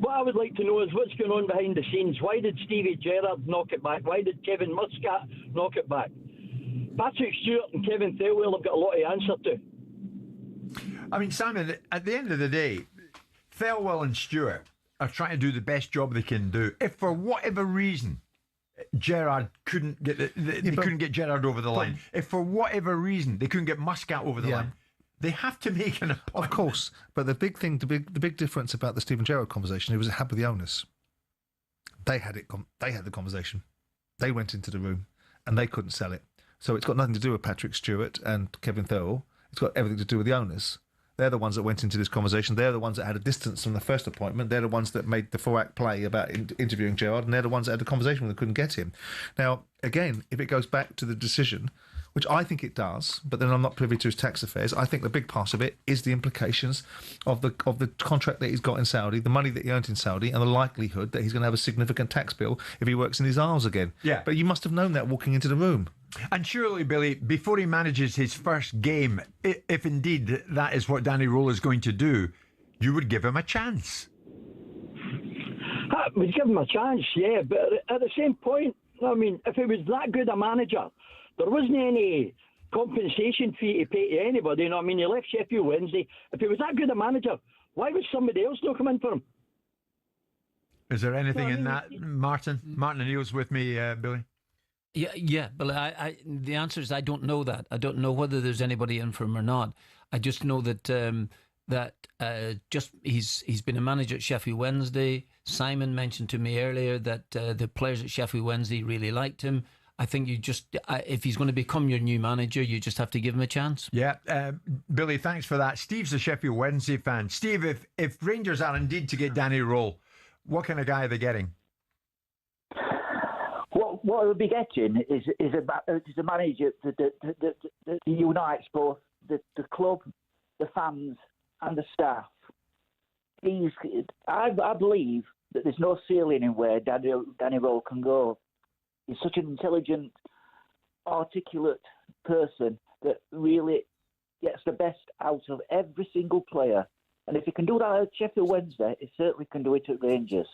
Speaker 14: what I would like to know is what's going on behind the scenes. Why did Stevie Gerrard knock it back? Why did Kevin Muscat knock it back? Patrick Stewart and Kevin Thelwell have got a lot to answer to.
Speaker 6: I mean, Simon, at the end of the day, Thelwell and Stewart are trying to do the best job they can do. If for whatever reason Gerrard couldn't get couldn't get Gerrard over the line, if for whatever reason they couldn't get Muscat over the line, they have to make an appointment.
Speaker 8: Of course, but the big difference about the Stephen Gerrard conversation, it was had with the owners. They had the conversation. They went into the room and they couldn't sell it. So it's got nothing to do with Patrick Stewart and Kevin Thurl. It's got everything to do with the owners. They're the ones that went into this conversation. They're the ones that had a distance from the first appointment. They're the ones that made the 4-act play about interviewing Gerrard, and they're the ones that had the conversation when they couldn't get him. Now, again, if it goes back to the decision, which I think it does, but then I'm not privy to his tax affairs, I think the big part of it is the implications of the contract that he's got in Saudi, the money that he earned in Saudi, and the likelihood that he's going to have a significant tax bill if he works in his hours again.
Speaker 6: Yeah.
Speaker 8: But you must have known that walking into the room.
Speaker 6: And surely, Billy, before he manages his first game, if indeed that is what Danny Roll is going to do, you would give him a chance.
Speaker 14: We'd give him a chance, yeah, but at the same point, I mean, if he was that good a manager, there wasn't any compensation fee to pay to anybody. You know what I mean? He left Sheffield Wednesday. If he was that good a manager, why would somebody else not come in for him?
Speaker 6: Is there anything in that, Martin? Martin O'Neill's with me, Billy.
Speaker 7: Yeah, but the answer is I don't know that. I don't know whether there's anybody in for him or not. I just know that he's been a manager at Sheffield Wednesday. Simon mentioned to me earlier that the players at Sheffield Wednesday really liked him. I think you just, if he's going to become your new manager, you just have to give him a chance.
Speaker 6: Yeah, Billy, thanks for that. Steve's a Sheffield Wednesday fan. Steve, if Rangers are indeed to get Danny Roll, what kind of guy are they getting?
Speaker 15: What we'll be getting is a manager that unites both the club, the fans, and the staff. I believe that there's no ceiling in where Danny Roll can go. He's such an intelligent, articulate person that really gets the best out of every single player. And if he can do that at Sheffield Wednesday, he certainly can do it at Rangers.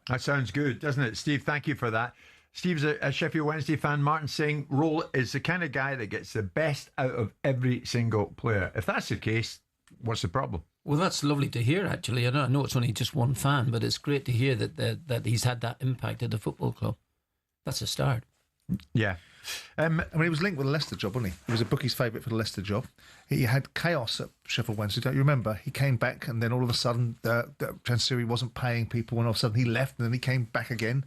Speaker 6: That sounds good, doesn't it, Steve? Thank you for that. Steve's a Sheffield Wednesday fan. Martin saying Roll is the kind of guy that gets the best out of every single player. If that's the case, what's the problem?
Speaker 7: Well, that's lovely to hear, actually. I know it's only just one fan, but it's great to hear that he's had that impact at the football club. That's a start.
Speaker 6: Yeah.
Speaker 8: I mean, he was linked with the Leicester job, wasn't he? He was a bookie's favourite for the Leicester job. He had chaos at Sheffield Wednesday, don't you remember? He came back and then all of a sudden Chansiri wasn't paying people and all of a sudden he left and then he came back again.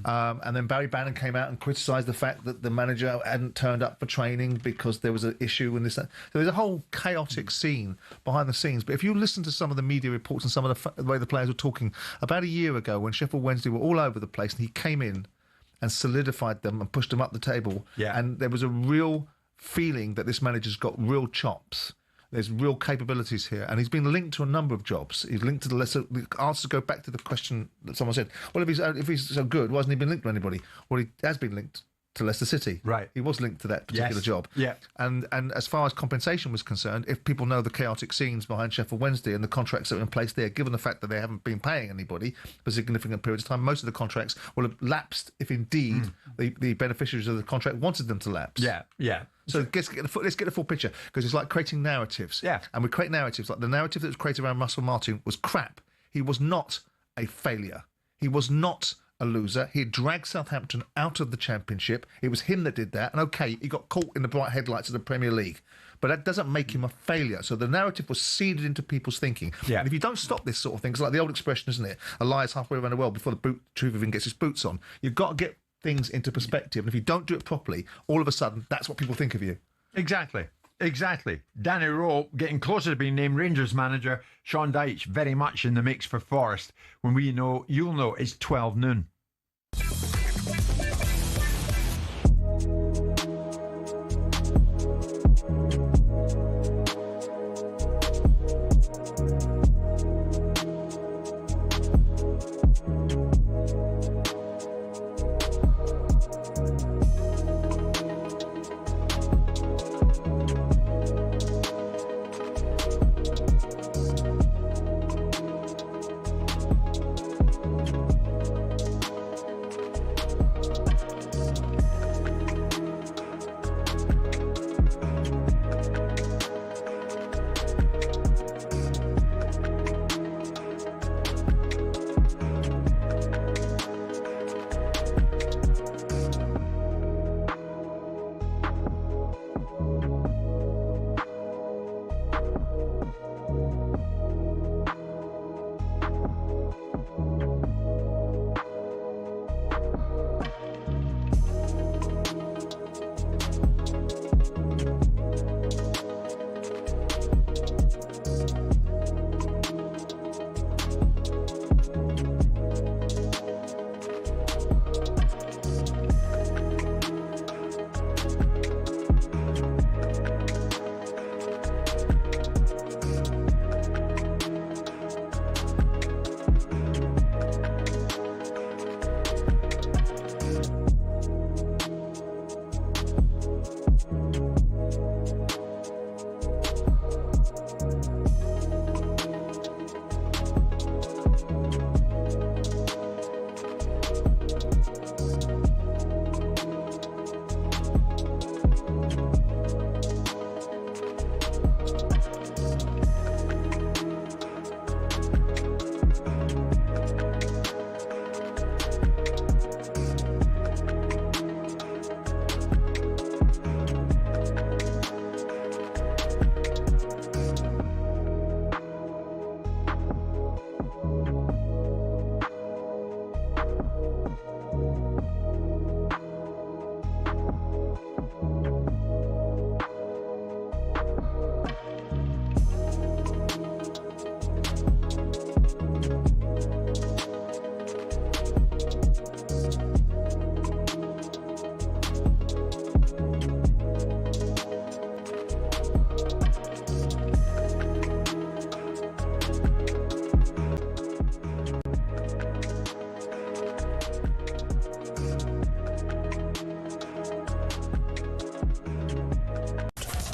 Speaker 8: And then Barry Bannon came out and criticised the fact that the manager hadn't turned up for training because there was an issue and this. So there's a whole chaotic scene behind the scenes. But if you listen to some of the media reports and some of the way the players were talking, about a year ago when Sheffield Wednesday were all over the place and he came in and solidified them and pushed them up the table. Yeah. And there was a real feeling that this manager's got real chops. There's real capabilities here. And he's been linked to a number of jobs. He's linked to the lesser... The answer go back to the question that someone said, well, if he's so good, why hasn't he been linked to anybody? Well, he has been linked to Leicester City.
Speaker 6: Right.
Speaker 8: He was linked to that particular job.
Speaker 6: Yeah.
Speaker 8: And as far as compensation was concerned, if people know the chaotic scenes behind Sheffield Wednesday and the contracts that are in place there, given the fact that they haven't been paying anybody for significant periods of time, most of the contracts will have lapsed if indeed the beneficiaries of the contract wanted them to lapse.
Speaker 6: Yeah.
Speaker 8: So let's get the full picture, because it's like creating narratives.
Speaker 6: Yeah.
Speaker 8: And we create narratives. Like the narrative that was created around Russell Martin was crap. He was not a failure. He was not a loser. He dragged Southampton out of the Championship. It was him that did that. And okay, he got caught in the bright headlights of the Premier League. But that doesn't make him a failure. So the narrative was seeded into people's thinking.
Speaker 6: Yeah.
Speaker 8: And if you don't stop this sort of thing, it's like the old expression, isn't it? A lie is halfway around the world before the truth even gets its boots on. You've got to get things into perspective. And if you don't do it properly, all of a sudden, that's what people think of you.
Speaker 6: Exactly. Danny Rowe getting closer to being named Rangers manager. Sean Dyche very much in the mix for Forest. When you'll know it's 12 noon.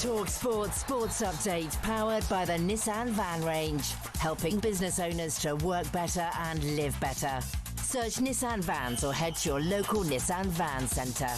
Speaker 18: talkSPORT Sports Update, powered by the Nissan Van Range, helping business owners to work better and live better. Search Nissan Vans or head to your local Nissan Van Centre.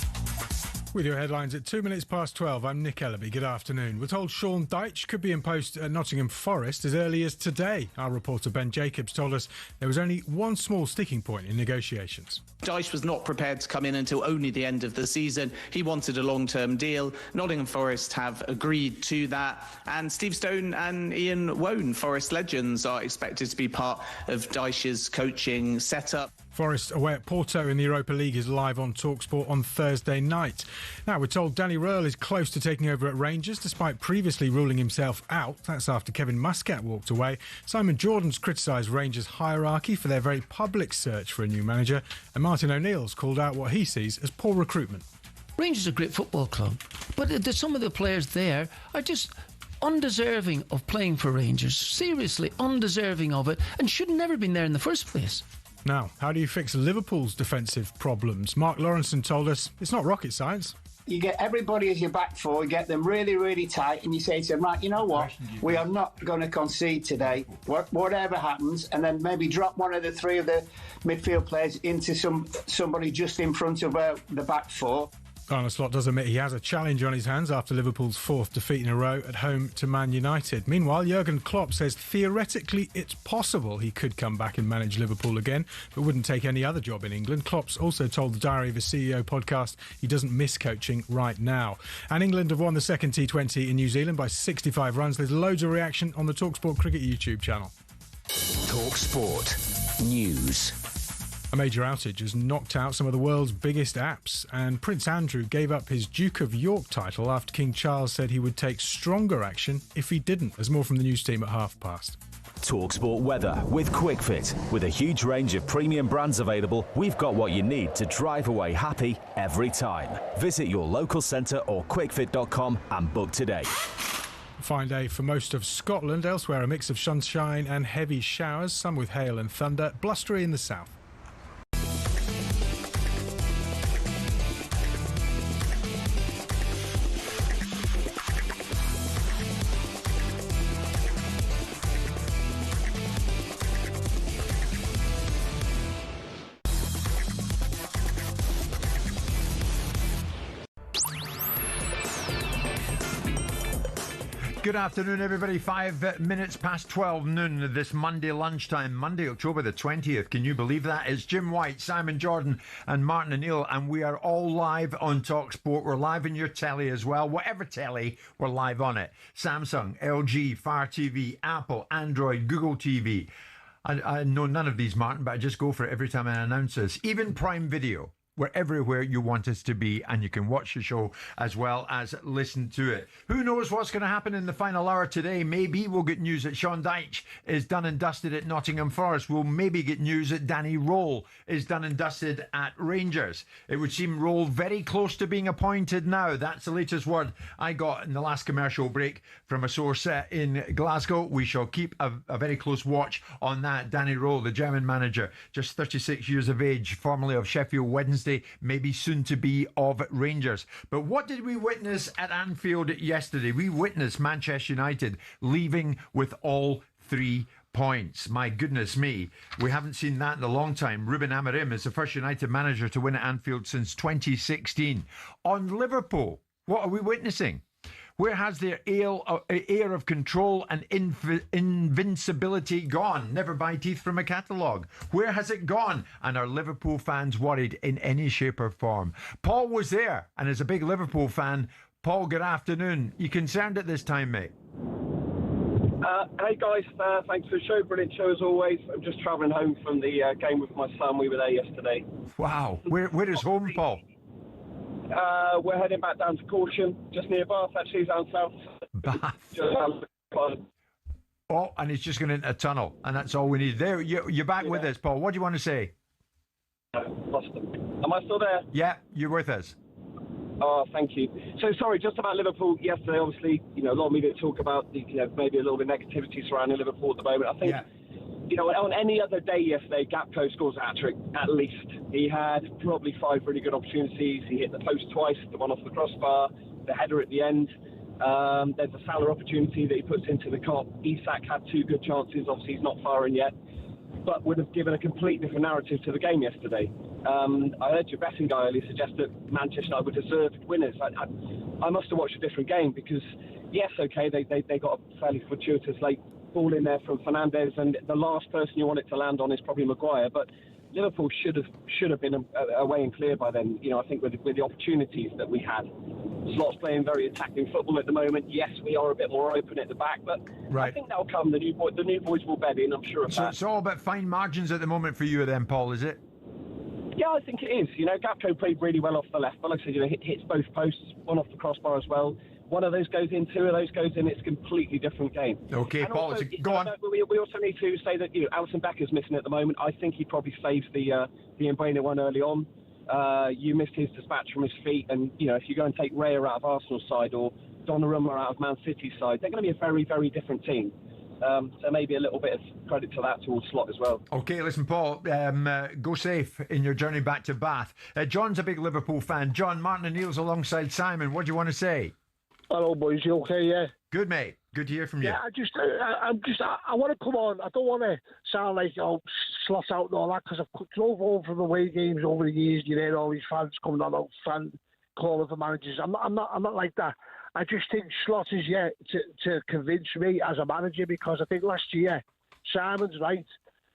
Speaker 1: With your headlines at 2 minutes past 12, I'm Nick Ellaby. Good afternoon. We're told Sean Dyche could be in post at Nottingham Forest as early as today. Our reporter Ben Jacobs told us there was only one small sticking point in negotiations.
Speaker 16: Dyche was not prepared to come in until only the end of the season. He wanted a long-term deal. Nottingham Forest have agreed to that. And Steve Stone and Ian Wone, Forest legends, are expected to be part of Dyche's coaching setup.
Speaker 1: Forest away at Porto in the Europa League is live on talkSPORT on Thursday night. Now, we're told Danny Röhl is close to taking over at Rangers, despite previously ruling himself out. That's after Kevin Muscat walked away. Simon Jordan's criticised Rangers' hierarchy for their very public search for a new manager. And Martin O'Neill's called out what he sees as poor recruitment.
Speaker 7: Rangers are a great football club, but some of the players there are just undeserving of playing for Rangers. Seriously, undeserving of it, and should never have been there in the first place.
Speaker 1: Now, how do you fix Liverpool's defensive problems? Mark Lawrenson told us it's not rocket science.
Speaker 17: You get everybody as your back four, you get them really, really tight, and you say to them, right, you know what, we are not going to concede today, whatever happens, and then maybe drop one of the three of the midfield players into somebody just in front of the back four.
Speaker 1: Arne Slot does admit he has a challenge on his hands after Liverpool's 4th defeat in a row at home to Man United. Meanwhile, Jurgen Klopp says theoretically it's possible he could come back and manage Liverpool again, but wouldn't take any other job in England. Klopp's also told the Diary of a CEO podcast he doesn't miss coaching right now. And England have won the second T20 in New Zealand by 65 runs. There's loads of reaction on the talkSPORT Cricket YouTube channel.
Speaker 4: talkSPORT News.
Speaker 1: A major outage has knocked out some of the world's biggest apps, and Prince Andrew gave up his Duke of York title after King Charles said he would take stronger action if he didn't. There's more from the news team at past.
Speaker 5: talkSPORT weather with QuickFit. With a huge range of premium brands available, we've got what you need to drive away happy every time. Visit your local centre or quickfit.com and book today.
Speaker 1: Fine day for most of Scotland. Elsewhere, a mix of sunshine and heavy showers, some with hail and thunder, blustery in the south.
Speaker 6: Good afternoon, everybody. 5 minutes past 12 noon this Monday lunchtime, Monday, October the 20th. Can you believe that? It's Jim White, Simon Jordan and Martin O'Neill, and we are all live on talkSPORT. We're live on your telly as well. Whatever telly, we're live on it. Samsung, LG, Fire TV, Apple, Android, Google TV. I know none of these, Martin, but I just go for it every time I announce this. Even Prime Video. We're everywhere you want us to be, and you can watch the show as well as listen to it. Who knows what's going to happen in the final hour today? Maybe we'll get news that Sean Dyche is done and dusted at Nottingham Forest. We'll maybe get news that Danny Roll is done and dusted at Rangers. It would seem Roll very close to being appointed now. That's the latest word I got in the last commercial break from a source in Glasgow. We shall keep a very close watch on that. Danny Roll, the German manager, just 36 years of age, formerly of Sheffield Wednesday, maybe soon to be of Rangers. But what did we witness at Anfield yesterday? We witnessed Manchester United leaving with all 3 points. My goodness me, we haven't seen that in a long time. Ruben Amorim is the first United manager to win at Anfield since 2016. On Liverpool, what are we witnessing? Where has their air of control and invincibility gone? Never buy teeth from a catalogue. Where has it gone? And are Liverpool fans worried in any shape or form? Paul was there, and as a big Liverpool fan, Paul, good afternoon. You concerned at this time, mate?
Speaker 19: Hey guys, thanks for the show. Brilliant show as always. I'm just travelling home from the game with my son. We were there yesterday.
Speaker 6: Wow. Where is home, Paul?
Speaker 19: We're heading back down to Caution, just near Bath, actually, down south.
Speaker 6: Bath. Oh, and he's just going into a tunnel, and that's all we need. There, you're back with us, Paul. What do you want to say?
Speaker 19: Lost them. Am I still there?
Speaker 6: Yeah, you're with us.
Speaker 19: Oh, thank you. So, sorry, just about Liverpool yesterday, obviously, a lot of media talk about, maybe a little bit of negativity surrounding Liverpool at the moment. I think, on any other day yesterday, Gakpo scores a hat-trick, at least. He had probably 5 really good opportunities. He hit the post twice, the one off the crossbar, the header at the end. There's a Salah opportunity that he puts into the cop. Isak had 2 good chances. Obviously, he's not firing yet, but would have given a complete different narrative to the game yesterday. I heard your betting guy earlier suggest that Manchester United were deserved winners. I must have watched a different game because, yes, okay, they got a fairly fortuitous late ball in there from Fernandes, and the last person you want it to land on is probably Maguire. But Liverpool should have been away and clear by then. I think with the opportunities that we had. Slot's playing very attacking football at the moment. Yes, we are a bit more open at the back, but right. I think that'll come. The new boys will bed in. I'm sure of that.
Speaker 6: So it's all about fine margins at the moment for you, then, Paul, is it?
Speaker 19: Yeah, I think it is. Gakpo played really well off the left, but like I said, hits both posts, one off the crossbar as well. One of those goes in, 2 of those goes in. It's a completely different game.
Speaker 6: Okay, and Paul, also, go on.
Speaker 19: We also need to say that Alisson Becker's missing at the moment. I think he probably saves the Mbeumo one early on. You missed his dispatch from his feet, and if you go and take Raya out of Arsenal's side or Donnarumma out of Man City's side, they're going to be a very, very different team. So maybe a little bit of credit to that towards Slot as well.
Speaker 6: Okay, listen, Paul, go safe in your journey back to Bath. John's a big Liverpool fan. John, Martin O'Neill's alongside Simon. What do you want to say?
Speaker 20: Hello, boys. You okay? Yeah.
Speaker 6: Good, mate. Good to hear from you.
Speaker 20: Yeah, I want to come on. I don't want to sound like Slot out and all that, because I've drove home from away games over the years. You hear all these fans coming on, fan calling for managers. I'm not like that. I just think Slot is yet to convince me as a manager, because I think last year, Simon's right.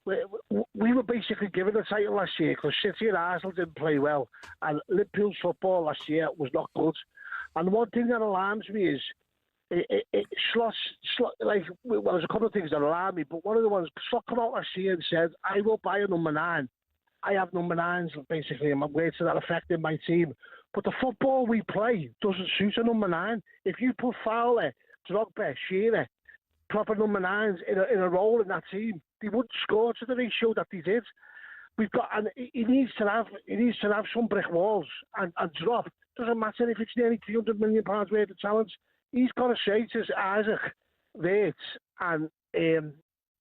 Speaker 20: We were basically given the title last year because City and Arsenal didn't play well, and Liverpool's football last year was not good. And one thing that alarms me is Slot, like, well, there's a couple of things that alarm me, but one of the ones, Slot came out last year and said, I will buy a number 9. I have number 9s, basically, and I'm words to that effect in my team. But the football we play doesn't suit a number 9. If you put Fowler, Drogba, Shearer, proper number 9s in a role in that team, they wouldn't score to the ratio that they did. And he needs to have some brick walls and drop. Doesn't matter if it's nearly £300 million worth of talent. He's got to say to Isaac, Waits, and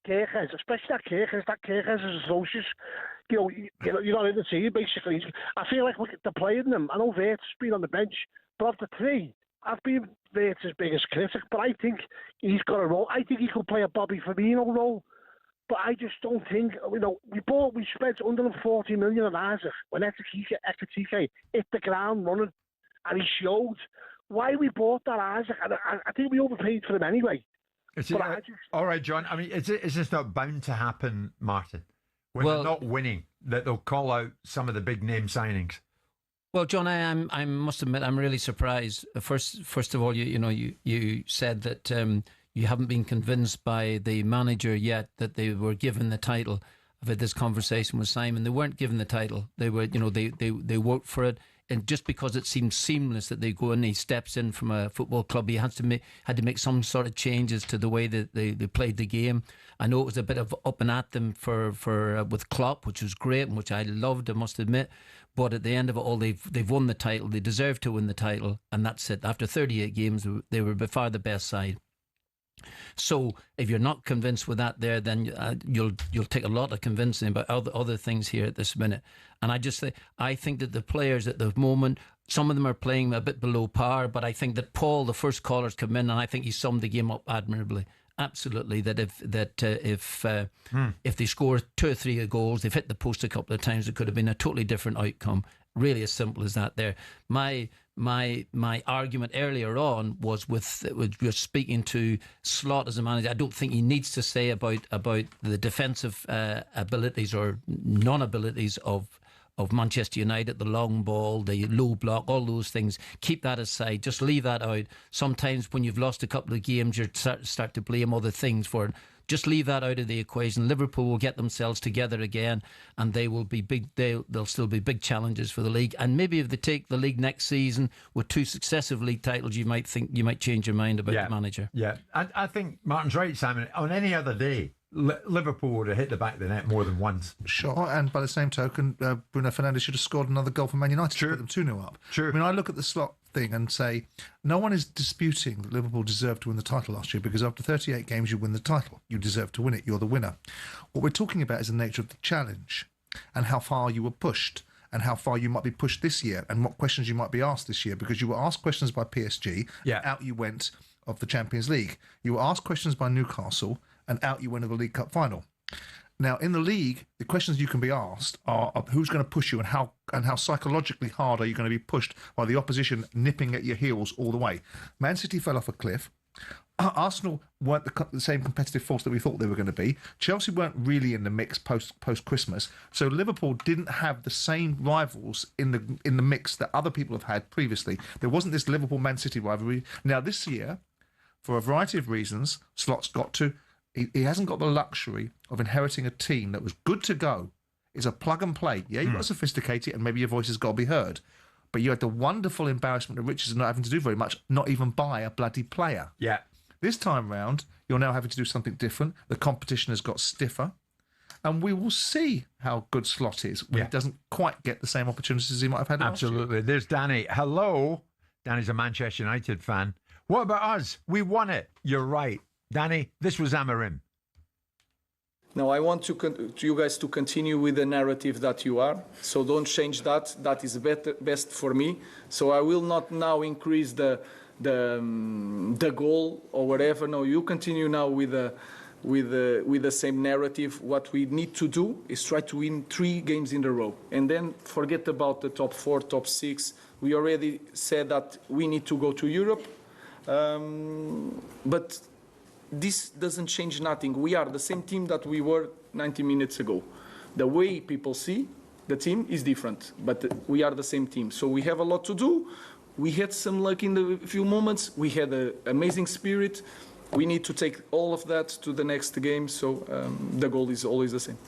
Speaker 20: Kerkers, especially that Kerkers is atrocious. You're not in the team, basically. I feel like they're playing them. I know Waits has been on the bench, but of the three, I've been Waits' biggest critic, but I think he's got a role. I think he could play a Bobby Firmino role. But I just don't think, we spent $140 million on Isaac when Ekitike hit the ground running, and he showed why we bought that Isaac. And I think we overpaid for him anyway.
Speaker 6: All right, John. I mean, is this not bound to happen, Martin? When they're not winning, that they'll call out some of the big name signings.
Speaker 7: Well, John, I must admit I'm really surprised. First of all, you said that you haven't been convinced by the manager yet that they were given the title. I've had this conversation with Simon. They weren't given the title. They were, they worked for it, and just because it seemed seamless that they go in, he steps in from a football club. He had to make some sort of changes to the way that they played the game. I know it was a bit of up and at them with Klopp, which was great and which I loved, I must admit. But at the end of it all, they've won the title. They deserve to win the title, and that's it. After 38 games, they were by far the best side. So if you're not convinced with that there, then you'll take a lot of convincing about other things here at this minute. And I think that the players at the moment, some of them are playing a bit below par, but I think that Paul, the first caller's come in, and I think he summed the game up admirably. Absolutely, that if they score 2 or 3 goals, they've hit the post a couple of times, it could have been a totally different outcome. Really as simple as that there. My argument earlier on was with speaking to Slot as a manager. I don't think he needs to say about the defensive abilities or non-abilities of Manchester United, the long ball, the low block, all those things. Keep that aside. Just leave that out. Sometimes when you've lost a couple of games, you start to blame other things for it. Just leave that out of the equation. Liverpool will get themselves together again, and they will be big. They'll still be big challenges for the league. And maybe if they take the league next season with 2 successive league titles, you might change your mind about the manager.
Speaker 6: Yeah, I think Martin's right, Simon. On any other day, Liverpool would have hit the back of the net more than once.
Speaker 8: Sure, and by the same token, Bruno Fernandes should have scored another goal for Man United to put them 2-0 up.
Speaker 6: True.
Speaker 8: I mean, I look at the Slot thing and say, no one is disputing that Liverpool deserved to win the title last year, because after 38 games, you win the title. You deserve to win it. You're the winner. What we're talking about is the nature of the challenge and how far you were pushed and how far you might be pushed this year and what questions you might be asked this year, because you were asked questions by PSG, out you went of the Champions League. You were asked questions by Newcastle, and out you went of the League Cup final. Now, in the league, the questions you can be asked are who's going to push you and how psychologically hard are you going to be pushed by the opposition nipping at your heels all the way. Man City fell off a cliff. Arsenal weren't the same competitive force that we thought they were going to be. Chelsea weren't really in the mix post-Christmas. So Liverpool didn't have the same rivals in the mix that other people have had previously. There wasn't this Liverpool-Man City rivalry. Now, this year, for a variety of reasons, Slot's got to... He hasn't got the luxury of inheriting a team that was good to go. It's a plug and play. Yeah, you've got to sophisticate it, and maybe your voice has got to be heard. But you had the wonderful embarrassment of riches of not having to do very much, not even buy a bloody player.
Speaker 6: Yeah.
Speaker 8: This time round, you're now having to do something different. The competition has got stiffer. And we will see how good Slot is when he doesn't quite get the same opportunities as he might have had last year.
Speaker 6: Absolutely. There's Danny. Hello. Danny's a Manchester United fan. What about us? We won it. You're right. Danny, this was Amarim.
Speaker 2: No, I want you guys to continue with the narrative that you are. So don't change that. That is best for me. So I will not now increase the goal or whatever. No, you continue now with the same narrative. What we need to do is try to win 3 games in a row, and then forget about the top 4, top 6. We already said that we need to go to Europe, but this doesn't change nothing. We are the same team that we were 90 minutes ago. The way people see the team is different, but we are the same team. So we have a lot to do. We had some luck in the few moments. We had an amazing spirit. We need to take all of that to the next game. So the goal is always the same.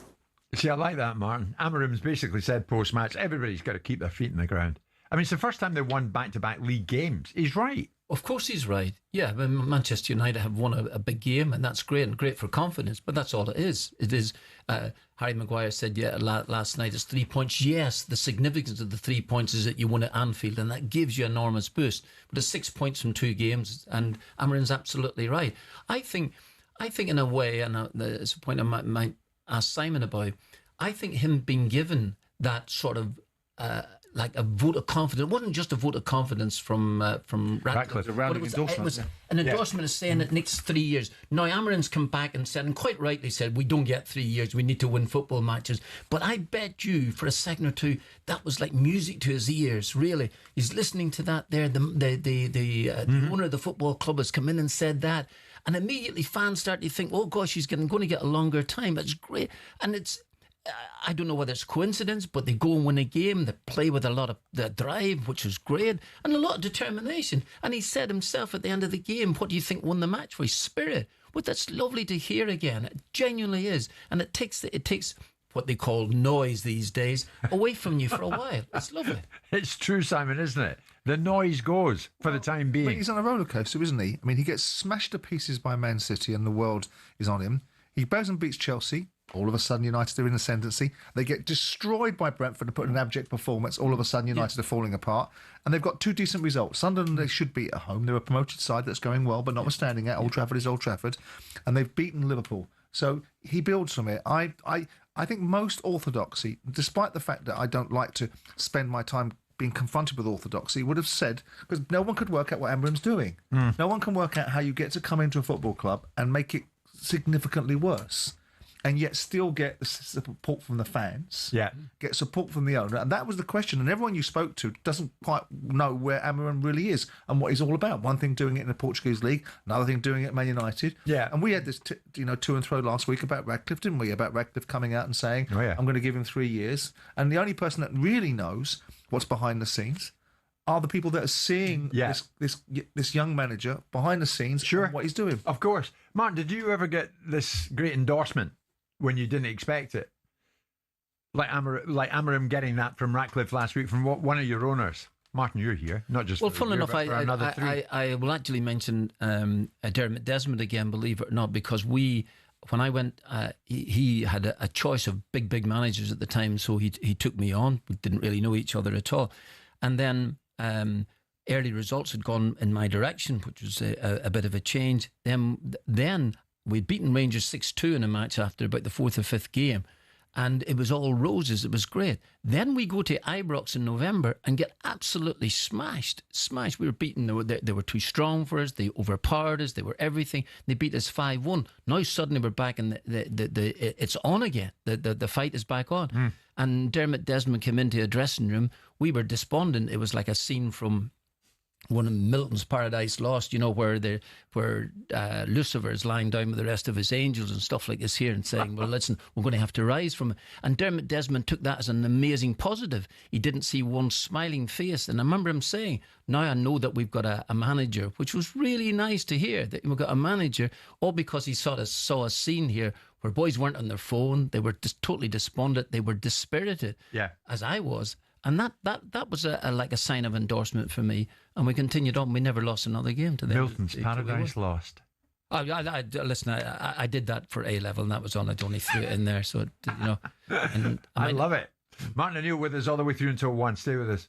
Speaker 6: See, I like that, Martin. Amarim's basically said post-match, everybody's got to keep their feet in the ground. I mean, it's the first time they've won back-to-back league games. He's right.
Speaker 7: Of course he's right. Yeah, I mean, Manchester United have won a big game, and that's great and great for confidence, but that's all it is. It is, Harry Maguire said, last night, it's 3 points. Yes, the significance of the 3 points is that you won at Anfield, and that gives you an enormous boost. But it's 6 points from 2 games, and Amarim's absolutely right. I think in a way, and it's a point I might ask Simon about, I think him being given that sort of like a vote of confidence. It wasn't just a vote of confidence from Ratcliffe. It was an endorsement of saying it next 3 years. Now, Amarim's come back and said, and quite rightly said, we don't get 3 years, we need to win football matches. But I bet you, for a second or two, that was like music to his ears, really. He's listening to that there. The owner of the football club has come in and said that. And immediately fans start to think, oh gosh, he's going to get a longer time. It's great. And it's, I don't know whether it's coincidence, but they go and win a game. They play with a lot of drive, which is great, and a lot of determination. And he said himself at the end of the game, what do you think won the match? For his spirit. Well, that's lovely to hear again. It genuinely is. And it takes what they call noise these days away from you for a while. It's lovely.
Speaker 6: It's true, Simon, isn't it? The noise goes for the time being.
Speaker 8: But he's on a roller coaster, isn't he? I mean, he gets smashed to pieces by Man City and the world is on him. He goes and beats Chelsea. All of a sudden, United are in ascendancy. They get destroyed by Brentford and put in an abject performance. All of a sudden, United are falling apart. And they've got 2 decent results. Sunderland, they should beat at home. They're a promoted side that's going well, but notwithstanding that, Old Trafford is Old Trafford. And they've beaten Liverpool. So he builds from it. I think most orthodoxy, despite the fact that I don't like to spend my time being confronted with orthodoxy, would have said, because no one could work out what Amarim's doing. No one can work out how you get to come into a football club and make it significantly worse, and yet still get the support from the fans, get support from the owner. And that was the question. And everyone you spoke to doesn't quite know where Amarim really is and what he's all about. One thing doing it in the Portuguese league, another thing doing it at Man United. Yeah. And we had this to and fro last week about Ratcliffe, didn't we? About Ratcliffe coming out and saying, I'm going to give him 3 years. And the only person that really knows what's behind the scenes are the people that are seeing this young manager behind the scenes and what he's doing.
Speaker 6: Of course. Martin, did you ever get this great endorsement when you didn't expect it? Like Amarim getting that from Ratcliffe last week from one of your owners. Martin, you're here, not just
Speaker 7: funnily enough, I will actually mention Dermot Desmond again, believe it or not, because when I went, he had a choice of big managers at the time, so he took me on. We didn't really know each other at all. And then early results had gone in my direction, which was a bit of a change. Then we'd beaten Rangers 6-2 in a match after about the 4th or 5th game, and it was all roses. It was great. Then we go to Ibrox in November and get absolutely smashed. We were beaten. They were too strong for us. They overpowered us. They were everything. They beat us 5-1. Now suddenly we're back and it's on again. The fight is back on. And Dermot Desmond came into a dressing room. We were despondent. It was like a scene from one of Milton's Paradise Lost, where Lucifer is lying down with the rest of his angels and stuff like this here and saying, well, listen, we're going to have to rise from it. And Dermot Desmond took that as an amazing positive. He didn't see one smiling face. And I remember him saying, now I know that we've got a manager, which was really nice to hear, that we've got a manager, all because he saw a scene here where boys weren't on their phone. They were just totally despondent. They were dispirited, as I was. And that was like a sign of endorsement for me. And we continued on. We never lost another game to them.
Speaker 6: Milton's Paradise Lost.
Speaker 7: Listen, I did that for A-level, and that was on. I'd only threw it in there. So, And
Speaker 6: I love it. Martin O'Neill with us all the way through until 1. Stay with us.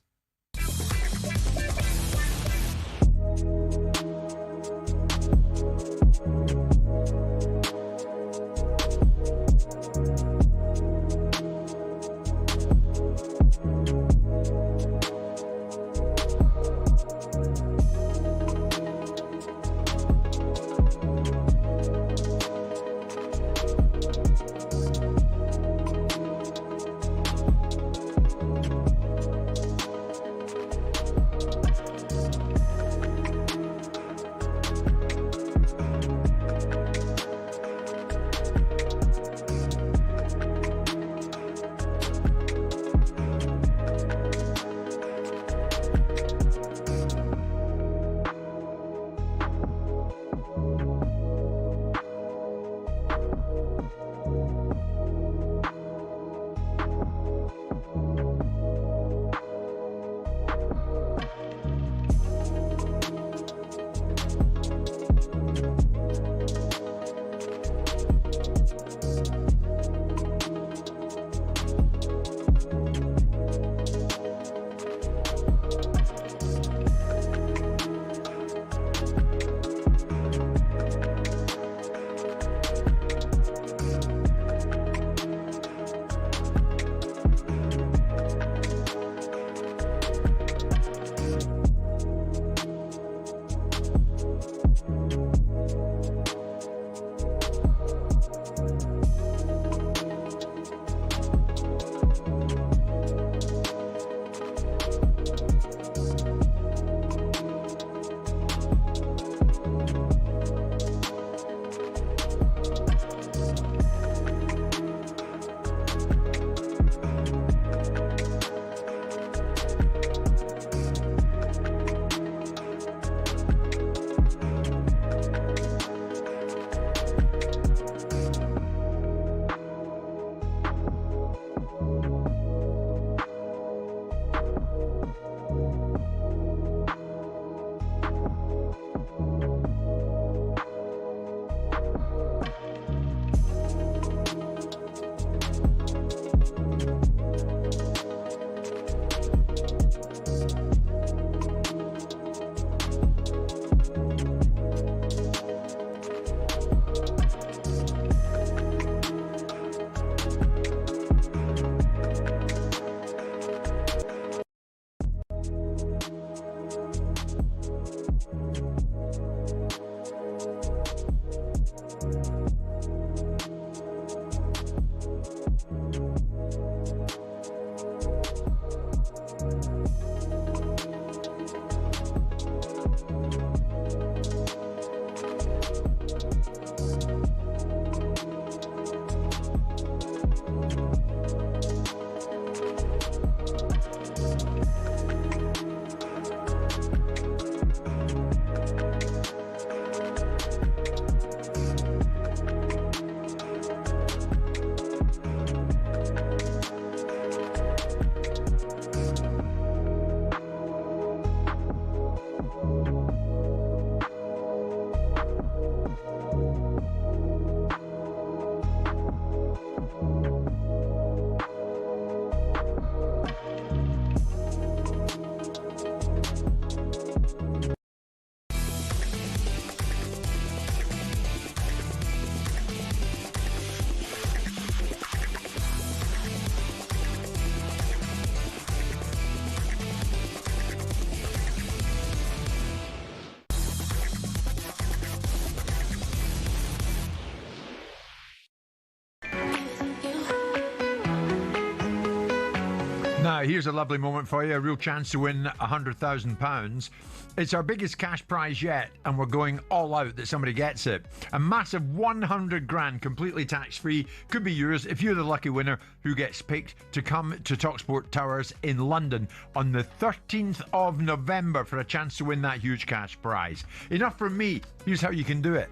Speaker 6: Now, here's a lovely moment for you, a real chance to win £100,000. It's our biggest cash prize yet, and we're going all out that somebody gets it. A massive 100 grand, completely tax-free, could be yours if you're the lucky winner who gets picked to come to talkSPORT Towers in London on the 13th of November for a chance to win that huge cash prize. Enough from me. Here's how you can do it.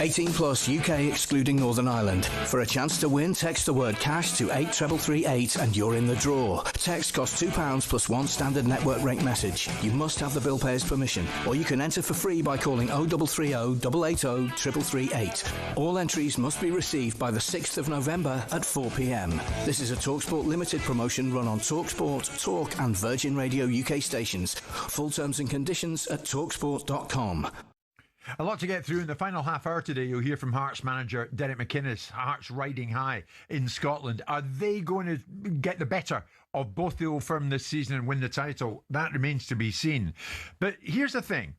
Speaker 3: 18 plus UK excluding Northern Ireland. For a chance to win, text the word cash to 83338 and you're in the draw. Text costs £2 plus one standard network rate message. You must have the bill payer's permission, or you can enter for free by calling 0330 880 3338. All entries must be received by the 6th of November at 4 p.m. This is a talkSPORT limited promotion run on talkSPORT, Talk and Virgin Radio UK stations. Full terms and conditions at talksport.com.
Speaker 6: A lot to get through in the final half hour today. You'll hear from Hearts manager Derek McInnes. Hearts riding high in Scotland. Are they going to get the better of both the Old Firm this season and win the title? That remains to be seen. But here's the thing.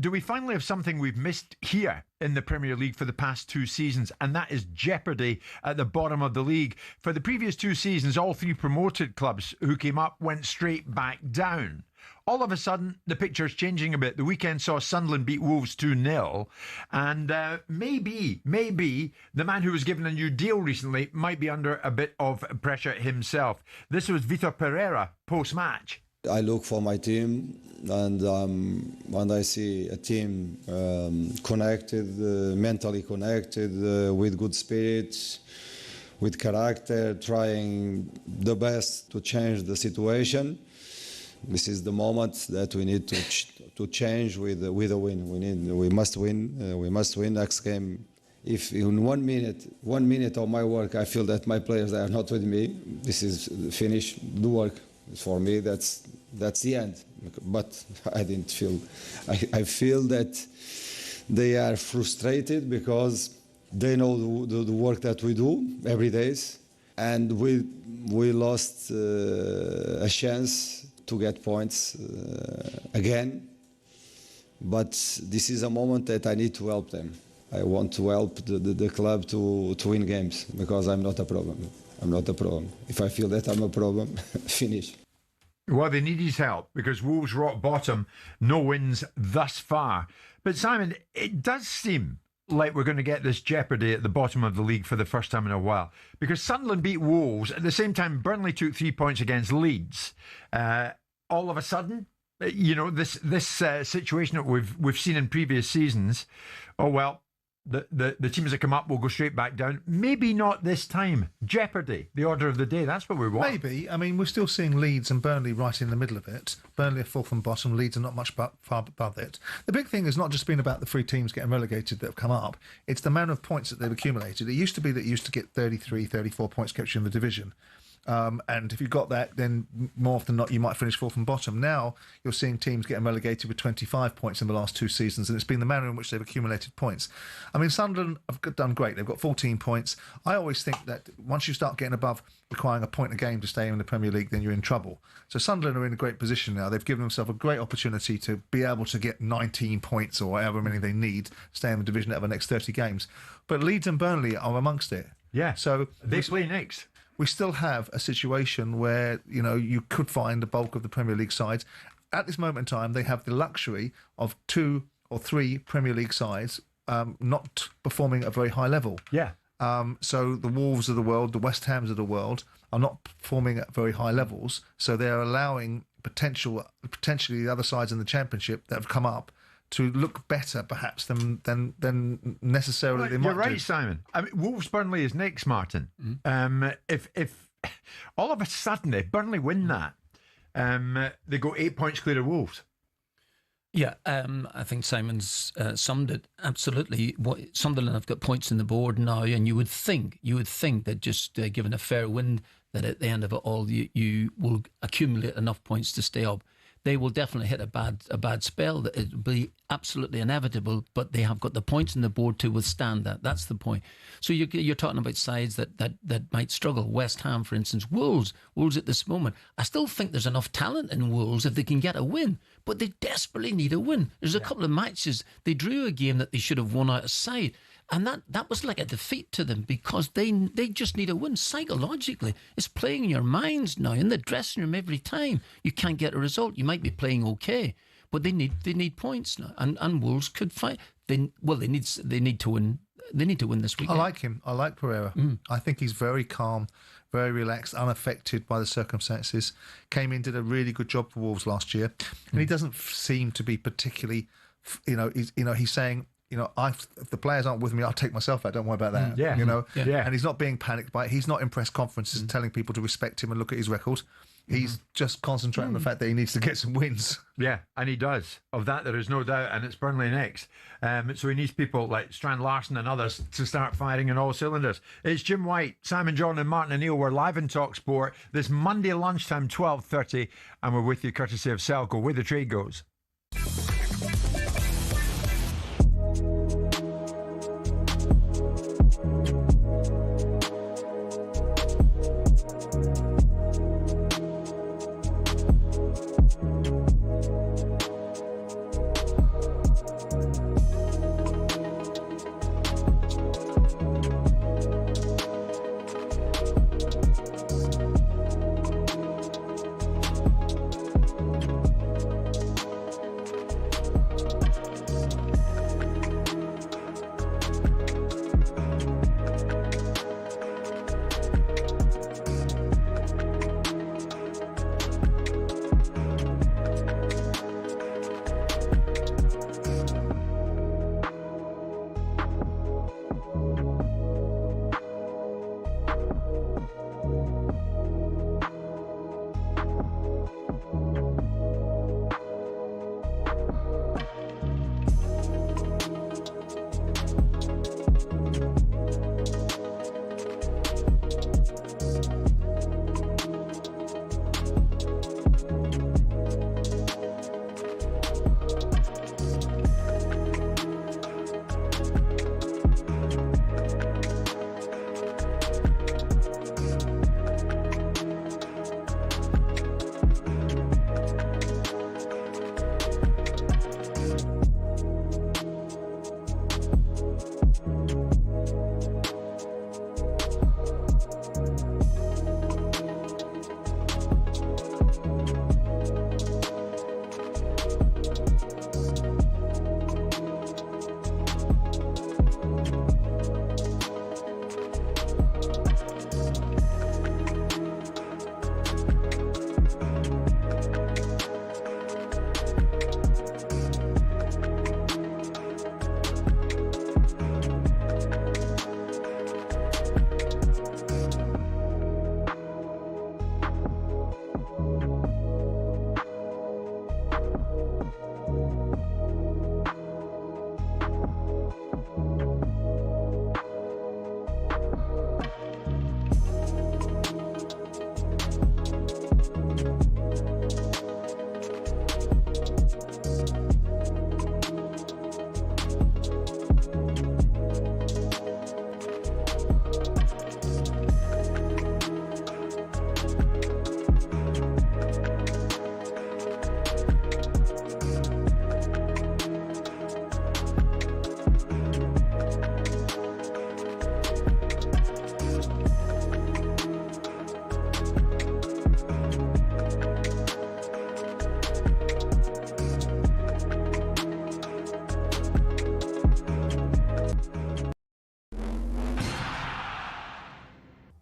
Speaker 6: Do we finally have something we've missed here in the Premier League for the past 2 seasons? And that is jeopardy at the bottom of the league. For the previous 2 seasons, all 3 promoted clubs who came up went straight back down. All of a sudden, the picture's changing a bit. The weekend saw Sunderland beat Wolves 2-0. And maybe the man who was given a new deal recently might be under a bit of pressure himself. This was Vitor Pereira post-match.
Speaker 11: I look for my team, and when I see a team connected, mentally connected, with good spirits, with character, trying the best to change the situation, this is the moment that we need to change with a win. We must win. We must win next game. If in 1 minute of my work, I feel that my players are not with me, this is finish the work. For me, that's the end. But I didn't feel. I feel that they are frustrated because they know the work that we do every day, and we lost a chance to get points again. But this is a moment that I need to help them. I want to help the club to win games, because I'm not a problem. I'm not a problem. If I feel that I'm a problem, finish.
Speaker 6: Well, they need his help because Wolves rock bottom, no wins thus far. But Simon, it does seem like we're going to get this jeopardy at the bottom of the league for the first time in a while, because Sunderland beat Wolves at the same time Burnley took 3 points against Leeds. All of a sudden, this situation that we've seen in previous seasons. Oh well, the teams that come up will go straight back down. Maybe not this time. Jeopardy, the order of the day. That's what we want.
Speaker 8: Maybe. I mean, we're still seeing Leeds and Burnley right in the middle of it. Burnley are 4th from bottom. Leeds are not much far above it. The big thing has not just been about the 3 teams getting relegated that have come up. It's the amount of points that they've accumulated. It used to be that you used to get 33, 34 points kept you in the division. And if you got that, then more often than not, you might finish 4th from bottom. Now you're seeing teams getting relegated with 25 points in the last 2 seasons, and it's been the manner in which they've accumulated points. I mean, Sunderland have done great. They've got 14 points. I always think that once you start getting above requiring a point a game to stay in the Premier League, then you're in trouble. So Sunderland are in a great position now. They've given themselves a great opportunity to be able to get 19 points or however many they need, stay in the division over the next 30 games. But Leeds and Burnley are amongst it.
Speaker 6: Yeah.
Speaker 8: So
Speaker 6: they play next.
Speaker 8: We still have a situation where, you could find the bulk of the Premier League sides. At this moment in time, they have the luxury of 2 or 3 Premier League sides not performing at a very high level.
Speaker 6: Yeah.
Speaker 8: So the Wolves of the world, the West Hams of the world are not performing at very high levels. So they're allowing potentially the other sides in the Championship that have come up to look better, perhaps, than necessarily they might.
Speaker 6: You're right,
Speaker 8: do.
Speaker 6: Simon. I mean, Wolves Burnley is next, Martin. If all of a sudden if Burnley win that, they go 8 points clear of Wolves.
Speaker 7: Yeah, I think Simon's summed it absolutely. Sunderland have got points in the board now, and you would think that just given a fair wind, that at the end of it all, you will accumulate enough points to stay up. They will definitely hit a bad spell. That it will be absolutely inevitable, but they have got the points in the board to withstand that. That's the point. So you're talking about sides that might struggle. West Ham, for instance, Wolves at this moment. I still think there's enough talent in Wolves if they can get a win, but they desperately need a win. There's a couple of matches they drew a game that they should have won out of sight. And that was like a defeat to them because they just need a win psychologically. It's playing in your minds now in the dressing room every time. You can't get a result. You might be playing okay, but they need points now. And Wolves could fight. They need to win. They need to win this weekend.
Speaker 8: I like him. I like Pereira. I think he's very calm, very relaxed, unaffected by the circumstances. Came in, did a really good job for Wolves last year, and he doesn't seem to be particularly. He's saying, if the players aren't with me, I'll take myself out. Don't worry about that. And he's not being panicked by it. He's not in press conferences telling people to respect him and look at his record. He's just concentrating on the fact that he needs to get some wins.
Speaker 6: Yeah, and he does. Of that, there is no doubt. And it's Burnley next. So he needs people like Strand Larson and others to start firing on all cylinders. It's Jim White, Simon Jordan and Martin O'Neill. We're live in talkSPORT this Monday lunchtime, 12:30. And we're with you courtesy of Selco, where the trade goes.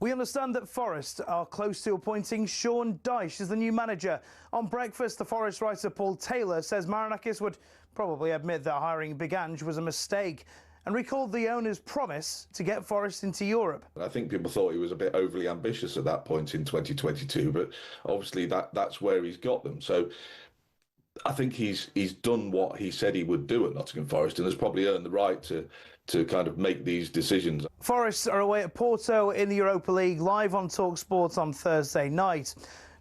Speaker 10: We understand that Forest are close to appointing Sean Dyche as the new manager. On breakfast, the Forest writer Paul Taylor says Marinakis would probably admit that hiring Big Ange was a mistake and recalled the owner's promise to get Forest into Europe.
Speaker 12: I think people thought he was a bit overly ambitious at that point in 2022, but obviously that's where he's got them. So I think he's done what he said he would do at Nottingham Forest, and has probably earned the right to kind of make these decisions.
Speaker 10: Forest are away at Porto in the Europa League, live on talkSPORT on Thursday night.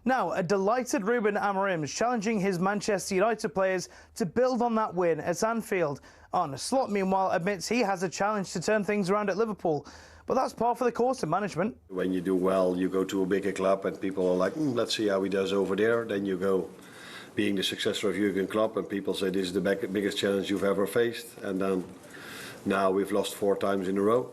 Speaker 10: Now, a delighted Ruben Amorim is challenging his Manchester United players to build on that win at Anfield. Arne Slot, meanwhile, admits he has a challenge to turn things around at Liverpool. But that's par for the course in management.
Speaker 21: When you do well, you go to a bigger club and people are like, let's see how he does over there. Then you go being the successor of Jurgen Klopp and people say this is the biggest challenge you've ever faced. And then now we've lost 4 times in a row.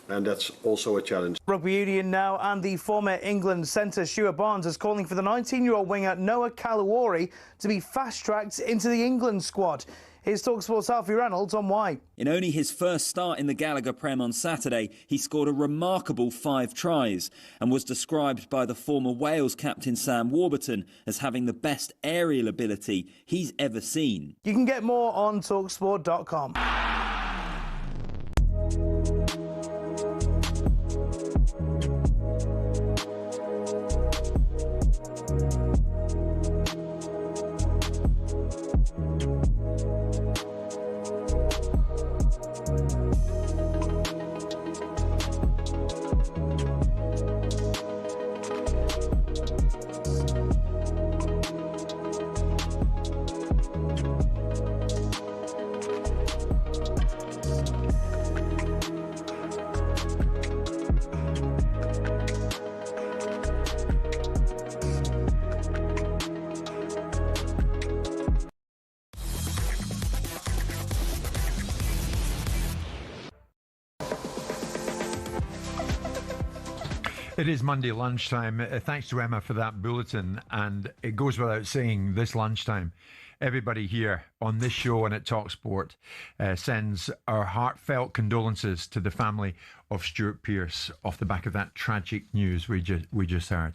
Speaker 21: And that's also a challenge.
Speaker 10: Rugby Union now, and the former England centre Stuart Barnes is calling for the 19-year-old winger Noah Kalawori to be fast-tracked into the England squad. Here's talkSPORT's Alfie Reynolds on why.
Speaker 22: In only his first start in the Gallagher Prem on Saturday, he scored a remarkable 5 tries and was described by the former Wales captain Sam Warburton as having the best aerial ability he's ever seen.
Speaker 10: You can get more on talksport.com.
Speaker 6: It is Monday lunchtime. Thanks to Emma for that bulletin. And it goes without saying, this lunchtime, everybody here on this show and at talkSPORT sends our heartfelt condolences to the family of Stuart Pearce off the back of that tragic news we just heard.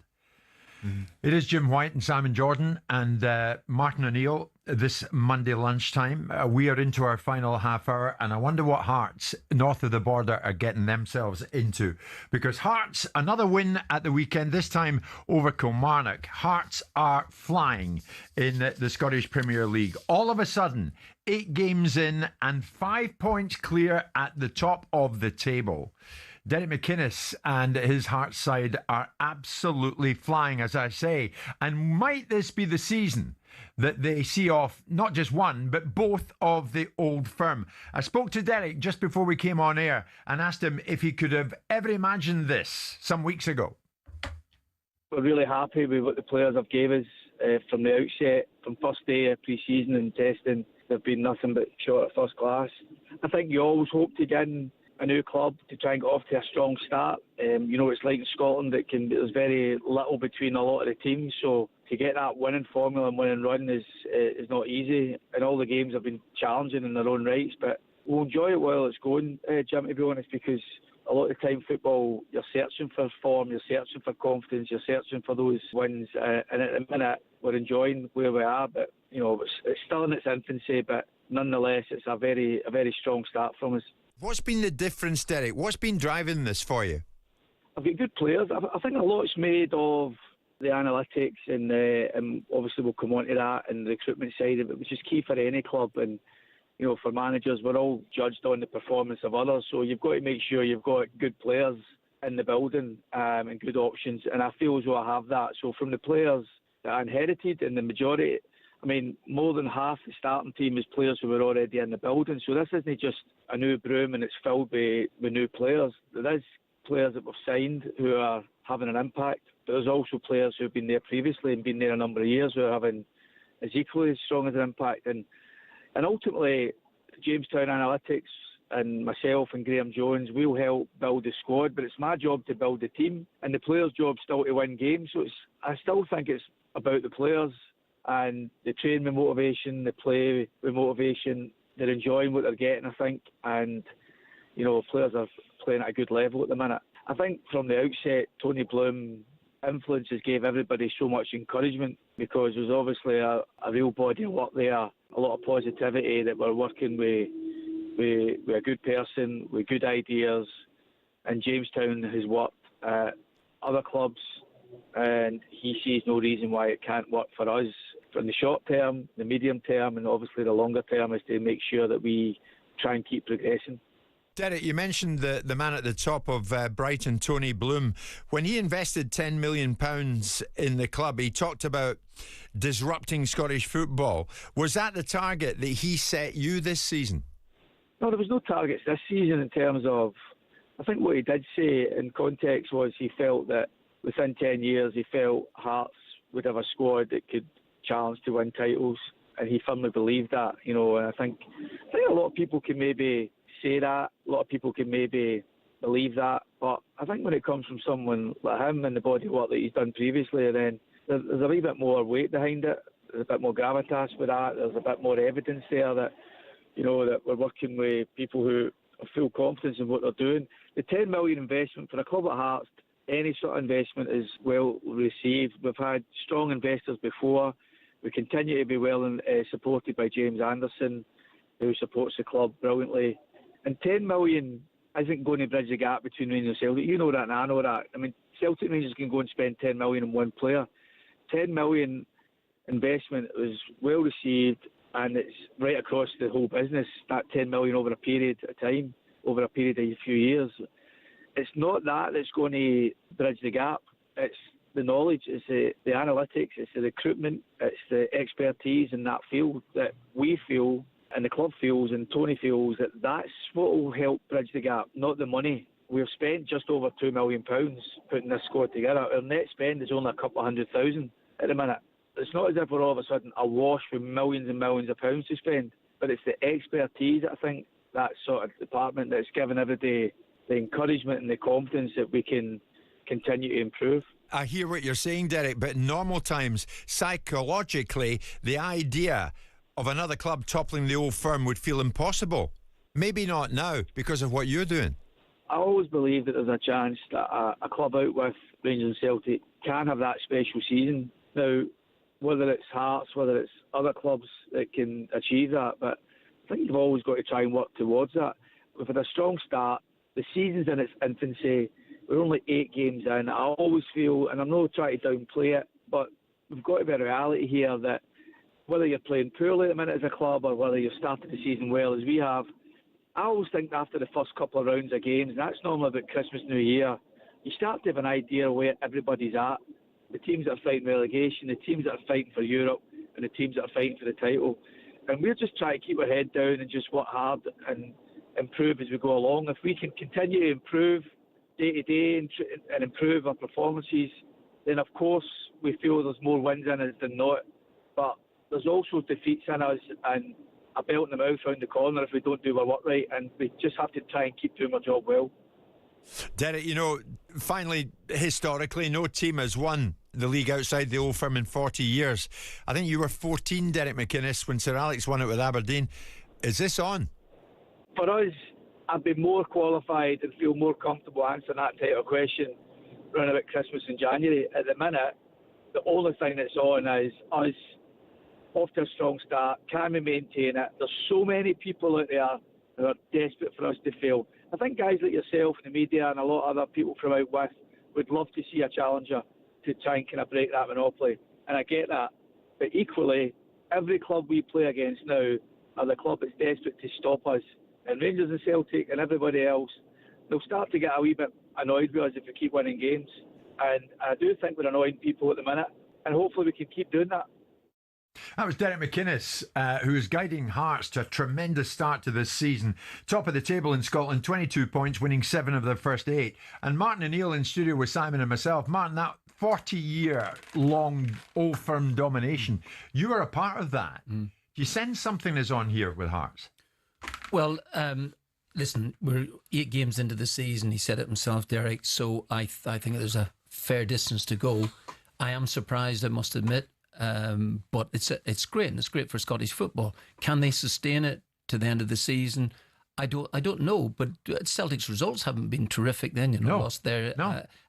Speaker 6: It is Jim White and Simon Jordan and Martin O'Neill this Monday lunchtime. We are into our final half hour, and I wonder what Hearts north of the border are getting themselves into. Because Hearts, another win at the weekend, this time over Kilmarnock. Hearts are flying in the Scottish Premier League. All of a sudden, 8 games in and 5 points clear at the top of the table. Derek McInnes and his Hearts side are absolutely flying, as I say. And might this be the season that they see off not just one, but both of the old firm? I spoke to Derek just before we came on air and asked him if he could have ever imagined this some weeks ago.
Speaker 14: We're really happy with what the players have gave us from the outset, from first day of pre-season and testing. They've been nothing but short at first class. I think you always hope to get in a new club to try and get off to a strong start. You know, it's like in Scotland, there's very little between a lot of the teams, so to get that winning formula and winning run is not easy. And all the games have been challenging in their own rights, but we'll enjoy it while it's going, Jim, to be honest, because a lot of the time football, you're searching for form, you're searching for confidence, you're searching for those wins, and at the minute we're enjoying where we are, but you know, it's still in its infancy, but nonetheless it's a very strong start from us.
Speaker 6: What's been the difference, Derek? What's been driving this for you?
Speaker 14: I've got good players. I think a lot's made of the analytics, and obviously we'll come on to that, and the recruitment side of it, which is key for any club. And you know, for managers, we're all judged on the performance of others, so you've got to make sure you've got good players in the building and good options. And I feel as though I have that. So from the players that I inherited, and the majority, I mean, more than half the starting team is players who were already in the building. So this isn't just a new broom and it's filled with new players. There is players that we've signed who are having an impact, but there's also players who have been there previously and been there a number of years who are having as equally as strong as an impact. And ultimately, Jamestown Analytics and myself and Graham Jones, we'll help build the squad, but it's my job to build the team, and the players' job still to win games. So I still think it's about the players, and they train with motivation, they play with motivation, they're enjoying what they're getting, I think, and you know, players are playing at a good level at the minute. I think from the outset, Tony Bloom influences gave everybody so much encouragement, because there's obviously a real body of work there, a lot of positivity, that we're working with a good person, with good ideas, and Jamestown has worked at other clubs, and he sees no reason why it can't work for us
Speaker 9: in the short term, the medium term, and obviously the longer term is to make sure that we try and keep progressing.
Speaker 6: Derek, you mentioned the man at the top of Brighton, Tony Bloom. When he invested £10 million in the club, he talked about disrupting Scottish football. Was that the target that he set you this season?
Speaker 9: No, there was no targets this season in terms of... I think what he did say in context was he felt that within 10 years he felt Hearts would have a squad that could challenge to win titles, and he firmly believed that. You know, and I think a lot of people can maybe say that, a lot of people can maybe believe that, but I think when it comes from someone like him and the body of work that he's done previously, then there's a wee bit more weight behind it. There's a bit more gravitas with that. There's a bit more evidence there that, you know, that we're working with people who have full confidence in what they're doing. The 10 million investment for a club like Hearts, any sort of investment is well received. We've had strong investors before. We continue to be well supported by James Anderson, who supports the club brilliantly. And 10 million isn't going to bridge the gap between Rangers and Celtic. You know that and I know that. I mean, Celtic Rangers can go and spend 10 million on one player. 10 million investment was well received, and it's right across the whole business, that 10 million over a period of time, over a period of a few years. It's not that that's going to bridge the gap. It's the knowledge, it's the analytics, it's the recruitment, it's the expertise in that field that we feel and the club feels and Tony feels that that's what will help bridge the gap, not the money. We've spent just over £2 million putting this squad together. Our net spend is only a couple of £100,000 at the minute. It's not as if we're all of a sudden awash with millions and millions of pounds to spend, but it's the expertise, I think, that sort of department that's given everybody the encouragement and the confidence that we can continue to improve.
Speaker 6: I hear what you're saying, Derek, but in normal times, psychologically, the idea of another club toppling the old firm would feel impossible. Maybe not now because of what you're doing.
Speaker 9: I always believe that there's a chance that a club out with Rangers and Celtic can have that special season. Now, whether it's Hearts, whether it's other clubs that can achieve that, but I think you've always got to try and work towards that. We've had a strong start. The season's in its infancy. We're only 8 games in. I always feel, and I'm not trying to downplay it, but we've got to be a reality here that whether you're playing poorly at the minute as a club or whether you've started the season well as we have, I always think after the first couple of rounds of games, and that's normally about Christmas, New Year, you start to have an idea of where everybody's at. The teams that are fighting relegation, the teams that are fighting for Europe, and the teams that are fighting for the title. And we're just trying to keep our head down and just work hard and improve as we go along. If we can continue to improve day to day and improve our performances, then of course we feel there's more wins in us than not. But there's also defeats in us and a belt in the mouth round the corner if we don't do our work right, and we just have to try and keep doing our job well.
Speaker 6: Derek, you know, finally, historically, no team has won the league outside the old firm in 40 years. I think you were 14, Derek McInnes, when Sir Alex won it with Aberdeen. Is this on?
Speaker 9: For us, I'd be more qualified and feel more comfortable answering that type of question around about Christmas in January. At the minute, the only thing that's on is us off to a strong start. Can we maintain it? There's so many people out there who are desperate for us to fail. I think guys like yourself and the media and a lot of other people from out west would love to see a challenger to try and kind of break that monopoly. And I get that. But equally, every club we play against now are the club that's desperate to stop us. And Rangers and Celtic and everybody else, they'll start to get a wee bit annoyed with us if we keep winning games. And I do think we're annoying people at the minute. And hopefully we can keep doing that.
Speaker 6: That was Derek McInnes, who is guiding Hearts to a tremendous start to this season. Top of the table in Scotland, 22 points, winning 7 of their first 8. And Martin O'Neill in studio with Simon and myself. Martin, that 40-year-long Old Firm domination, you are a part of that. Do you sense something is on here with Hearts?
Speaker 7: Well, listen, we're 8 games into the season. He said it himself, Derek. So I think there's a fair distance to go. I am surprised, I must admit. But it's great, and it's great for Scottish football. Can they sustain it to the end of the season? I don't know. But Celtic's results haven't been terrific. Then lost there,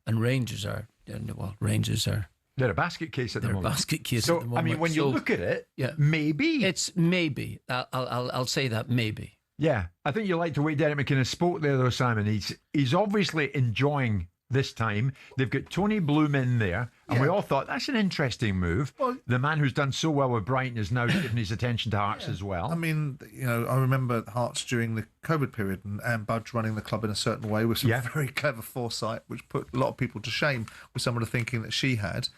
Speaker 7: and Rangers are
Speaker 6: they're a basket case at the moment.
Speaker 7: They're a basket case at the moment.
Speaker 6: I mean, when you look at it, maybe
Speaker 7: it's maybe. I'll say that maybe.
Speaker 6: Yeah, I think you like the way Derek McInnes spoke there, though, Simon. He's obviously enjoying this time. They've got Tony Bloom in there, and we all thought that's an interesting move. Well, the man who's done so well with Brighton is now giving his attention to Hearts as well.
Speaker 8: I mean, I remember Hearts during the COVID period and Budge running the club in a certain way with some very clever foresight, which put a lot of people to shame with some of the thinking that she had.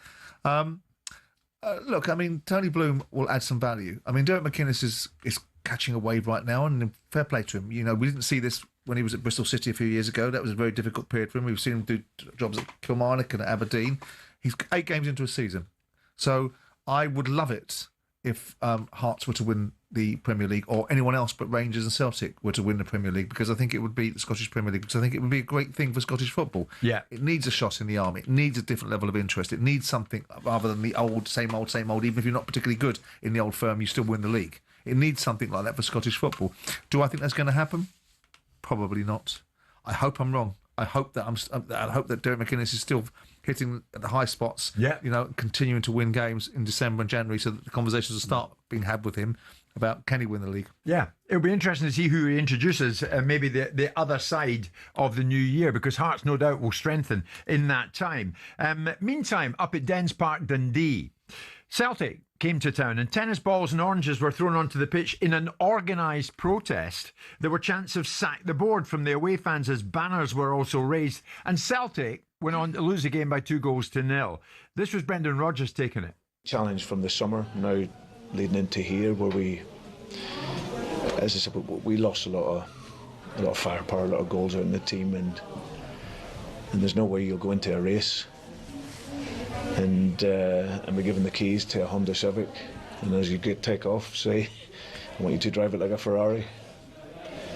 Speaker 8: Look, I mean, Tony Bloom will add some value. I mean, Derek McInnes is catching a wave right now, and fair play to him. We didn't see this when he was at Bristol City a few years ago. That was a very difficult period for him. We've seen him do jobs at Kilmarnock and at Aberdeen. He's 8 games into a season. So I would love it if Hearts were to win the Premier League, or anyone else but Rangers and Celtic were to win the Premier League, because I think it would be the Scottish Premier League, because I think it would be a great thing for Scottish football.
Speaker 6: Yeah.
Speaker 8: It needs a shot in the arm. It needs a different level of interest. It needs something rather than the old, same old, same old. Even if you're not particularly good in the old firm, you still win the league. It needs something like that for Scottish football. Do I think that's going to happen? Probably not. I hope I'm wrong. I hope that Derek McInnes is still hitting at the high spots.
Speaker 6: Yeah.
Speaker 8: Continuing to win games in December and January, so that the conversations will start being had with him about can he win the league.
Speaker 6: Yeah, it'll be interesting to see who he introduces, maybe the other side of the new year, because Hearts no doubt will strengthen in that time. Meantime, up at Dens Park, Dundee, Celtic came to town and tennis balls and oranges were thrown onto the pitch in an organised protest. There were chants of sack the board from the away fans as banners were also raised, and Celtic went on to lose the game by 2-0. This was Brendan Rodgers taking it.
Speaker 13: Challenge from the summer, now leading into here, where we, as I said, we lost a lot of firepower, a lot of goals out in the team, and there's no way you'll go into a race and be given the keys to a Honda Civic, and as you take off, say, I want you to drive it like a Ferrari.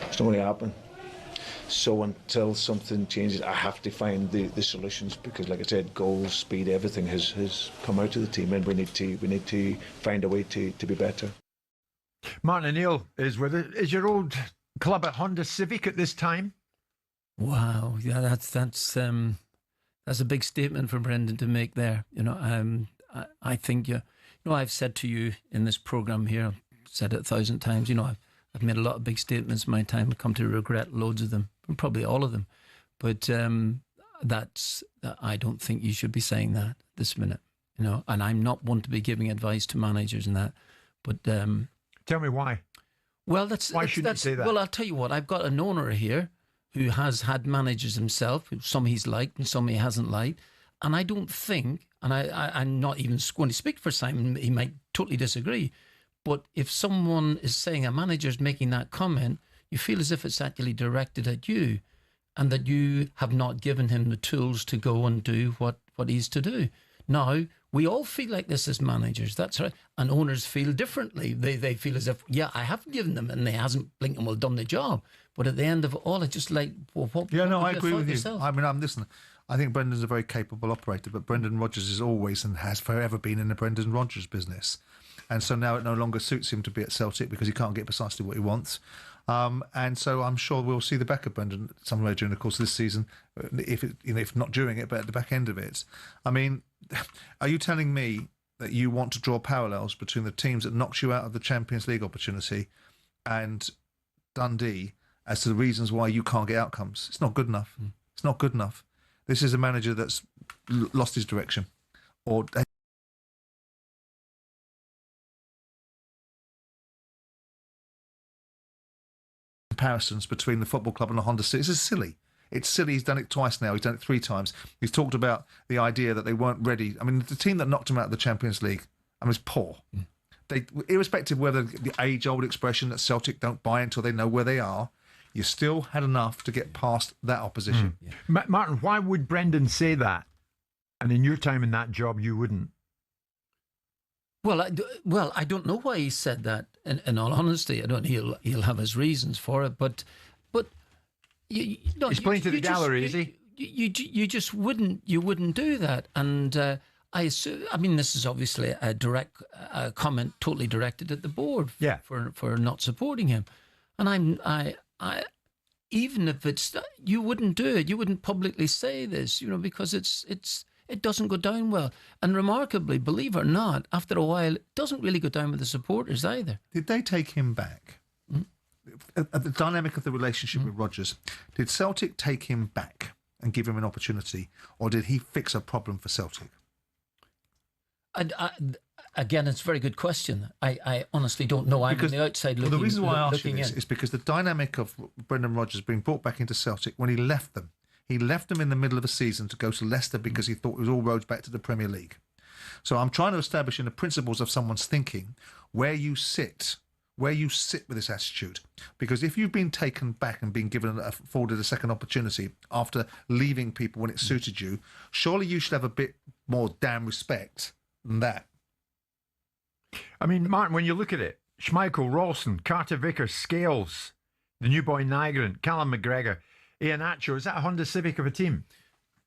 Speaker 13: It's not going to happen. So until something changes, I have to find the solutions, because, like I said, goals, speed, everything has come out of the team, and we need to find a way to be better.
Speaker 6: Martin O'Neill is with it. Is your old club at Honda Civic at this time?
Speaker 7: Wow, yeah, that's a big statement for Brendan to make there. I think I've said to you in this programme here, I've said it 1,000 times. I've made a lot of big statements in my time. I've come to regret loads of them, probably all of them. But I don't think you should be saying that this minute. And I'm not one to be giving advice to managers and that. But
Speaker 6: tell me why.
Speaker 7: Well,
Speaker 6: why shouldn't you say that?
Speaker 7: Well, I'll tell you what. I've got an owner here who has had managers himself, some he's liked and some he hasn't liked. And I don't think, and I'm not even going to speak for Simon, he might totally disagree, but if someone is saying a manager's making that comment, you feel as if it's actually directed at you, and that you have not given him the tools to go and do what he's to do. Now, we all feel like this as managers, that's right. And owners feel differently. They feel as if, I haven't given them and they hasn't blinked and well done the job. But at the end of it all, it's just like, well, what?
Speaker 8: Yeah, no,
Speaker 7: what
Speaker 8: I agree with
Speaker 7: yourself?
Speaker 8: you. I mean, listen, I think Brendan's a very capable operator, but Brendan Rodgers is always and has forever been in the Brendan Rodgers business. And so now it no longer suits him to be at Celtic because he can't get precisely what he wants. And so I'm sure we'll see the back of Brendan somewhere during the course of this season, if not during it, but at the back end of it. I mean, are you telling me that you want to draw parallels between the teams that knocked you out of the Champions League opportunity and Dundee as to the reasons why you can't get outcomes? It's not good enough. It's not good enough. This is a manager that's lost his direction, or comparisons between the football club and the Honda City. This is silly. It's silly. He's done it twice now. He's done it 3 times. He's talked about the idea that they weren't ready. I mean, the team that knocked him out of the Champions League, was poor. They, irrespective of whether the age-old expression that Celtic don't buy until they know where they are, you still had enough to get past that opposition.
Speaker 6: Martin, why would Brendan say that? And in your time in that job, you wouldn't.
Speaker 7: Well, I don't know why he said that. In all honesty, I don't. He'll have his reasons for it, but
Speaker 6: he's playing to the gallery, is he?
Speaker 7: You just wouldn't do that. And I assume, this is obviously a direct comment, totally directed at the board. For not supporting him. And I even if it's, you wouldn't do it. You wouldn't publicly say this, because it doesn't go down well. And remarkably, believe it or not, after a while, it doesn't really go down with the supporters either.
Speaker 8: Did they take him back? At the dynamic of the relationship with Rodgers, did Celtic take him back and give him an opportunity, or did he fix a problem for Celtic?
Speaker 7: Again, it's a very good question. I honestly don't know. I'm on the outside looking in.
Speaker 8: The reason why I ask you this is because the dynamic of Brendan Rodgers being brought back into Celtic when he left them in the middle of a season to go to Leicester because he thought it was all roads back to the Premier League. So I'm trying to establish in the principles of someone's thinking where you sit with this attitude. Because if you've been taken back and been afforded a second opportunity after leaving people when it suited you, surely you should have a bit more damn respect than that.
Speaker 6: I mean, Martin, when you look at it, Schmeichel, Ralston, Carter Vickers, Scales, the new boy Nygren, Callum McGregor, Iheanacho, is that a Honda Civic of a team?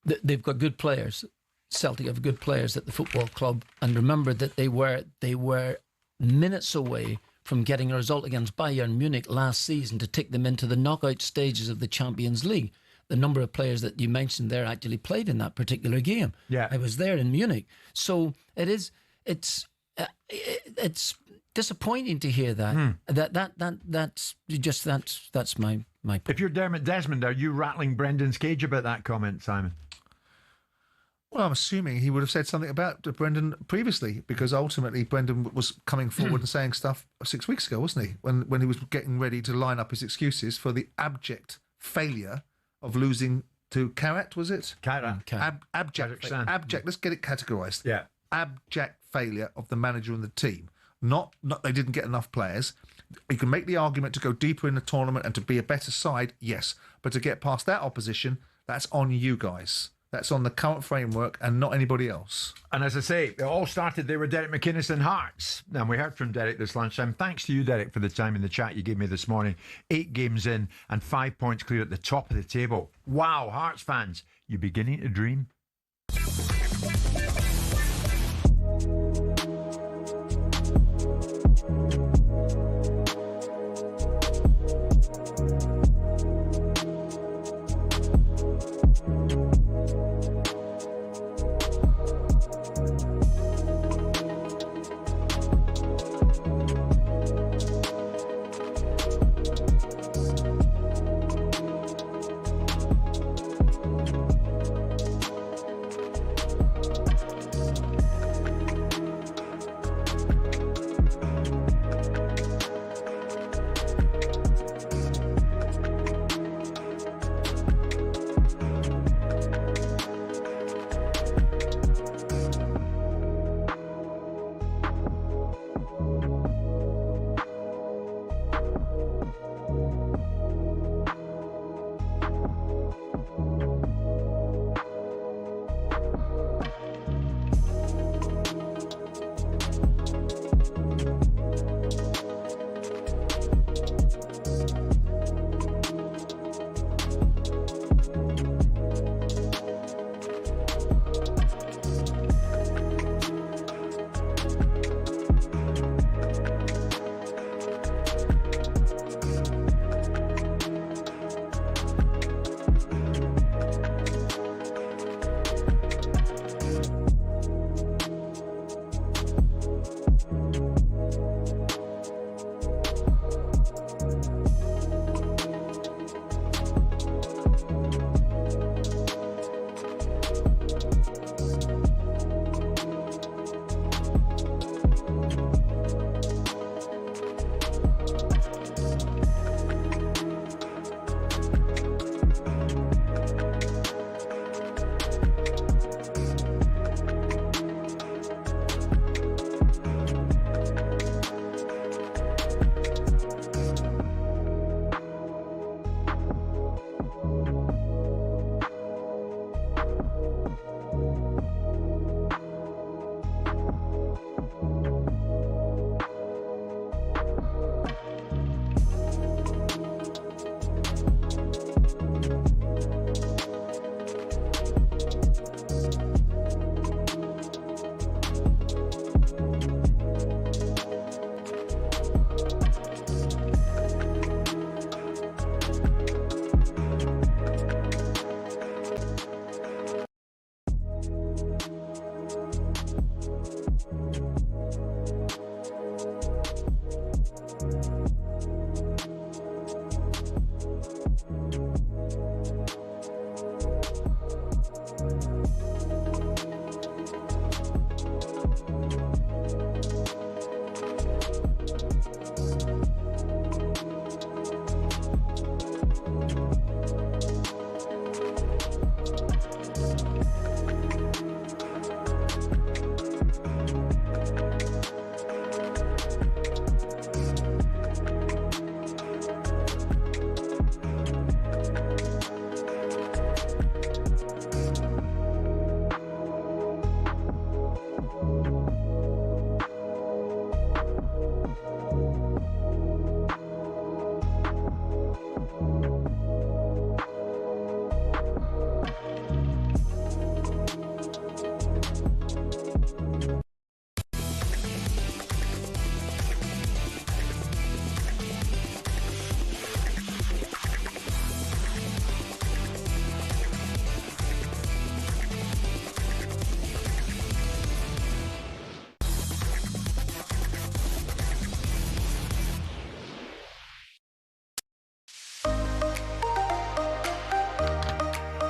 Speaker 7: They've got good players. Celtic have good players at the football club, and remember that they were minutes away from getting a result against Bayern Munich last season to take them into the knockout stages of the Champions League. The number of players that you mentioned there actually played in that particular game.
Speaker 6: Yeah,
Speaker 7: I was there in Munich. So it's disappointing to hear that. That's my point.
Speaker 6: If you're Dermot Desmond, are you rattling Brendan's cage about that comment, Simon?
Speaker 8: Well, I'm assuming he would have said something about Brendan previously, because ultimately Brendan was coming forward and saying stuff 6 weeks ago, wasn't he? When he was getting ready to line up his excuses for the abject failure of losing to Karat, was it?
Speaker 6: Karat.
Speaker 8: Abject. Let's get it categorised.
Speaker 6: Yeah.
Speaker 8: Abject failure of the manager and the team. Not they didn't get enough players. You can make the argument to go deeper in the tournament and to be a better side, yes. But to get past that opposition, that's on you guys. That's on the current framework and not anybody else.
Speaker 6: And as I say, it all started there with Derek McInnes and Hearts. And we heard from Derek this lunchtime. Thanks to you, Derek, for the time in the chat you gave me this morning. 8 games in and 5 points clear at the top of the table. Wow, Hearts fans, you beginning to dream?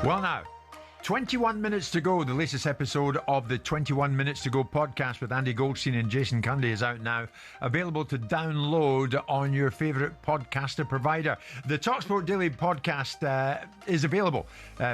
Speaker 6: Well, now, 21 minutes to go. The latest episode of the 21 Minutes to Go podcast with Andy Goldstein and Jason Cundy is out now. Available to download on your favourite podcaster provider. The talkSPORT Daily podcast is available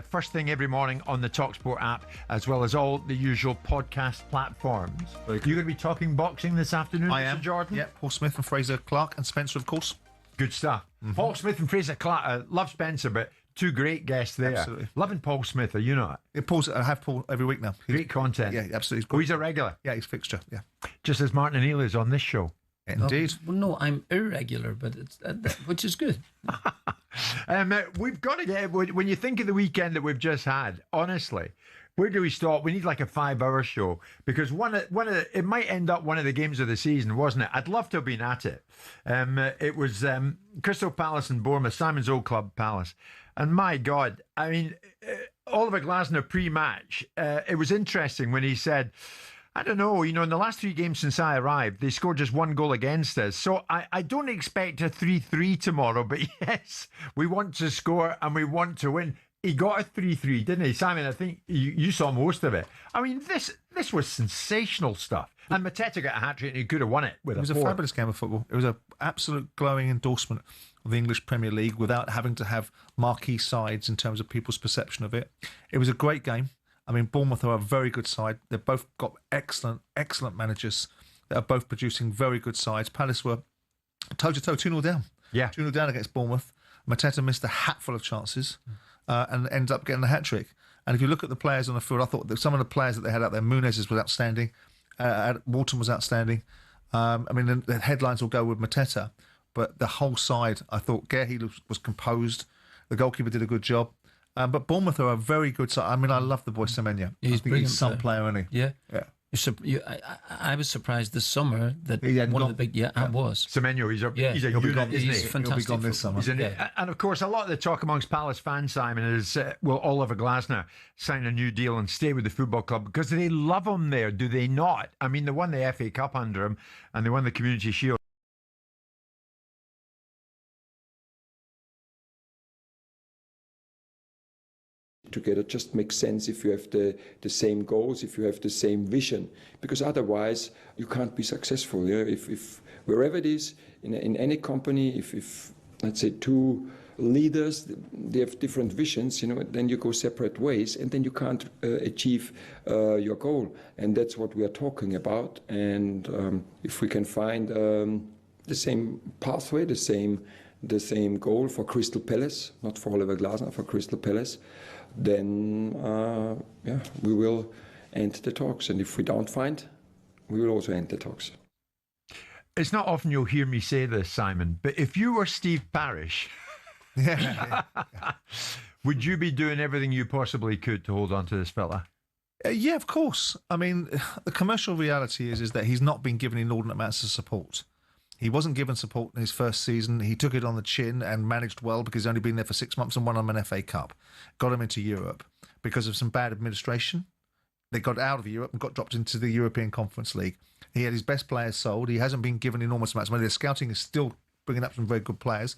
Speaker 6: first thing every morning on the talkSPORT app, as well as all the usual podcast platforms. You're going to be talking boxing this afternoon,
Speaker 8: I
Speaker 6: Mr.
Speaker 8: am.
Speaker 6: Jordan?
Speaker 8: Yeah, Paul Smith and Fraser Clark and Spencer, of course.
Speaker 6: Good stuff. Paul Smith and Fraser Clark. Love Spencer, but two great guests there.
Speaker 8: Absolutely.
Speaker 6: Loving Paul Smith, are you not?
Speaker 8: Yeah, I have Paul every week now.
Speaker 6: Great content.
Speaker 8: Yeah, absolutely.
Speaker 6: Oh, he's a regular.
Speaker 8: Yeah, he's fixture. Yeah.
Speaker 6: Just as Martin O'Neill is on this show.
Speaker 8: Indeed.
Speaker 7: Well, no, I'm irregular, but it's which is good.
Speaker 6: We've got to get, when you think of the weekend that we've just had, honestly, where do we start? We need like a 5-hour show, because it might end up one of the games of the season, wasn't it? I'd love to have been at it. It was Crystal Palace and Bournemouth, Simon's old club, Palace. And my God, I mean, Oliver Glasner pre-match, it was interesting when he said, I don't know, in the last 3 games since I arrived, they scored just 1 goal against us. So I don't expect a 3-3 tomorrow, but yes, we want to score and we want to win. He got a 3-3, didn't he? Simon, I think you saw most of it. I mean, this was sensational stuff. And Mateta got a hat-trick and he could have won it with
Speaker 8: It was a fabulous game of football. It was an absolute glowing endorsement of the English Premier League without having to have marquee sides in terms of people's perception of it. It was a great game. I mean, Bournemouth are a very good side. They've both got excellent managers that are both producing very good sides. Palace were toe-to-toe, 2-0 down.
Speaker 6: Yeah.
Speaker 8: 2-0 down against Bournemouth. Mateta missed a hatful of chances and ended up getting a hat-trick. And if you look at the players on the field, I thought that some of the players that they had out there, Muniz was outstanding. Walton was outstanding. I mean, the headlines will go with Mateta, but the whole side, I thought Gehi was composed. The goalkeeper did a good job. But Bournemouth are a very good side. I mean, I love the boy Semenya.
Speaker 7: He's brilliant.
Speaker 8: He's some player, isn't he?
Speaker 7: Yeah.
Speaker 8: Yeah.
Speaker 7: I was surprised this summer that
Speaker 8: He hadn't
Speaker 7: one
Speaker 8: gone.
Speaker 7: of the big I was.
Speaker 6: Semenyo, he's a
Speaker 8: He'll be
Speaker 6: unit,
Speaker 8: gone,
Speaker 6: isn't he?
Speaker 7: He's fantastic.
Speaker 8: He'll be gone this summer.
Speaker 6: He's and of course, a lot of the talk amongst Palace fans, Simon, is will Oliver Glasner sign a new deal and stay with the football club because they love him there, do they not? I mean, they won the FA Cup under him and they won the Community Shield.
Speaker 15: Together just makes sense if you have the same goals, if you have the same vision, because otherwise you can't be successful. Yeah? If wherever it is, in any company, if let's say 2 leaders, they have different visions, then you go separate ways and then you can't achieve your goal. And that's what we are talking about. And if we can find the same pathway, the same goal for Crystal Palace, not for Oliver Glasner, for Crystal Palace, then we will end the talks. And if we don't find, we will also end the talks.
Speaker 6: It's not often you'll hear me say this, Simon, but if you were Steve Parish, would you be doing everything you possibly could to hold on to this fella?
Speaker 8: Yeah, of course. I mean, the commercial reality is that he's not been given inordinate amounts of support. He wasn't given support in his first season. He took it on the chin and managed well because he's only been there for 6 months and won him an FA Cup. Got him into Europe because of some bad administration. They got out of Europe and got dropped into the European Conference League. He had his best players sold. He hasn't been given enormous amounts of money. The scouting is still bringing up some very good players.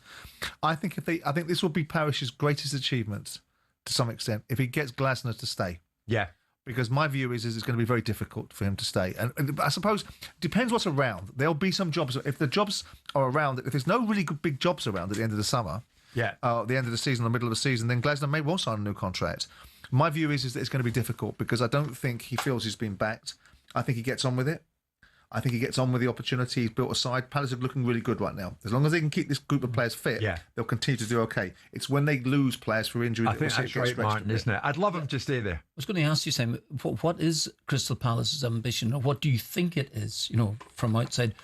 Speaker 8: I think this will be Parish's greatest achievement to some extent if he gets Glasner to stay.
Speaker 6: Yeah.
Speaker 8: Because my view is it's going to be very difficult for him to stay. And I suppose it depends what's around. There'll be some jobs. If the jobs are around, if there's no really good big jobs around at the end of the summer, at the end of the season, or the middle of the season, then Glasner may well sign a new contract. My view is that it's going to be difficult because I don't think he feels he's been backed. I think he gets on with it. I think he gets on with the opportunity. He's built a side. Palace are looking really good right now. As long as they can keep this group of players fit, they'll continue to do okay. It's when they lose players for injury.
Speaker 6: I think that's right, Martin, isn't it? I'd love him to stay there.
Speaker 7: I was going to ask you, Sam, what is Crystal Palace's ambition, or what do you think it is? From outside,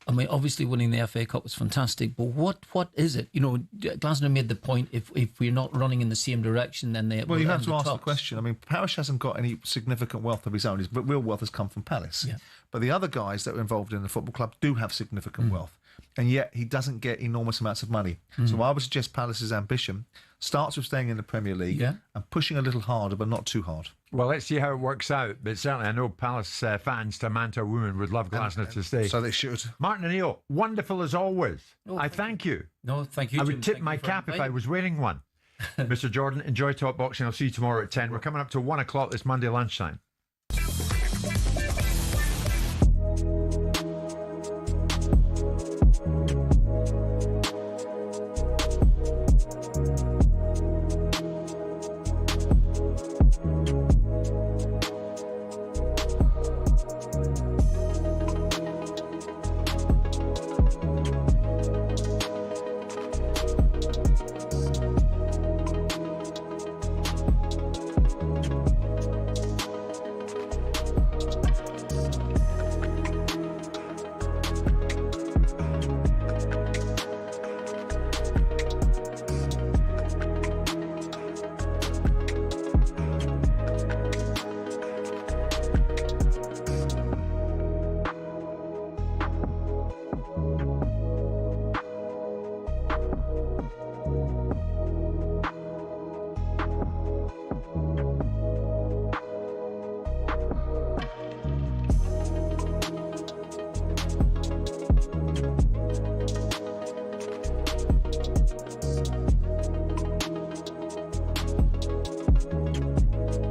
Speaker 7: obviously winning the FA Cup was fantastic, but what is it? Glasner made the point: if we're not running in the same direction, then they.
Speaker 8: Well, you have to ask the question. I mean, Parish hasn't got any significant wealth of his own. His real wealth has come from Palace. Yeah. But the other guys that are involved in the football club do have significant wealth, and yet he doesn't get enormous amounts of money. So I would suggest Palace's ambition starts with staying in the Premier League and pushing a little harder, but not too hard.
Speaker 6: Well, let's see how it works out. But certainly, I know Palace fans, Samantha Women, would love Glasner to stay.
Speaker 8: So they should.
Speaker 6: Martin O'Neill, wonderful as always. I thank you.
Speaker 7: No, thank you.
Speaker 6: I would tip my cap if I was wearing one. Mr. Jordan, enjoy Top Boxing. I'll see you tomorrow at 10. We're coming up to 1 o'clock this Monday lunchtime.